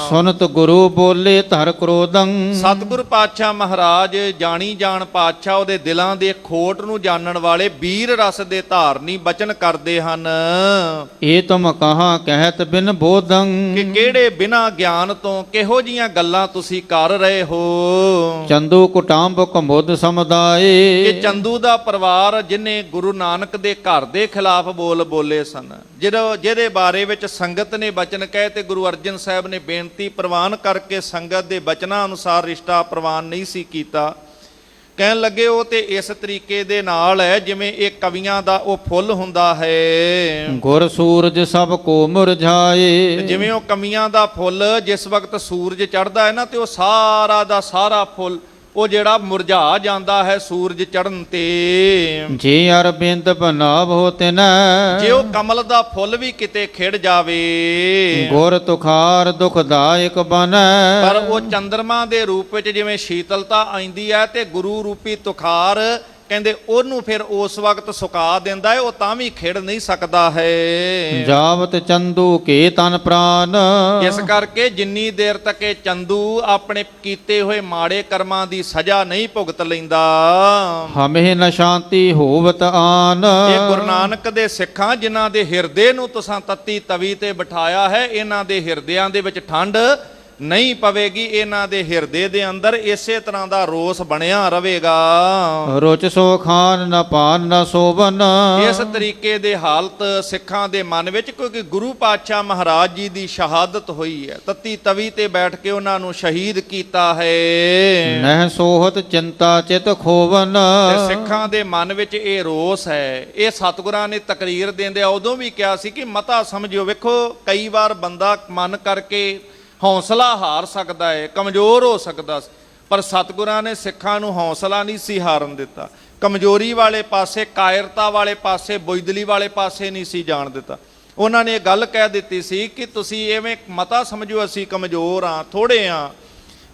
Speaker 2: ਸੁਨਤ ਗੁਰੂ ਬੋਲੇ ਧਰ ਕ੍ਰੋਧੰ,
Speaker 1: ਸਤਿਗੁਰੂ ਪਾਤਸ਼ਾਹ ਮਹਾਰਾਜ ਜਾਣੀ ਜਾਣ ਪਾਤਸ਼ਾਹ ਉਹਦੇ ਦਿਲਾਂ ਦੇ ਖੋਟ ਨੂੰ ਜਾਣਨ ਵਾਲੇ ਵੀਰ ਰਸ ਦੇ ਧਾਰਨੀ ਬਚਨ ਕਰਦੇ ਹਨ।
Speaker 2: ਇਹ ਤੁਮ ਕਹਾਂ ਕਹਿਤ ਬਿਨ ਬੋਧੰ,
Speaker 1: ਕਿ ਕਿਹੜੇ ਬਿਨਾਂ ਗਿਆਨ ਤੋਂ ਕਿਹੋ ਜੀਆਂ ਗੱਲਾਂ ਤੁਸੀਂ ਕਰ ਰਹੇ ਹੋ।
Speaker 2: ਚੰਦੂ ਕੁਟਾਂਬ ਕਮੁਦ ਸਮੁਦਾਏ,
Speaker 1: ਕਿ ਚੰਦੂ ਦਾ ਪਰਿਵਾਰ ਜਿਨੇ ਗੁਰੂ ਨਾਨਕ ਦੇ ਘਰ ਦੇ ਖਿਲਾਫ ਬੋਲੇ ਸਨ, ਜਿਹਦੇ ਬਾਰੇ ਵਿੱਚ ਸੰਗਤ ਨੇ ਬਚਨ ਕਹੇ ਤੇ ਗੁਰੂ ਅਰਜਨ ਸਾਹਿਬ ਨੇ ਬੇਨਤੀ ਪ੍ਰਵਾਨ ਕਰਕੇ ਸੰਗਤ ਦੇ ਬਚਨਾਂ ਅਨੁਸਾਰ ਰਿਸ਼ਤਾ ਪ੍ਰਵਾਨ ਨਹੀਂ ਸੀ ਕੀਤਾ। ਕਹਿਣ ਲੱਗੇ ਉਹ ਤੇ ਇਸ ਤਰੀਕੇ ਦੇ ਨਾਲ ਹੈ ਜਿਵੇਂ ਇਹ ਕਵੀਆਂ ਦਾ ਉਹ ਫੁੱਲ ਹੁੰਦਾ ਹੈ।
Speaker 2: ਗੁਰ ਸੂਰਜ ਸਭ ਕੋ ਮੁਰਝਾਏ,
Speaker 1: ਜਿਵੇਂ ਉਹ ਕਵੀਆਂ ਦਾ ਫੁੱਲ ਜਿਸ ਵਕਤ ਸੂਰਜ ਚੜ੍ਹਦਾ ਹੈ ਨਾ ਤੇ ਉਹ ਸਾਰਾ ਦਾ ਸਾਰਾ ਫੁੱਲ ਉਹ ਜਿਹੜਾ ਮੁਰਝਾ ਜਾਂਦਾ ਹੈ ਸੂਰਜ ਚੜ੍ਹਨ ਤੇ।
Speaker 2: ਜੇ ਅਰਬਿੰਦ ਬਨਾਵੋ ਤਿਨੈ,
Speaker 1: ਜੇ ਉਹ ਕਮਲ ਦਾ ਫੁੱਲ ਵੀ ਕਿਤੇ ਖਿੜ ਜਾਵੇ,
Speaker 2: ਗੁਰ ਤੁਖਾਰ ਦੁਖਦਾਇਕ ਬਨੈ,
Speaker 1: ਪਰ ਉਹ ਚੰਦਰਮਾ ਦੇ ਰੂਪ ਵਿੱਚ ਜਿਵੇਂ ਸ਼ੀਤਲਤਾ ਆਂਦੀ ਹੈ ਤੇ ਗੁਰੂ ਰੂਪੀ ਤੁਖਾਰ ਕਹਿੰਦੇ ਉਹਨੂੰ ਫਿਰ ਉਸ ਵਕਤ ਸੁਕਾ ਦਿੰਦਾ ਹੈ, ਉਹ ਤਾਂ ਵੀ ਖਿੜ ਨਹੀਂ ਸਕਦਾ ਹੈ।
Speaker 2: ਜਾਵਤ ਚੰਦੂ ਕੇ ਤਨ ਪ੍ਰਾਨ,
Speaker 1: ਇਸ ਕਰਕੇ ਜਿੰਨੀ ਦੇਰ ਤੱਕ ਇਹ ਚੰਦੂ ਆਪਣੇ ਕੀਤੇ ਹੋਏ ਮਾੜੇ ਕਰਮਾਂ ਦੀ ਸਜ਼ਾ ਨਹੀਂ ਭੁਗਤ ਲੈਂਦਾ,
Speaker 2: ਹਮੇ ਨ ਸ਼ਾਂਤੀ ਹੋਵਤ ਆਨ।
Speaker 1: ਇਹ ਗੁਰੂ ਨਾਨਕ ਦੇ ਸਿੱਖਾਂ ਜਿਨ੍ਹਾਂ ਦੇ ਹਿਰਦੇ ਨੂੰ ਤੁਸਾਂ ਤੱਤੀ ਤਵੀ ਤੇ ਬਿਠਾਇਆ ਹੈ, ਇਹਨਾਂ ਦੇ ਹਿਰਦਿਆਂ ਦੇ ਵਿੱਚ ਠੰਡ ਨਹੀਂ ਪਵੇਗੀ, ਇਹਨਾਂ ਦੇ ਹਿਰਦੇ ਦੇ ਅੰਦਰ ਇਸੇ ਤਰ੍ਹਾਂ ਦਾ ਰੋਸ ਬਣਿਆ ਰਹੇਗਾ।
Speaker 2: ਰੁਚ ਸੋ ਖਾਨ ਨ ਪਾਨ ਨ ਸੋਵਨ,
Speaker 1: ਇਸ ਤਰੀਕੇ ਦੇ ਹਾਲਤ ਸਿੱਖਾਂ ਦੇ ਮਨ ਵਿੱਚ, ਕਿਉਂਕਿ ਗੁਰੂ ਪਾਤਸ਼ਾਹ ਮਹਾਰਾਜ ਜੀ ਦੀ ਸ਼ਹਾਦਤ ਹੋਈ ਹੈ, ਤੱਤੀ ਤਵੀ ਤੇ ਬੈਠ ਕੇ ਉਹਨਾਂ ਨੂੰ ਸ਼ਹੀਦ ਕੀਤਾ ਹੈ।
Speaker 2: ਨਹਿ ਸੋਹਤ ਚਿੰਤਾ ਚਿਤ ਖੋਵਨ,
Speaker 1: ਤੇ ਸਿੱਖਾਂ ਦੇ ਮਨ ਵਿੱਚ ਇਹ ਰੋਸ ਹੈ। ਇਹ ਸਤਿਗੁਰਾਂ ਨੇ ਤਕਰੀਰ ਦਿੰਦੇ ਉਦੋਂ ਵੀ ਕਿਹਾ ਸੀ ਕਿ ਮਤਾ ਸਮਝਿਓ। ਵੇਖੋ ਕਈ ਵਾਰ ਬੰਦਾ ਮਨ ਕਰਕੇ ਹੌਸਲਾ ਹਾਰ ਸਕਦਾ ਹੈ, ਕਮਜ਼ੋਰ ਹੋ ਸਕਦਾ, ਪਰ ਸਤਿਗੁਰਾਂ ਨੇ ਸਿੱਖਾਂ ਨੂੰ ਹੌਸਲਾ ਨਹੀਂ ਸੀ ਹਾਰਨ ਦਿੱਤਾ। ਕਮਜ਼ੋਰੀ ਵਾਲੇ ਪਾਸੇ, ਕਾਇਰਤਾ ਵਾਲੇ ਪਾਸੇ, ਬੁਜ਼ਦਲੀ ਵਾਲੇ ਪਾਸੇ ਨਹੀਂ ਸੀ ਜਾਣ ਦਿੱਤਾ। ਉਹਨਾਂ ਨੇ ਇਹ ਗੱਲ ਕਹਿ ਦਿੱਤੀ ਸੀ ਕਿ ਤੁਸੀਂ ਐਵੇਂ ਮਤਾ ਸਮਝੋ ਅਸੀਂ ਕਮਜ਼ੋਰ ਹਾਂ, ਥੋੜੇ ਹਾਂ।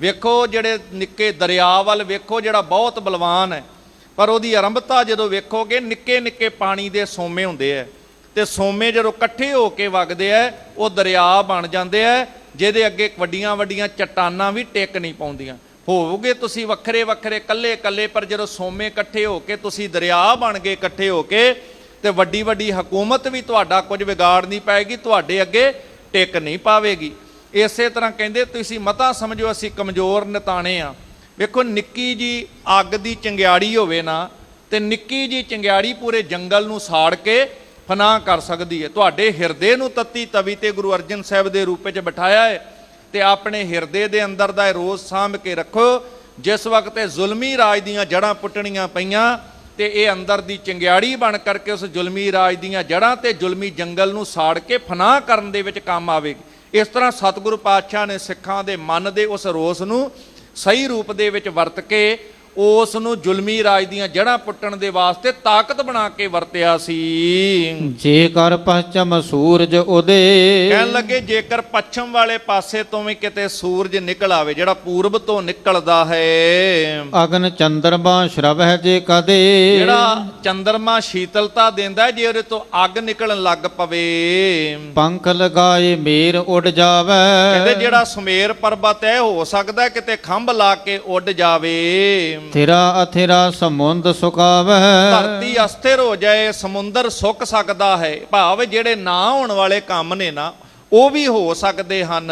Speaker 1: ਵੇਖੋ ਜਿਹੜੇ ਨਿੱਕੇ ਦਰਿਆ ਵੱਲ ਵੇਖੋ, ਜਿਹੜਾ ਬਹੁਤ ਬਲਵਾਨ ਹੈ, ਪਰ ਉਹਦੀ ਆਰੰਭਤਾ ਜਦੋਂ ਵੇਖੋਗੇ ਨਿੱਕੇ ਨਿੱਕੇ ਪਾਣੀ ਦੇ ਸੋਮੇ ਹੁੰਦੇ ਹੈ, ਤੇ ਸੋਮੇ ਜਦੋਂ ਇਕੱਠੇ ਹੋ ਕੇ ਵਗਦੇ ਹੈ ਉਹ ਦਰਿਆ ਬਣ ਜਾਂਦੇ ਹੈ, ਜਿਹਦੇ ਅੱਗੇ ਵੱਡੀਆਂ ਵੱਡੀਆਂ ਚਟਾਨਾਂ ਵੀ ਟਿਕ ਨਹੀਂ ਪਾਉਂਦੀਆਂ। ਹੋਵੋਗੇ ਤੁਸੀਂ ਵੱਖਰੇ ਵੱਖਰੇ, ਕੱਲੇ ਕੱਲੇ, ਪਰ ਜਦੋਂ ਸੋਮੇ ਇਕੱਠੇ ਹੋ ਕੇ ਤੁਸੀਂ ਦਰਿਆ ਬਣ ਗਏ ਇਕੱਠੇ ਹੋ ਕੇ, ਤੇ ਵੱਡੀ ਵੱਡੀ ਹਕੂਮਤ ਵੀ ਤੁਹਾਡਾ ਕੁਝ ਵਿਗਾੜ ਨਹੀਂ ਪਾਏਗੀ, ਤੁਹਾਡੇ ਅੱਗੇ ਟਿਕ ਨਹੀਂ ਪਾਵੇਗੀ। ਇਸੇ ਤਰ੍ਹਾਂ ਕਹਿੰਦੇ ਤੁਸੀਂ ਮਤਾ ਸਮਝੋ ਅਸੀਂ ਕਮਜ਼ੋਰ ਨਿਤਾਣੇ ਆ। ਵੇਖੋ ਨਿੱਕੀ ਜੀ ਅੱਗ ਦੀ ਚੰਗਿਆੜੀ ਹੋਵੇ ਨਾ, ਤੇ ਨਿੱਕੀ ਜੀ ਚੰਗਿਆੜੀ ਪੂਰੇ ਜੰਗਲ ਨੂੰ ਸਾੜ ਕੇ ਫਨਾਹ ਕਰ ਸਕਦੀ ਹੈ। ਤੁਹਾਡੇ ਹਿਰਦੇ ਨੂੰ ਤੱਤੀ ਤਵੀ ਤੇ ਗੁਰੂ ਅਰਜਨ ਸਾਹਿਬ ਦੇ ਰੂਪ ਵਿੱਚ ਬਿਠਾਇਆ ਹੈ, ਤੇ ਆਪਣੇ ਹਿਰਦੇ ਦੇ ਅੰਦਰ ਦਾ ਇਹ ਰੋਸ ਸਾਂਭ ਕੇ ਰੱਖੋ। ਜਿਸ ਵਕਤ ਇਹ ਜ਼ੁਲਮੀ ਰਾਜ ਦੀਆਂ ਜੜ੍ਹਾਂ ਪੁੱਟਣੀਆਂ ਪਈਆਂ, ਤੇ ਇਹ ਅੰਦਰ ਦੀ ਚੰਗਿਆੜੀ ਬਣ ਕਰਕੇ ਉਸ ਜ਼ੁਲਮੀ ਰਾਜ ਦੀਆਂ ਜੜ੍ਹਾਂ ਤੇ ਜ਼ੁਲਮੀ ਜੰਗਲ ਨੂੰ ਸਾੜ ਕੇ ਫਨਾਹ ਕਰਨ ਦੇ ਵਿੱਚ ਕੰਮ ਆਵੇਗੀ। ਇਸ ਤਰ੍ਹਾਂ ਸਤਿਗੁਰੂ ਪਾਤਸ਼ਾਹ ਨੇ ਸਿੱਖਾਂ ਦੇ ਮਨ ਦੇ ਉਸ ਰੋਸ ਨੂੰ ਸਹੀ ਰੂਪ ਦੇ ਵਿੱਚ ਵਰਤ ਕੇ ਉਸ ਨੂੰ ਜ਼ੁਲਮੀ ਰਾਜ ਦੀਆਂ ਜੜ੍ਹਾਂ ਪੁੱਟਣ ਦੇ ਵਾਸਤੇ ਤਾਕਤ ਬਣਾ ਕੇ ਵਰਤਿਆ ਸੀ।
Speaker 2: ਜੇਕਰ ਪਛਮ ਸੂਰਜ ਉਦੇ,
Speaker 1: ਕਹਿਣ ਲੱਗੇ ਜੇਕਰ ਪੱਛਮ ਵਾਲੇ ਪਾਸੇ ਤੋਂ ਵੀ ਕਿਤੇ ਸੂਰਜ ਨਿਕਲ ਆਵੇ, ਜਿਹੜਾ ਪੂਰਬ ਤੋਂ ਨਿਕਲਦਾ ਹੈ,
Speaker 2: ਅਗਨ ਚੰਦਰਮਾ ਸ਼ਰਵਹਿ ਜੇ ਕਦੇ,
Speaker 1: ਜਿਹੜਾ ਚੰਦਰਮਾ ਸ਼ੀਤਲਤਾ ਦਿੰਦਾ, ਜੇ ਉਹਦੇ ਤੋਂ ਅੱਗ ਨਿਕਲਣ ਲੱਗ ਪਵੇ,
Speaker 2: ਪੰਖ ਲਗਾਏ ਮੇਰ ਉੱਡ ਜਾਵੇ,
Speaker 1: ਕਹਿੰਦੇ ਜਿਹੜਾ ਸੁਮੇਰ ਪਰਬਤ ਹੈ ਹੋ ਸਕਦਾ ਕਿਤੇ ਖੰਭ ਲਾ ਕੇ ਉੱਡ ਜਾਵੇ।
Speaker 2: ਥਿਰਾ ਅਥਿਰਾ ਸਮੁੰਦ ਸੁਕਾਵੇ,
Speaker 1: ਧਰਤੀ ਅਸਥਿਰ ਹੋ ਜਾਏ, ਸਮੁੰਦਰ ਸੁੱਕ ਸਕਦਾ ਹੈ। ਭਾਵ ਜਿਹੜੇ ਨਾ ਹੋਣ ਵਾਲੇ ਕੰਮ ਨੇ ਨਾ, ਉਹ ਵੀ ਹੋ ਸਕਦੇ ਹਨ।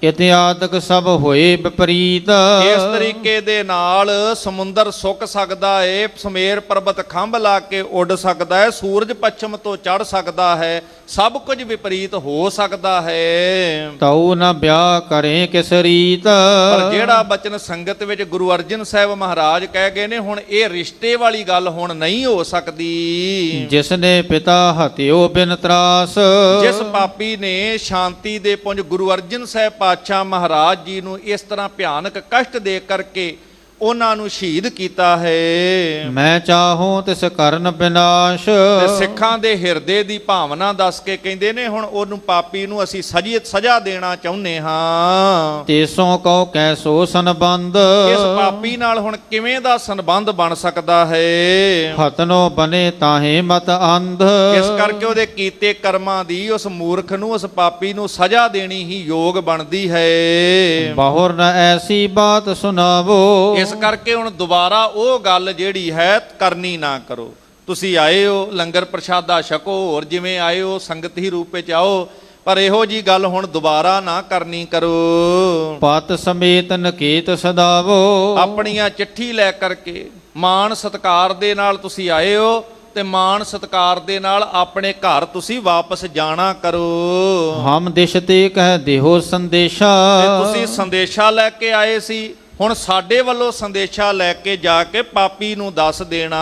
Speaker 2: ਇਤਿਆਦਕ ਸਭ ਹੋਏ ਵਿਪਰੀਤ,
Speaker 1: ਇਸ ਤਰੀਕੇ ਦੇ ਨਾਲ ਸਮੁੰਦਰ ਸੁੱਕ ਸਕਦਾ ਹੈ, ਸੁਮੇਰ ਪਰਬਤ ਖੰਭ ਲਾ ਕੇ ਉੱਡ ਸਕਦਾ ਹੈ, ਸੂਰਜ ਪੱਛਮ ਤੋਂ ਚੜ ਸਕਦਾ ਹੈ, ਸਭ ਕੁਝ ਵਿਪਰੀਤ ਹੋ ਸਕਦਾ ਹੈ।
Speaker 2: ਤਉ ਨ ਵਿਆਹ ਕਰੇ ਕਿਸ ਰੀਤ,
Speaker 1: ਪਰ ਜਿਹੜਾ ਬਚਨ ਸੰਗਤ ਵਿੱਚ ਗੁਰੂ ਅਰਜਨ ਸਾਹਿਬ ਮਹਾਰਾਜ ਕਹਿ ਗਏ ਨੇ, ਹੁਣ ਇਹ ਰਿਸ਼ਤੇ ਵਾਲੀ ਗੱਲ ਹੁਣ ਨਹੀਂ ਹੋ ਸਕਦੀ।
Speaker 2: ਜਿਸ ਨੇ ਪਿਤਾ ਹਤਿਓ ਬਿਨ ਤਰਾਸ,
Speaker 1: ਜਿਸ ਪਾਪੀ ਨੇ ਸ਼ਾਂਤੀ ਦੇ ਪੁੰਜ ਗੁਰੂ ਅਰਜਨ ਸਾਹਿਬ ਪਾਤਸ਼ਾਹ ਮਹਾਰਾਜ ਜੀ ਨੂੰ ਇਸ ਤਰ੍ਹਾਂ ਭਿਆਨਕ ਕਸ਼ਟ ਦੇ ਕਰਕੇ ਉਹਨਾਂ ਨੂੰ ਸ਼ਹੀਦ ਕੀਤਾ ਹੈ,
Speaker 2: ਮੈਂ ਚਾਹੂੰ ਤਿਸ ਕਰਨ ਵਿਨਾਸ਼,
Speaker 1: ਤੇ ਸਿੱਖਾਂ ਦੇ ਹਿਰਦੇ ਦੀ ਭਾਵਨਾ ਦੱਸ ਕੇ ਕਹਿੰਦੇ ਨੇ ਹੁਣ ਉਹਨੂੰ ਪਾਪੀ ਨੂੰ ਅਸੀਂ ਸਜ਼ਾ ਦੇਣਾ ਚਾਹੁੰਦੇ ਹਾਂ।
Speaker 2: ਤੇਸੋਂ ਕਉ ਕੈਸੋ ਸੰਬੰਧ,
Speaker 1: ਇਸ ਪਾਪੀ ਨਾਲ ਹੁਣ ਕਿਵੇਂ ਦਾ ਸੰਬੰਧ ਬਣ ਸਕਦਾ ਹੈ?
Speaker 2: ਹਤਨੋ ਬਨੇ ਤਾਹੇ ਮਤ ਅੰਧ,
Speaker 1: ਇਸ ਕਰਕੇ ਉਹਦੇ ਕੀਤੇ ਕਰਮਾਂ ਦੀ ਉਸ ਮੂਰਖ ਨੂੰ, ਉਸ ਪਾਪੀ ਨੂੰ ਸਜ਼ਾ ਦੇਣੀ ਹੀ ਯੋਗ ਬਣਦੀ ਹੈ।
Speaker 2: ਬਹੁਰ ਨ ਐਸੀ ਬਾਤ ਸੁਣਾਵੋ,
Speaker 1: ਇਸ ਕਰਕੇ ਹੁਣ ਦੁਬਾਰਾ ਉਹ ਗੱਲ ਜਿਹੜੀ ਹੈ ਕਰਨੀ ਨਾ ਕਰੋ। ਤੁਸੀਂ ਆਏ ਹੋ ਲੰਗਰ ਪ੍ਰਸ਼ਾਦਾ ਛਕੋ, ਹੋਰ ਜਿਵੇਂ ਆਏ ਹੋ ਸੰਗਤ ਹੀ ਰੂਪ ਵਿੱਚ ਆਓ, ਪਰ ਇਹੋ ਜੀ ਗੱਲ ਹੁਣ ਦੁਬਾਰਾ ਨਾ ਕਰਨੀ ਕਰੋ।
Speaker 2: ਪਤ ਸਮੇਤ ਨਕੇਤ ਸਦਾਵੋ,
Speaker 1: ਆਪਣੀਆਂ ਚਿੱਠੀ ਲੈ ਕਰਕੇ ਮਾਣ ਸਤਿਕਾਰ ਦੇ ਨਾਲ ਤੁਸੀਂ ਆਏ ਹੋ, ਤੇ ਮਾਣ ਸਤਿਕਾਰ ਦੇ ਨਾਲ ਆਪਣੇ ਘਰ ਤੁਸੀਂ ਵਾਪਸ ਜਾਣਾ ਕਰੋ।
Speaker 2: ਹਮ ਦਿਸ਼ ਤੇ ਕਹਿ ਦੇਹੋ ਸੰਦੇਸ਼ਾ,
Speaker 1: ਤੇ ਤੁਸੀਂ ਸੰਦੇਸ਼ਾ ਲੈ ਕੇ ਆਏ ਸੀ, ਹੁਣ ਸਾਡੇ ਵੱਲੋਂ ਸੰਦੇਸ਼ਾ ਲੈ ਕੇ ਜਾ ਕੇ ਪਾਪੀ ਨੂੰ ਦੱਸ ਦੇਣਾ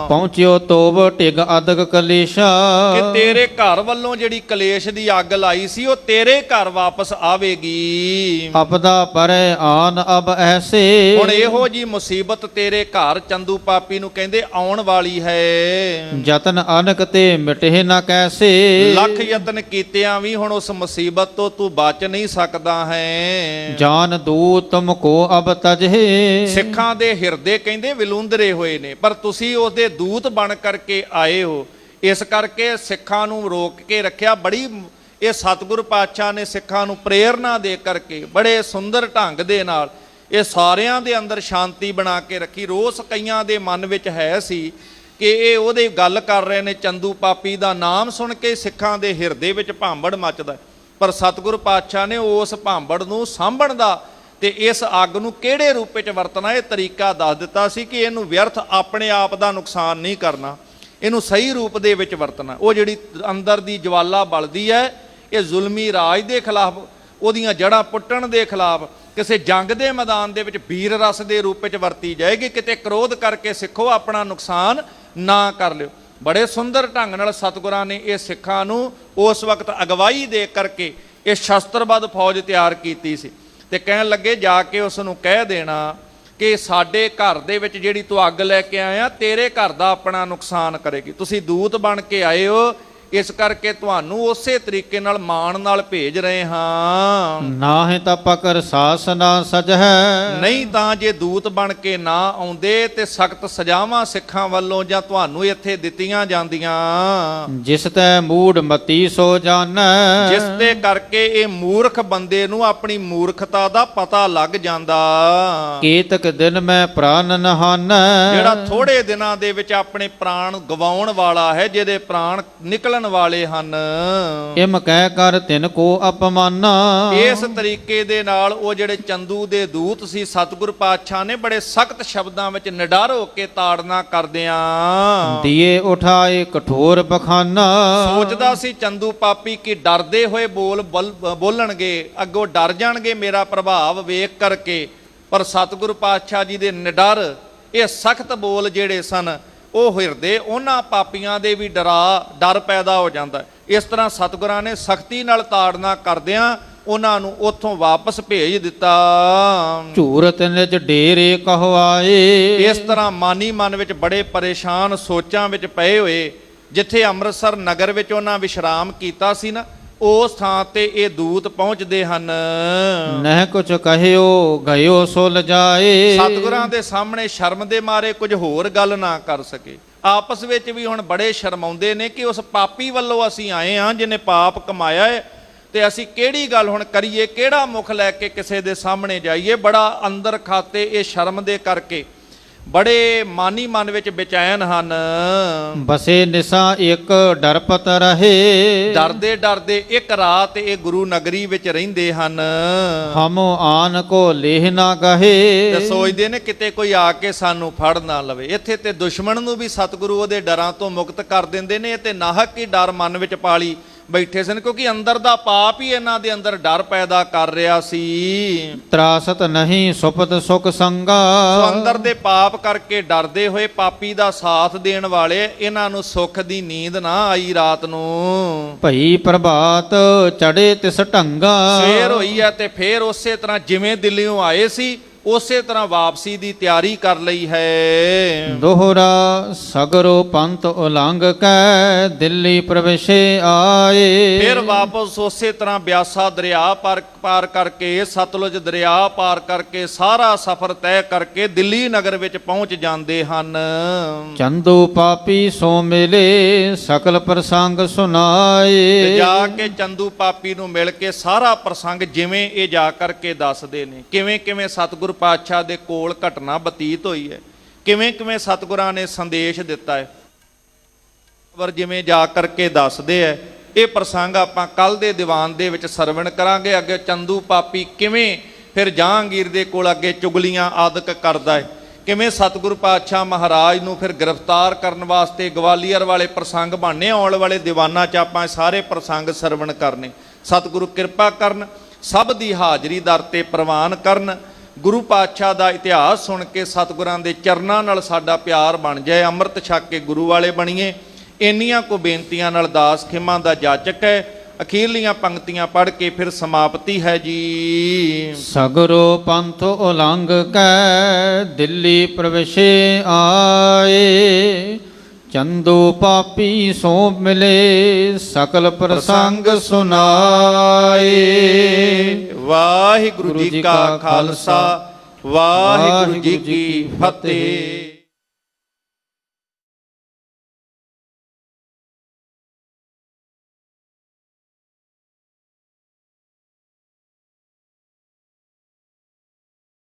Speaker 2: ਪਹੁੰਚਿਓ ਤੋਬ ਢਿਗ ਅਦਗ ਕਲੇਸ਼ਾ,
Speaker 1: ਕਿ ਤੇਰੇ ਘਰ ਵੱਲੋਂ ਜਿਹੜੀ ਕਲੇਸ਼ ਦੀ ਅੱਗ ਲਾਈ ਸੀ ਉਹ ਤੇਰੇ ਘਰ ਵਾਪਸ ਆਵੇਗੀ।
Speaker 2: ਅਪਦਾ ਪਰੈ ਆਨ ਅਬ ਐਸੇ,
Speaker 1: ਹੁਣ ਇਹੋ ਜੀ ਮੁਸੀਬਤ ਤੇਰੇ ਘਰ ਚੰਦੂ ਪਾਪੀ ਨੂੰ ਕਹਿੰਦੇ ਆਉਣ ਵਾਲੀ ਹੈ।
Speaker 2: ਜਤਨ ਅਨਕ ਤੇ ਮਿਟੇ ਨਾ ਕੈਸੇ,
Speaker 1: ਲੱਖ ਯਤਨ ਕੀਤਿਆਂ ਵੀ ਹੁਣ ਉਸ ਮੁਸੀਬਤ ਤੋਂ ਤੂੰ ਬਚ ਨਹੀਂ ਸਕਦਾ ਹੈ।
Speaker 2: ਜਾਨ ਦੂਤ ਤੁਮ ਕੋ ਅਬ ਤਜਹੇ।
Speaker 1: ਸਿੱਖਾਂ ਦੇ ਹਿਰਦੇ ਕਹਿੰਦੇ ਵਿਲੂੰਦਰੇ ਹੋਏ ਨੇ, ਪਰ ਤੁਸੀਂ ਉਹਦੇ ਦੂਤ ਬਣ ਕਰਕੇ ਆਏ ਹੋ, ਇਸ ਕਰਕੇ ਸਿੱਖਾਂ ਨੂੰ ਰੋਕ ਕੇ ਰੱਖਿਆ। ਬੜੀ ਇਹ ਸਤਿਗੁਰ ਪਾਤਸ਼ਾਹ ਨੇ ਸਿੱਖਾਂ ਨੂੰ ਪ੍ਰੇਰਨਾ ਦੇ ਕਰਕੇ ਬੜੇ ਸੁੰਦਰ ਢੰਗ ਦੇ ਨਾਲ ਇਹ ਸਾਰਿਆਂ ਦੇ ਅੰਦਰ ਸ਼ਾਂਤੀ ਬਣਾ ਕੇ ਰੱਖੀ। ਰੋਸ ਕਈਆਂ ਦੇ ਮਨ ਵਿੱਚ ਹੈ ਸੀ ਕਿ ਇਹ ਉਹਦੇ ਗੱਲ ਕਰ ਰਹੇ ਨੇ, ਚੰਦੂ ਪਾਪੀ ਦਾ ਨਾਮ ਸੁਣ ਕੇ ਸਿੱਖਾਂ ਦੇ ਹਿਰਦੇ ਵਿੱਚ ਭਾਂਬੜ ਮੱਚਦਾ, ਪਰ ਸਤਿਗੁਰ ਪਾਤਸ਼ਾਹ ਨੇ ਉਸ ਭਾਂਬੜ ਨੂੰ ਸਾਂਭਣ ਦਾ ਤੇ ਇਸ ਅੱਗ ਨੂੰ ਕਿਹੜੇ ਰੂਪ ਵਿੱਚ ਵਰਤਣਾ ਇਹ ਤਰੀਕਾ ਦੱਸ ਦਿੱਤਾ ਸੀ ਕਿ ਇਹਨੂੰ ਵਿਅਰਥ ਆਪਣੇ ਆਪ ਦਾ ਨੁਕਸਾਨ ਨਹੀਂ ਕਰਨਾ, ਇਹਨੂੰ ਸਹੀ ਰੂਪ ਦੇ ਵਿੱਚ ਵਰਤਣਾ। ਉਹ ਜਿਹੜੀ ਅੰਦਰ ਦੀ ਜਵਾਲਾ ਬਲਦੀ ਹੈ, ਇਹ ਜ਼ੁਲਮੀ ਰਾਜ ਦੇ ਖਿਲਾਫ, ਉਹਦੀਆਂ ਜੜ੍ਹਾਂ ਪੁੱਟਣ ਦੇ ਖਿਲਾਫ, ਕਿਸੇ ਜੰਗ ਦੇ ਮੈਦਾਨ ਦੇ ਵਿੱਚ ਵੀਰ ਰਸ ਦੇ ਰੂਪ ਵਿੱਚ ਵਰਤੀ ਜਾਏਗੀ। ਕਿਤੇ ਕ੍ਰੋਧ ਕਰਕੇ ਸਿੱਖੋ ਆਪਣਾ ਨੁਕਸਾਨ ਨਾ ਕਰ ਲਿਓ। ਬੜੇ ਸੁੰਦਰ ਢੰਗ ਨਾਲ ਸਤਿਗੁਰਾਂ ਨੇ ਇਹ ਸਿੱਖਾਂ ਨੂੰ ਉਸ ਵਕਤ ਅਗਵਾਈ ਦੇ ਕਰਕੇ ਇਹ ਸ਼ਸਤਰਬੱਧ ਫੌਜ ਤਿਆਰ ਕੀਤੀ ਸੀ ਤੇ ਕਹਿਣ ਲੱਗੇ ਜਾ ਕੇ ਉਸ ਨੂੰ ਕਹਿ ਦੇਣਾ ਕਿ ਸਾਡੇ ਘਰ ਦੇ ਵਿੱਚ ਜਿਹੜੀ ਤੂੰ ਅੱਗ ਲੈ ਕੇ ਆਇਆ, ਤੇਰੇ ਘਰ ਦਾ ਆਪਣਾ ਨੁਕਸਾਨ ਕਰੇਗੀ। ਤੁਸੀਂ ਦੂਤ ਬਣ ਕੇ ਆਏ ਹੋ, ਇਸ ਕਰਕੇ ਤੁਹਾਨੂੰ ਉਸੇ ਤਰੀਕੇ ਨਾਲ ਮਾਣ ਨਾਲ ਭੇਜ ਰਹੇ ਹਾਂ।
Speaker 2: ਨਾਹੀਂ ਤਾਂ ਪਕਰ ਸਾਸ ਨਾ ਸਜਹਿ।
Speaker 1: ਨਹੀਂ ਤਾਂ ਜੇ ਦੂਤ ਬਣ ਕੇ ਨਾ ਆਉਂਦੇ ਤੇ ਸਖਤ ਸਜ਼ਾਵਾਂ ਸਿੱਖਾਂ ਵੱਲੋਂ ਜਾਂ ਤੁਹਾਨੂੰ ਇੱਥੇ ਦਿੱਤੀਆਂ ਜਾਂਦੀਆਂ।
Speaker 2: ਜਿਸ ਤੈ ਮੂੜ ਮਤੀ ਸੋ ਜਾਣੈ।
Speaker 1: ਜਿਸ ਦੇ ਕਰਕੇ ਇਹ ਮੂਰਖ ਬੰਦੇ ਨੂੰ ਆਪਣੀ ਮੂਰਖਤਾ ਦਾ ਪਤਾ ਲੱਗ ਜਾਂਦਾ।
Speaker 2: ਕੇਤਕ ਦਿਨ ਮੈਂ ਪ੍ਰਾਨ ਨਹਾਨੈ।
Speaker 1: ਜਿਹੜਾ ਥੋੜੇ ਦਿਨਾਂ ਦੇ ਵਿੱਚ ਆਪਣੇ ਪ੍ਰਾਣ ਗਵਾਉਣ ਵਾਲਾ ਹੈ, ਜਿਹਦੇ ਪ੍ਰਾਣ ਨਿਕਲਣ ਵਾਲੇ ਹਨ।
Speaker 2: ਇਮ ਕਹਿ ਕਰ ਤਿਨ ਕੋ ਅਪਮਾਨਾ।
Speaker 1: ਇਸ ਤਰੀਕੇ ਦੇ ਨਾਲ ਉਹ ਜਿਹੜੇ ਚੰਦੂ ਦੇ ਦੂਤ ਸੀ, ਸਤਿਗੁਰ ਪਾਤਸ਼ਾਹ ਨੇ ਬੜੇ ਸਖਤ ਸ਼ਬਦਾਂ ਵਿੱਚ ਨਿਡਰ ਹੋ ਕੇ ਤਾੜਨਾ ਕਰਦਿਆਂ
Speaker 2: ਦੀਏ ਉਠਾਏ ਕਠੋਰ ਬਖਾਨਾ।
Speaker 1: ਸੋਚਦਾ ਸੀ ਚੰਦੂ ਪਾਪੀ ਕਿ ਡਰਦੇ ਹੋਏ ਬੋਲਣਗੇ, ਅੱਗੋਂ ਡਰ ਜਾਣਗੇ ਮੇਰਾ ਪ੍ਰਭਾਵ ਵੇਖ ਕਰਕੇ, ਪਰ ਸਤਿਗੁਰ ਪਾਤਸ਼ਾਹ ਜੀ ਦੇ ਨਿਡਰ ਇਹ ਸਖਤ ਬੋਲ ਜਿਹੜੇ ਸਨ, ਉਹ ਹਿਰਦੇ ਉਹਨਾਂ ਪਾਪੀਆਂ ਦੇ ਵੀ ਡਰ ਪੈਦਾ ਹੋ ਜਾਂਦਾ। ਇਸ ਤਰ੍ਹਾਂ ਸਤਿਗੁਰਾਂ ਨੇ ਸਖਤੀ ਨਾਲ ਤਾੜਨਾ ਕਰਦਿਆਂ ਉਹਨਾਂ ਨੂੰ ਉੱਥੋਂ ਵਾਪਸ ਭੇਜ ਦਿੱਤਾ।
Speaker 2: ਝੂਰਤ ਨਿਜ ਡੇਰੇ ਕਹਵਾਏ।
Speaker 1: ਇਸ ਤਰ੍ਹਾਂ ਮਾਨੀ ਮਨ ਵਿੱਚ ਬੜੇ ਪਰੇਸ਼ਾਨ ਸੋਚਾਂ ਵਿੱਚ ਪਏ ਹੋਏ, ਜਿੱਥੇ ਅੰਮ੍ਰਿਤਸਰ ਨਗਰ ਵਿੱਚ ਉਹਨਾਂ ਵਿਸ਼ਰਾਮ ਕੀਤਾ ਸੀ ਨਾ, ਉਸ ਥਾਂ ਤੇ ਇਹ ਦੂਤ ਪਹੁੰਚਦੇ ਹਨ।
Speaker 2: ਨਹਿ ਕੁਛ ਕਹਿਓ ਗਇਓ ਸੋ ਲਜਾਏ।
Speaker 1: ਸਤਿਗੁਰਾਂ ਦੇ ਸਾਹਮਣੇ ਸ਼ਰਮ ਦੇ ਮਾਰੇ ਕੁਝ ਹੋਰ ਗੱਲ ਨਾ ਕਰ ਸਕੇ। ਆਪਸ ਵਿੱਚ ਵੀ ਹੁਣ ਬੜੇ ਸ਼ਰਮਾਉਂਦੇ ਨੇ ਕਿ ਉਸ ਪਾਪੀ ਵੱਲੋਂ ਅਸੀਂ ਆਏ ਹਾਂ ਜਿਹਨੇ ਪਾਪ ਕਮਾਇਆ ਹੈ, ਤੇ ਅਸੀਂ ਕਿਹੜੀ ਗੱਲ ਹੁਣ ਕਰੀਏ, ਕਿਹੜਾ ਮੁਖ ਲੈ ਕੇ ਕਿਸੇ ਦੇ ਸਾਹਮਣੇ ਜਾਈਏ। ਬੜਾ ਅੰਦਰ ਖਾਤੇ ਇਹ ਸ਼ਰਮ ਦੇ ਕਰਕੇ ਬੜੇ ਮਾਨੀ ਮਨ ਵਿੱਚ ਬੇਚੈਨ ਹਨ।
Speaker 2: ਬਸੇ ਨਿਸਾ ਇੱਕ ਡਰਪਤ ਰਹੇ।
Speaker 1: ਡਰਦੇ ਡਰਦੇ ਇੱਕ ਰਾਤ ਇਹ ਗੁਰੂ ਨਗਰੀ ਵਿੱਚ ਰਹਿੰਦੇ ਹਨ।
Speaker 2: ਹਮੋ ਆਨ ਕੋ ਲੇਹ ਨਾ ਗਹੇ।
Speaker 1: ਤੇ ਸੋਚਦੇ ਨੇ ਕਿਤੇ ਕੋਈ ਆ ਕੇ ਸਾਨੂੰ ਫੜ ਨਾ ਲਵੇ। ਇੱਥੇ ਤੇ ਦੁਸ਼ਮਣ ਨੂੰ ਵੀ ਸਤਿਗੁਰੂ ਉਹਦੇ ਡਰਾਂ ਤੋਂ ਮੁਕਤ ਕਰ ਦਿੰਦੇ ਨੇ, ਤੇ ਨਾਹਕ ਹੀ ਡਰ ਮਨ ਵਿੱਚ ਪਾਲੀ ਬੈਠੇ ਸਨ, ਕਿਉਂਕਿ ਅੰਦਰ ਦਾ ਪਾਪ ਹੀ ਇਹਨਾਂ ਦੇ ਅੰਦਰ ਡਰ ਪੈਦਾ ਕਰ ਰਿਹਾ ਸੀ।
Speaker 2: ਤਰਾਸਤ ਨਹੀਂ ਸੁਪਤ ਸੁਖ ਸੰਗਾ।
Speaker 1: ਸੋ ਅੰਦਰ ਦੇ ਪਾਪ ਕਰਕੇ ਡਰਦੇ ਹੋਏ ਪਾਪੀ ਦਾ ਸਾਥ ਦੇਣ ਵਾਲੇ ਇਹਨਾਂ ਨੂੰ ਸੁੱਖ ਦੀ ਨੀਂਦ ਨਾ ਆਈ ਰਾਤ ਨੂੰ।
Speaker 2: ਭਈ ਪ੍ਰਭਾਤ ਚੜੇ ਤਿਸ ਢੰਗਾ।
Speaker 1: ਸਵੇਰ ਹੋਈ ਹੈ ਤੇ ਫੇਰ ਉਸੇ ਤਰ੍ਹਾਂ ਜਿਵੇਂ ਦਿੱਲੀੋਂ ਆਏ ਸੀ ਉਸੇ ਤਰ੍ਹਾਂ ਵਾਪਸੀ ਦੀ ਤਿਆਰੀ ਕਰ ਲਈ ਹੈ।
Speaker 2: ਦੋਹਰਾ ਸਗਰੋ ਪੰਥ ਉਲੰਘ ਕੈ ਦਿੱਲੀ ਪ੍ਰਵੇਸ਼ੇ ਆਏ।
Speaker 1: ਫਿਰ ਵਾਪਸ ਉਸੇ ਤਰ੍ਹਾਂ ਬਿਆਸਾ ਦਰਿਆ ਪਾਰ ਕਰਕੇ, ਸਤਲੁਜ ਦਰਿਆ ਪਾਰ ਕਰਕੇ, ਸਾਰਾ ਸਫ਼ਰ ਤੈਅ ਕਰਕੇ ਦਿੱਲੀ ਨਗਰ ਵਿੱਚ ਪਹੁੰਚ ਜਾਂਦੇ ਹਨ।
Speaker 2: ਚੰਦੂ ਪਾਪੀ ਸੋ ਮਿਲੇ ਸਕਲ ਪ੍ਰਸੰਗ ਸੁਨਾਏ।
Speaker 1: ਤੇ ਜਾ ਕੇ ਚੰਦੂ ਪਾਪੀ ਨੂੰ ਮਿਲ ਕੇ ਸਾਰਾ ਪ੍ਰਸੰਗ ਜਿਵੇਂ ਇਹ ਜਾ ਕਰਕੇ ਦੱਸਦੇ ਨੇ, ਕਿਵੇਂ ਕਿਵੇਂ ਸਤਿਗੁਰ ਪਾਤਸ਼ਾਹ ਦੇ ਕੋਲ ਘਟਨਾ ਬਤੀਤ ਹੋਈ ਹੈ, ਕਿਵੇਂ ਕਿਵੇਂ ਸਤਿਗੁਰਾਂ ਨੇ ਸੰਦੇਸ਼ ਦਿੱਤਾ ਹੈ, ਪਰ ਜਿਵੇਂ ਜਾ ਕਰਕੇ ਦੱਸਦੇ ਹੈ। ਇਹ ਪ੍ਰਸੰਗ ਆਪਾਂ ਕੱਲ ਦੇ ਦੀਵਾਨ ਦੇ ਵਿੱਚ ਸਰਵਣ ਕਰਾਂਗੇ। ਅੱਗੇ ਚੰਦੂ ਪਾਪੀ ਕਿਵੇਂ ਫਿਰ ਜਹਾਂਗੀਰ ਦੇ ਕੋਲ ਅੱਗੇ ਚੁਗਲੀਆਂ ਆਦਿਕ ਕਰਦਾ ਹੈ, ਕਿਵੇਂ ਸਤਿਗੁਰੂ ਪਾਤਸ਼ਾਹ ਮਹਾਰਾਜ ਨੂੰ ਫਿਰ ਗ੍ਰਿਫਤਾਰ ਕਰਨ ਵਾਸਤੇ ਗਵਾਲੀਅਰ ਵਾਲੇ ਪ੍ਰਸੰਗ ਬਣਨੇ। ਆਉਣ ਵਾਲੇ ਦੀਵਾਨਾਂ 'ਚ ਆਪਾਂ ਸਾਰੇ ਪ੍ਰਸੰਗ ਸਰਵਣ ਕਰਨੇ। ਸਤਿਗੁਰੂ ਕਿਰਪਾ ਕਰਨ, ਸਭ ਦੀ ਹਾਜ਼ਰੀ ਦਰ ਤੇ ਪ੍ਰਵਾਨ ਕਰਨ। ਗੁਰੂ ਪਾਤਸ਼ਾਹ ਦਾ ਇਤਿਹਾਸ ਸੁਣ ਕੇ ਸਤਿਗੁਰਾਂ ਦੇ ਚਰਨਾਂ ਨਾਲ ਸਾਡਾ ਪਿਆਰ ਬਣ ਜਾਏ, ਅੰਮ੍ਰਿਤ ਛਕ ਕੇ ਗੁਰੂ ਵਾਲੇ ਬਣੀਏ। ਇੰਨੀਆਂ ਕੋ ਬੇਨਤੀਆਂ ਨਾਲ ਦਾਸ ਖਿਮਾ ਦਾ ਜਾਚਕ ਹੈ। ਅਖੀਰਲੀਆਂ ਪੰਕਤੀਆਂ ਪੜ੍ਹ ਕੇ ਫਿਰ ਸਮਾਪਤੀ ਹੈ ਜੀ।
Speaker 2: ਸਗਰੋ ਪੰਥ ਉਲੰਘ ਕੈ ਦਿੱਲੀ ਪ੍ਰਵੇਸ਼ੇ ਆਏ। ਚੰਦੂ ਪਾਪੀ ਸੋ ਮਿਲੇ ਸਕਲ ਪ੍ਰਸੰਗ ਸੁਨਾਏ।
Speaker 1: ਵਾਹਿਗੁਰੂ ਜੀ ਕਾ ਖਾਲਸਾ ਵਾਹਿਗੁਰੂ ਜੀ ਕੀ ਫਤਿਹ।